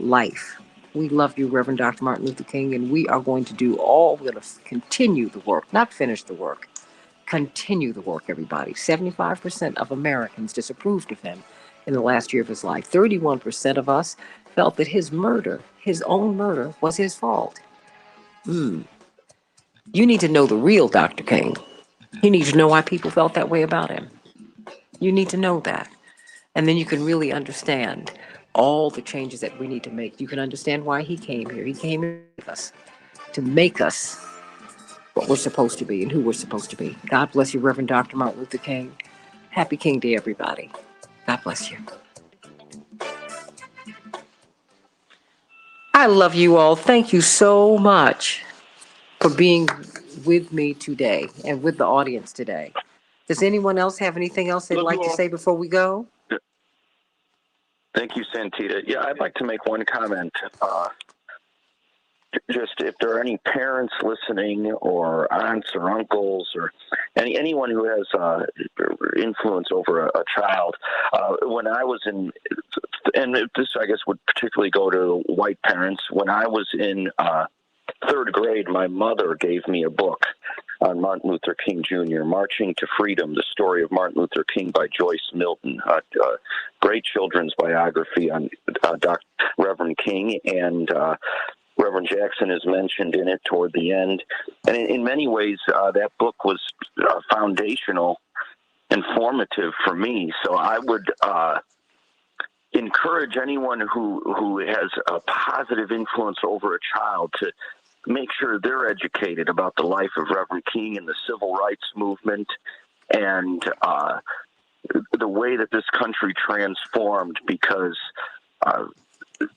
life. We love you, Reverend Dr. Martin Luther King, and we are going to do all, we're going to continue the work, not finish the work. Continue the work, everybody. 75% of Americans disapproved of him in the last year of his life. 31% of us felt that his murder, his own murder, was his fault. You need to know the real Dr. King. You need to know why people felt that way about him. You need to know that. And then you can really understand all the changes that we need to make. You can understand why he came here. He came here with us to make us what we're supposed to be and who we're supposed to be. God bless you, Reverend Dr. Martin Luther King. Happy King Day, everybody. God bless you. I love you all. Thank you so much for being with me today and with the audience today. Does anyone else have anything else they'd like to say before we go? Thank you, Santita. Yeah, I'd like to make one comment. Just if there are any parents listening, or aunts or uncles, or anyone who has influence over a child, when I was in, and this I guess would particularly go to white parents, when I was in third grade, my mother gave me a book on Martin Luther King Jr., Marching to Freedom, The Story of Martin Luther King by Joyce Milton, a great children's biography on Reverend King, and Reverend Jackson is mentioned in it toward the end. And in many ways, that book was foundational and formative for me. So I would encourage anyone who has a positive influence over a child to make sure they're educated about the life of Reverend King and the civil rights movement, and the way that this country transformed, because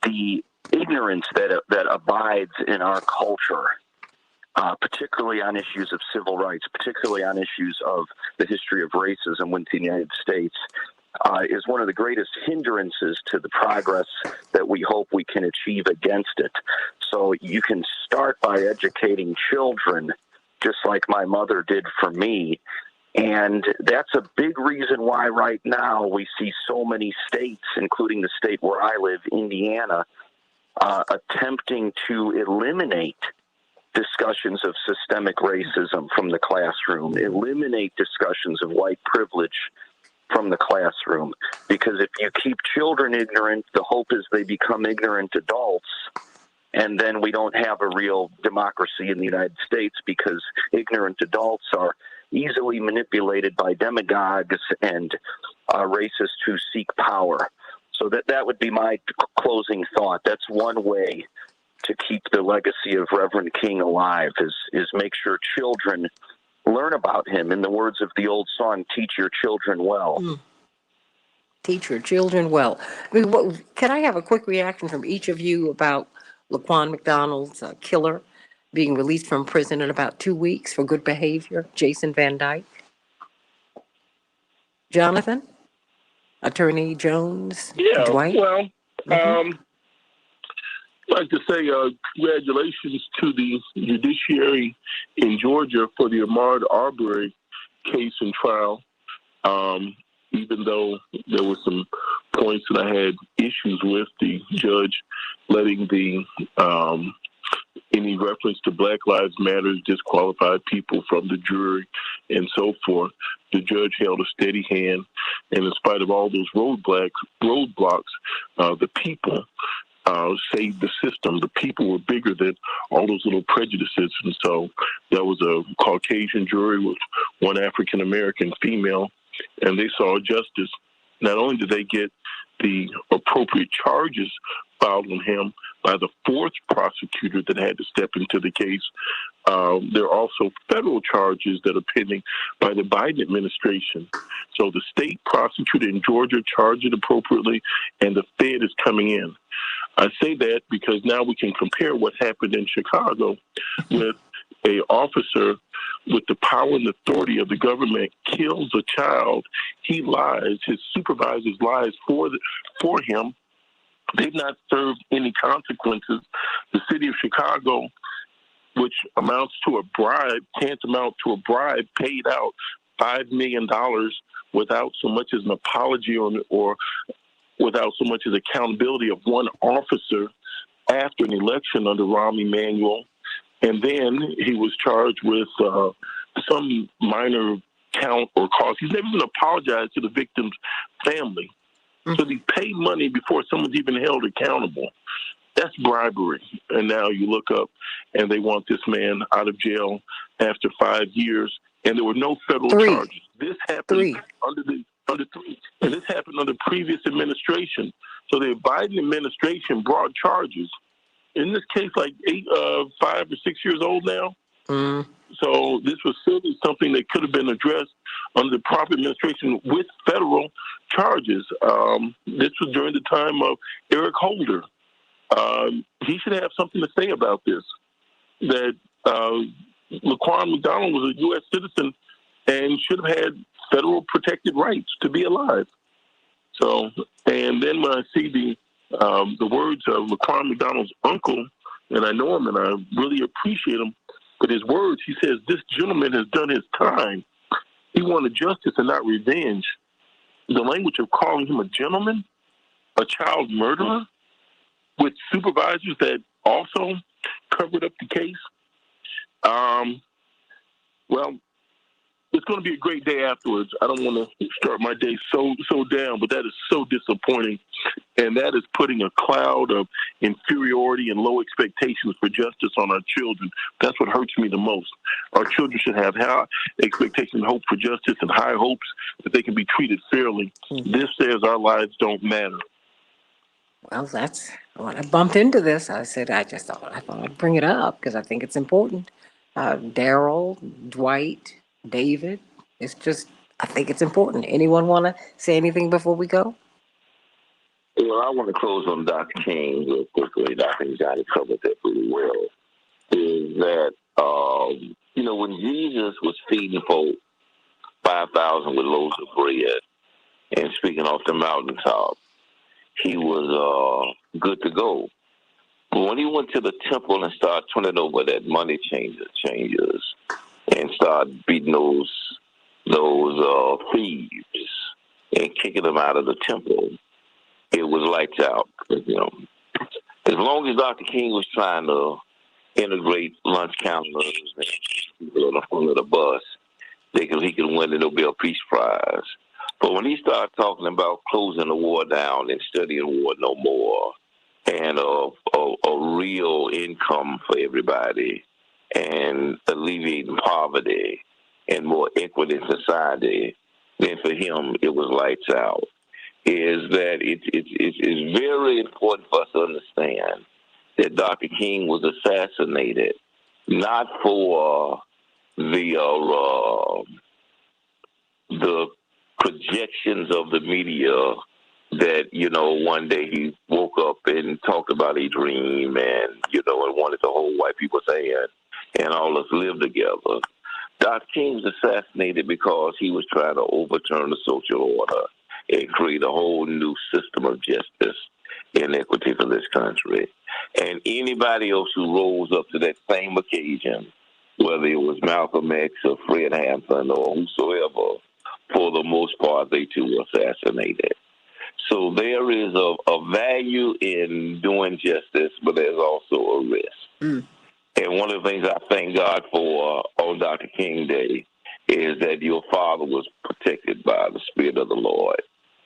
the ignorance that abides in our culture, particularly on issues of civil rights, particularly on issues of the history of racism within the United States, is one of the greatest hindrances to the progress that we hope we can achieve against it. So you can start by educating children, just like my mother did for me. And that's a big reason why right now we see so many states, including the state where I live, Indiana, attempting to eliminate discussions of systemic racism from the classroom, eliminate discussions of white privilege from the classroom. Because if you keep children ignorant, the hope is they become ignorant adults, and then we don't have a real democracy in the United States, because ignorant adults are easily manipulated by demagogues and racists who seek power. So that would be my closing thought. That's one way to keep the legacy of Reverend King alive, is make sure children learn about him. In the words of the old song, teach your children well. Teach your children well. Can I have a quick reaction from each of you about Laquan McDonald's killer being released from prison in about 2 weeks for good behavior? Jason Van Dyke. Jonathan? Attorney Jones? Yeah, Dwight? well, I'd like to say congratulations to the judiciary in Georgia for the Ahmaud Arbery case and trial. Even though there was some points that I had issues with, the judge letting the any reference to Black Lives Matter disqualified people from the jury and so forth. The judge held a steady hand, and in spite of all those roadblocks, the people saved the system. The people were bigger than all those little prejudices, and so there was a Caucasian jury with one African-American female, and they saw justice. Not only did they get the appropriate charges filed on him by the fourth prosecutor that had to step into the case, there are also federal charges that are pending by the Biden administration. So the state prosecutor in Georgia charged it appropriately, and the Fed is coming in. I say that because now we can compare what happened in Chicago with an officer with the power and authority of the government kills a child. He lies. His supervisors lies for him. They've not served any consequences. The city of Chicago, which amounts to a bribe, tantamount to a bribe, paid out $5 million without so much as an apology or without so much as accountability of one officer after an election under Rahm Emanuel. And then he was charged with some minor count or cause. He's never even apologized to the victim's family. So they pay money before someone's even held accountable. That's bribery. And now you look up and they want this man out of jail after 5 years, and there were no federal charges. This happened under three. And this happened under previous administration. So the Biden administration brought charges. In this case, like 5 or 6 years old now. So this was certainly something that could have been addressed under the proper administration with federal charges. This was during the time of Eric Holder. He should have something to say about this, that Laquan Mcdonald was a U.S. citizen and should have had federal protected rights to be alive. So, and then when I see the words of Laquan McDonald's uncle, and I know him and I really appreciate him, but his words, he says, this gentleman has done his time. He wanted justice and not revenge. The language of calling him a gentleman, a child murderer, with supervisors that also covered up the case. Well, it's going to be a great day afterwards. I don't want to start my day so down, but that is so disappointing. And that is putting a cloud of inferiority and low expectations for justice on our children. That's what hurts me the most. Our children should have high expectations and hope for justice and high hopes that they can be treated fairly. This says our lives don't matter. Well, that's when I bumped into this. I said, I thought I'd bring it up because I think it's important. Daryl, Dwight, David, it's just, I think it's important. Anyone want to say anything before we go? Well, I want to close on Dr. King real quickly. I think Johnny covered that pretty well. Is that, when Jesus was feeding folk 5,000 with loaves of bread and speaking off the mountaintop, he was good to go. But when he went to the temple and started turning over that money changes and started beating those thieves and kicking them out of the temple, it was lights out. As long as Dr. King was trying to integrate lunch counters and people on the front of the bus, he could win the Nobel Peace Prize. But when he started talking about closing the war down and studying war no more, and a real income for everybody, and alleviating poverty and more equity in society, then for him it was lights out. Is that it's very important for us to understand that Dr. King was assassinated not for the projections of the media that, one day he woke up and talked about a dream and wanted to hold white people's hand and all us live together. Dr. King was assassinated because he was trying to overturn the social order and create a whole new system of justice and equity for this country. And anybody else who rose up to that same occasion, whether it was Malcolm X or Fred Hampton or whosoever, for the most part, they too were assassinated. So there is a value in doing justice, but there's also a risk. Mm. And one of the things I thank God for on Dr. King Day is that your father was protected by the Spirit of the Lord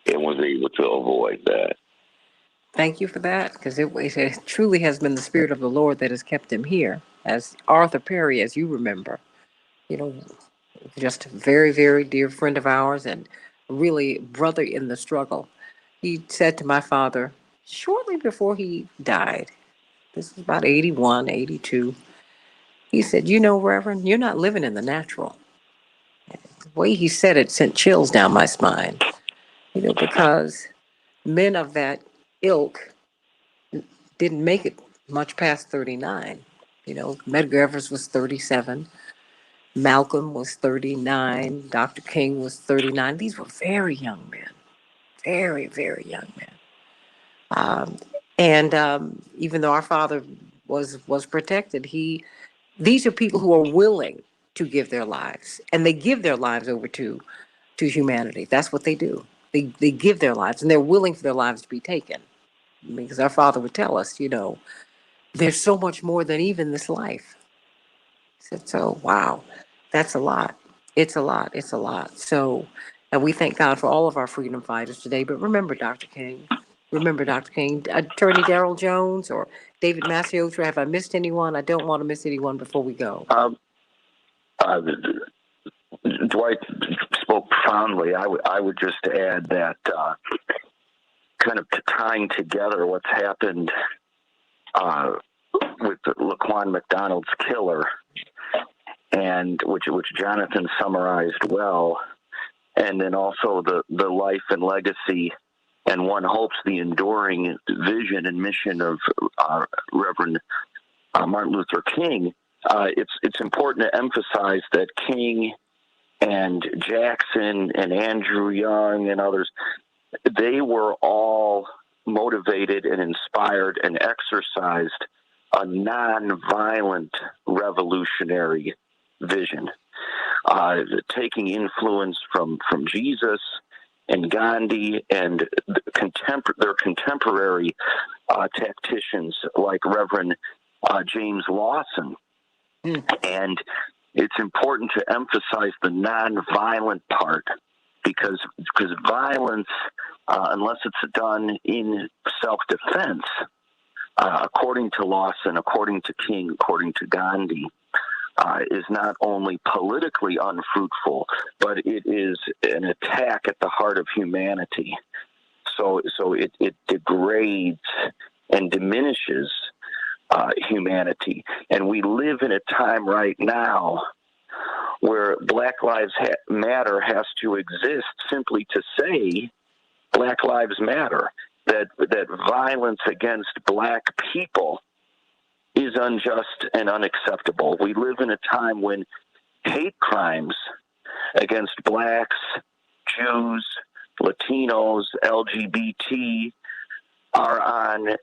and was able to avoid that. Thank you for that, because it truly has been the Spirit of the Lord that has kept him here. As Arthur Perry, as you remember, you know, just a very, very dear friend of ours and really brother in the struggle. He said to my father shortly before he died, this is about 81, 82, he said, you know, Reverend, you're not living in the natural. The way he said it sent chills down my spine, you know, because men of that ilk didn't make it much past 39. You know, Medgar Evers was 37. Malcolm was 39. Dr. King was 39. These were very young men, very, very young men. And even though our father was protected, these are people who are willing to give their lives, and they give their lives over to humanity. That's what they do. They give their lives, and they're willing for their lives to be taken. Because our father would tell us, you know, there's so much more than even this life. So wow, that's a lot. It's a lot. It's a lot. So, and we thank God for all of our freedom fighters today. But remember, Dr. King. Remember, Dr. King. Attorney Darrell Jones or David Maciota. Have I missed anyone? I don't want to miss anyone before we go. Dwight spoke profoundly. I would just add that kind of tying together what's happened with Laquan Mcdonald's killer, and which Jonathan summarized well, and then also the life and legacy, and one hopes the enduring vision and mission of Reverend Martin Luther King. It's important to emphasize that King and Jackson and Andrew Young and others, they were all motivated and inspired and exercised a nonviolent revolutionary vision, taking influence from Jesus and Gandhi and their contemporary tacticians like Reverend James Lawson. And it's important to emphasize the nonviolent part, because violence, unless it's done in self-defense, according to Lawson, according to King, according to Gandhi, is not only politically unfruitful, but it is an attack at the heart of humanity. So it degrades and diminishes humanity. And we live in a time right now where Black Lives Matter has to exist simply to say Black Lives Matter, that violence against Black people is unjust and unacceptable. We live in a time when hate crimes against Blacks, Jews, Latinos, LGBT are on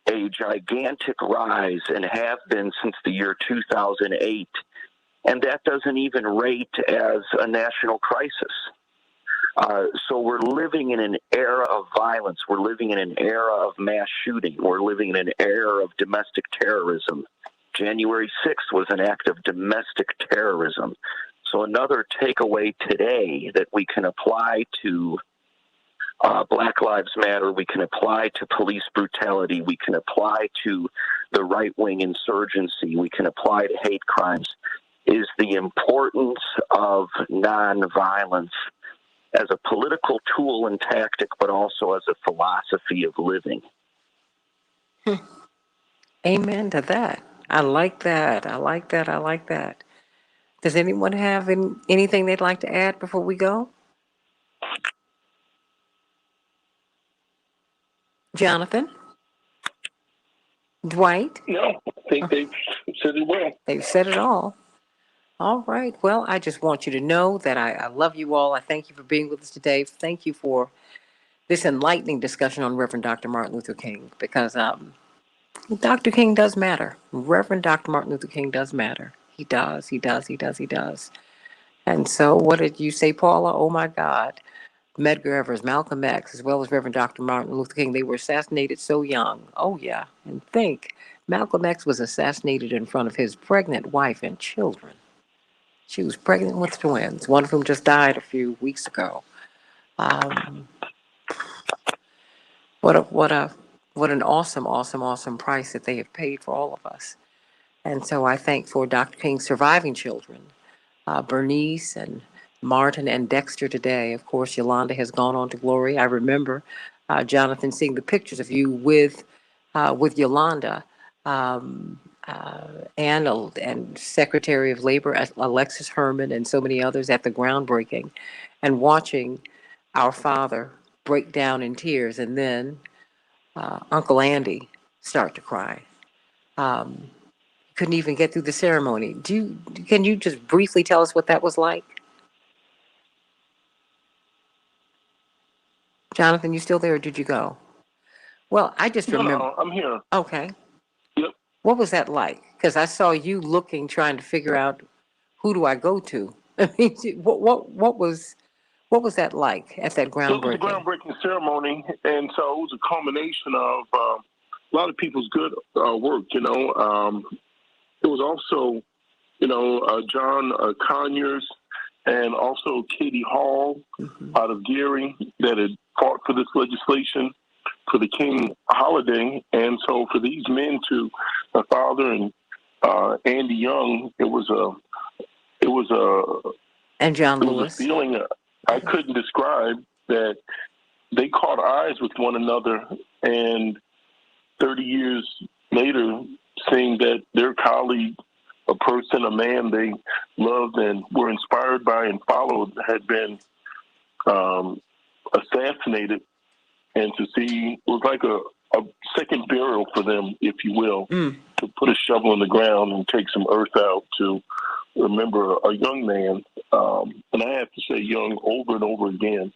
a gigantic rise and have been since the year 2008. And that doesn't even rate as a national crisis. So we're living in an era of violence. We're living in an era of mass shooting. We're living in an era of domestic terrorism. January 6th was an act of domestic terrorism. So another takeaway today that we can apply to Black Lives Matter, we can apply to police brutality, we can apply to the right-wing insurgency, we can apply to hate crimes, is the importance of nonviolence as a political tool and tactic, but also as a philosophy of living. Amen to that. I like that. I like that. I like that. Does anyone have anything they'd like to add before we go? Jonathan? Dwight? No, I think they've said it well. They've said it all. All right. Well, I just want you to know that I love you all. I thank you for being with us today. Thank you for this enlightening discussion on Reverend Dr. Martin Luther King, because Dr. King does matter. Reverend Dr. Martin Luther King does matter. He does. He does. He does. He does. And so what did you say, Paula? Oh, my God. Medgar Evers, Malcolm X, as well as Reverend Dr. Martin Luther King, they were assassinated so young. Oh, yeah. And think, Malcolm X was assassinated in front of his pregnant wife and children. She was pregnant with twins, one of whom just died a few weeks ago. What an awesome price that they have paid for all of us. And so I thank for Dr. King's surviving children, Bernice and Martin and Dexter today. Of course, Yolanda has gone on to glory. I remember, Jonathan, seeing the pictures of you with Yolanda, and Secretary of Labor Alexis Herman and so many others at the groundbreaking, and watching our father break down in tears, and then Uncle Andy start to cry. Couldn't even get through the ceremony. Can you just briefly tell us what that was like? Jonathan, you still there or did you go? Well, I just remember. No, I'm here. Okay. Yep. What was that like? Because I saw you looking, trying to figure out who do I go to. I mean, what was that like at that groundbreaking? So it was a groundbreaking ceremony, and so it was a culmination of a lot of people's good work. You know, it was also, you know, John Conyers and also Katie Hall out of Gary that had fought for this legislation for the King holiday. And so for these men to, my father and Andy Young, it was and John it Lewis. was a feeling I couldn't describe, that they caught eyes with one another, and 30 years later, seeing that their colleague, a person, a man they loved and were inspired by and followed, had been assassinated, and to see, it was like a second burial for them, if you will, to put a shovel in the ground and take some earth out to remember a young man. And I have to say young over and over again.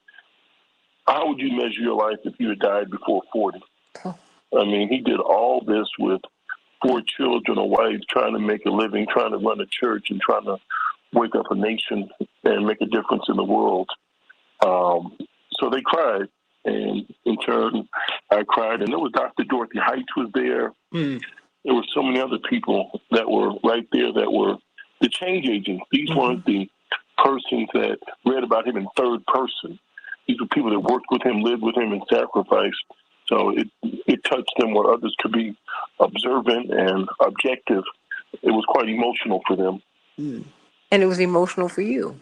How would you measure your life if you had died before 40? I mean, he did all this with 4 children, a wife, trying to make a living, trying to run a church, and trying to wake up a nation and make a difference in the world. So they cried, and in turn, I cried. And there was Dr. Dorothy Heights was there. There were so many other people that were right there that were the change agents. These weren't the persons that read about him in third person. These were people that worked with him, lived with him, and sacrificed. So it touched them where others could be observant and objective. It was quite emotional for them. And it was emotional for you.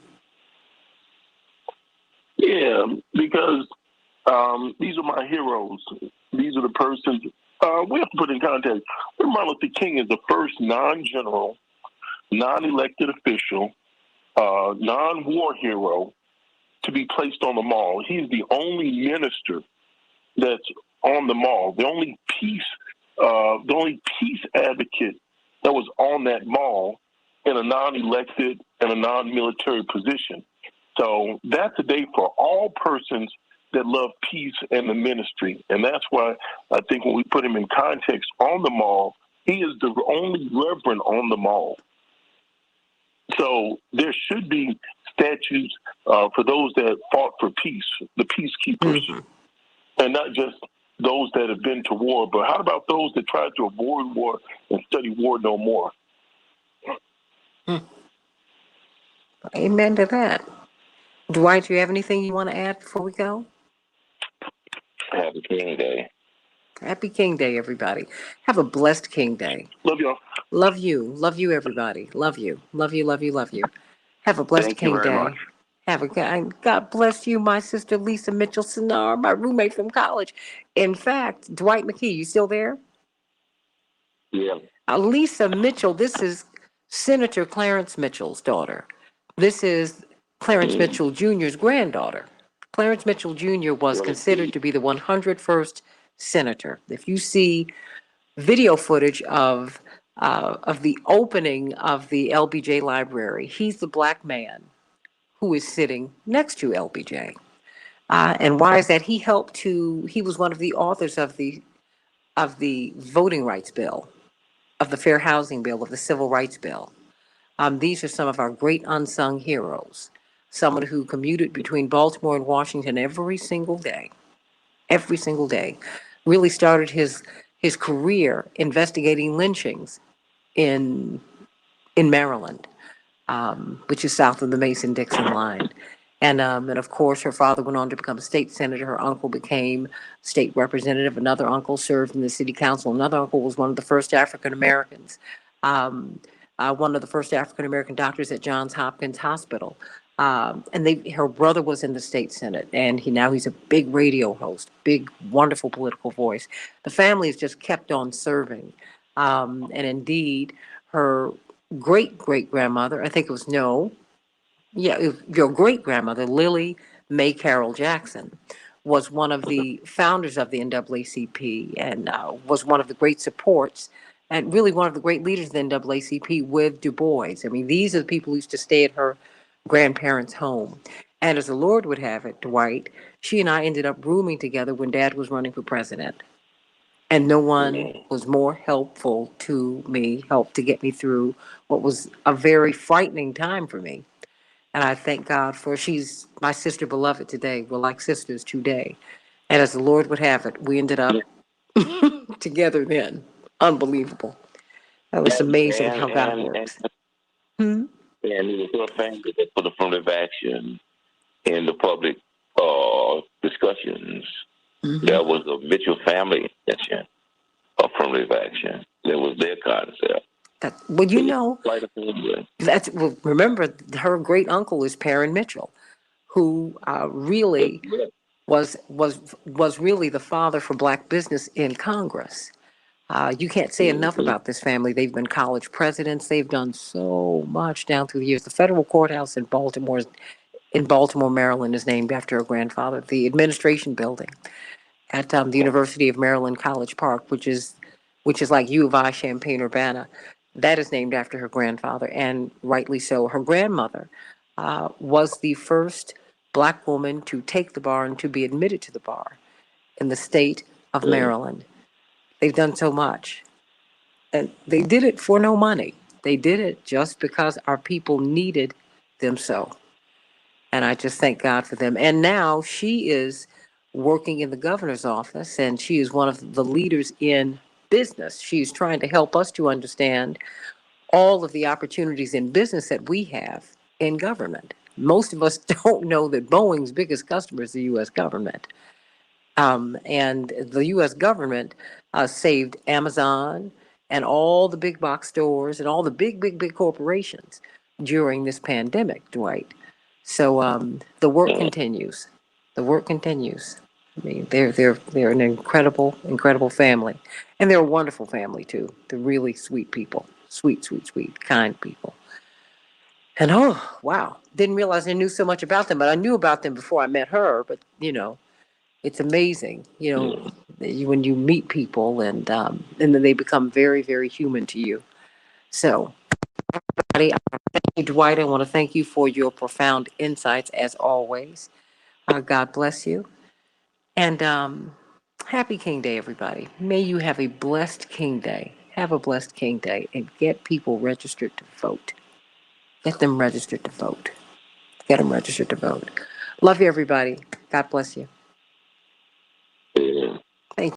Yeah, because these are my heroes. These are the persons. We have to put in context. Martin Luther King is the first non-general, non-elected official, non-war hero to be placed on the mall. He's the only minister that's on the mall, the only peace advocate that was on that mall in a non-elected and a non-military position. So that's a day for all persons that love peace and the ministry. And that's why I think when we put him in context on the mall, he is the only reverend on the mall. So there should be statues for those that fought for peace, the peacekeepers, and not just those that have been to war. But how about those that tried to avoid war and study war no more? Amen to that. Dwight, do you have anything you want to add before we go? Happy King Day. Happy King Day, everybody. Have a blessed King Day. Love y'all. Love you. Love you, everybody. Love you. Love you, love you, love you. Have a blessed Thank you King very Day. much. Have a God bless you, my sister Lisa Mitchell Sinar, my roommate from college. In fact, Dwight McKee, you still there? Yeah. Lisa Mitchell, this is Senator Clarence Mitchell's daughter. This is Clarence Mitchell Jr.'s granddaughter. Clarence Mitchell Jr. was considered to be the 101st senator. If you see video footage of the opening of the LBJ library, he's the black man who is sitting next to LBJ. And why is that? He was one of the authors of the voting rights bill, of the fair housing bill, of the civil rights bill. These are some of our great unsung heroes. someone who commuted between Baltimore and Washington every single day, really started his career investigating lynchings in Maryland, which is south of the Mason-Dixon line. And of course, her father went on to become a state senator. Her uncle became state representative. Another uncle served in the city council. Another uncle was one of the first African Americans, one of the first African American doctors at Johns Hopkins Hospital. And her brother was in the state senate, and he's a big radio host, big, wonderful political voice. The family has just kept on serving, and indeed, her great-great-grandmother, I think it was your great-grandmother, Lily Mae Carroll Jackson, was one of the founders of the NAACP and was one of the great supports and really one of the great leaders of the NAACP with Du Bois. I mean, these are the people who used to stay at her grandparents' home. And as the Lord would have it, Dwight, she and I ended up rooming together when Dad was running for president. And no one was more helpful to me, helped to get me through what was a very frightening time for me. And I thank God she's my sister beloved today. We're like sisters today. And as the Lord would have it, we ended up together then. Unbelievable. That was amazing how God works. And it was her family that put affirmative action in the public discussions. There was a Mitchell family intention of affirmative action. That was their concept. Remember, her great uncle is Perrin Mitchell, who really was really the father for black business in Congress. You can't say enough about this family. They've been college presidents. They've done so much down through the years. The federal courthouse in Baltimore, Maryland, is named after her grandfather. The administration building at the University of Maryland College Park, which is like U of I, Champaign-Urbana, that is named after her grandfather, and rightly so. Her grandmother was the first black woman to take the bar and to be admitted to the bar in the state of Maryland. They've done so much. And they did it for no money. They did it just because our people needed them so. And I just thank God for them. And now she is working in the governor's office, and she is one of the leaders in business. She's trying to help us to understand all of the opportunities in business that we have in government. Most of us don't know that Boeing's biggest customer is the U.S. government. And the U.S. government saved Amazon and all the big box stores and all the big corporations during this pandemic, Dwight. So the work continues. The work continues. I mean, they're an incredible family, and they're a wonderful family too. They're really sweet people, sweet, kind people. And oh wow, didn't realize I knew so much about them, but I knew about them before I met her. But it's amazing, when you meet people and then they become very, very human to you. So, everybody, thank you, Dwight. I want to thank you for your profound insights as always. God bless you. And happy King Day, everybody. May you have a blessed King Day. Have a blessed King Day and get people registered to vote. Get them registered to vote. Get them registered to vote. Love you, everybody. God bless you. Yeah.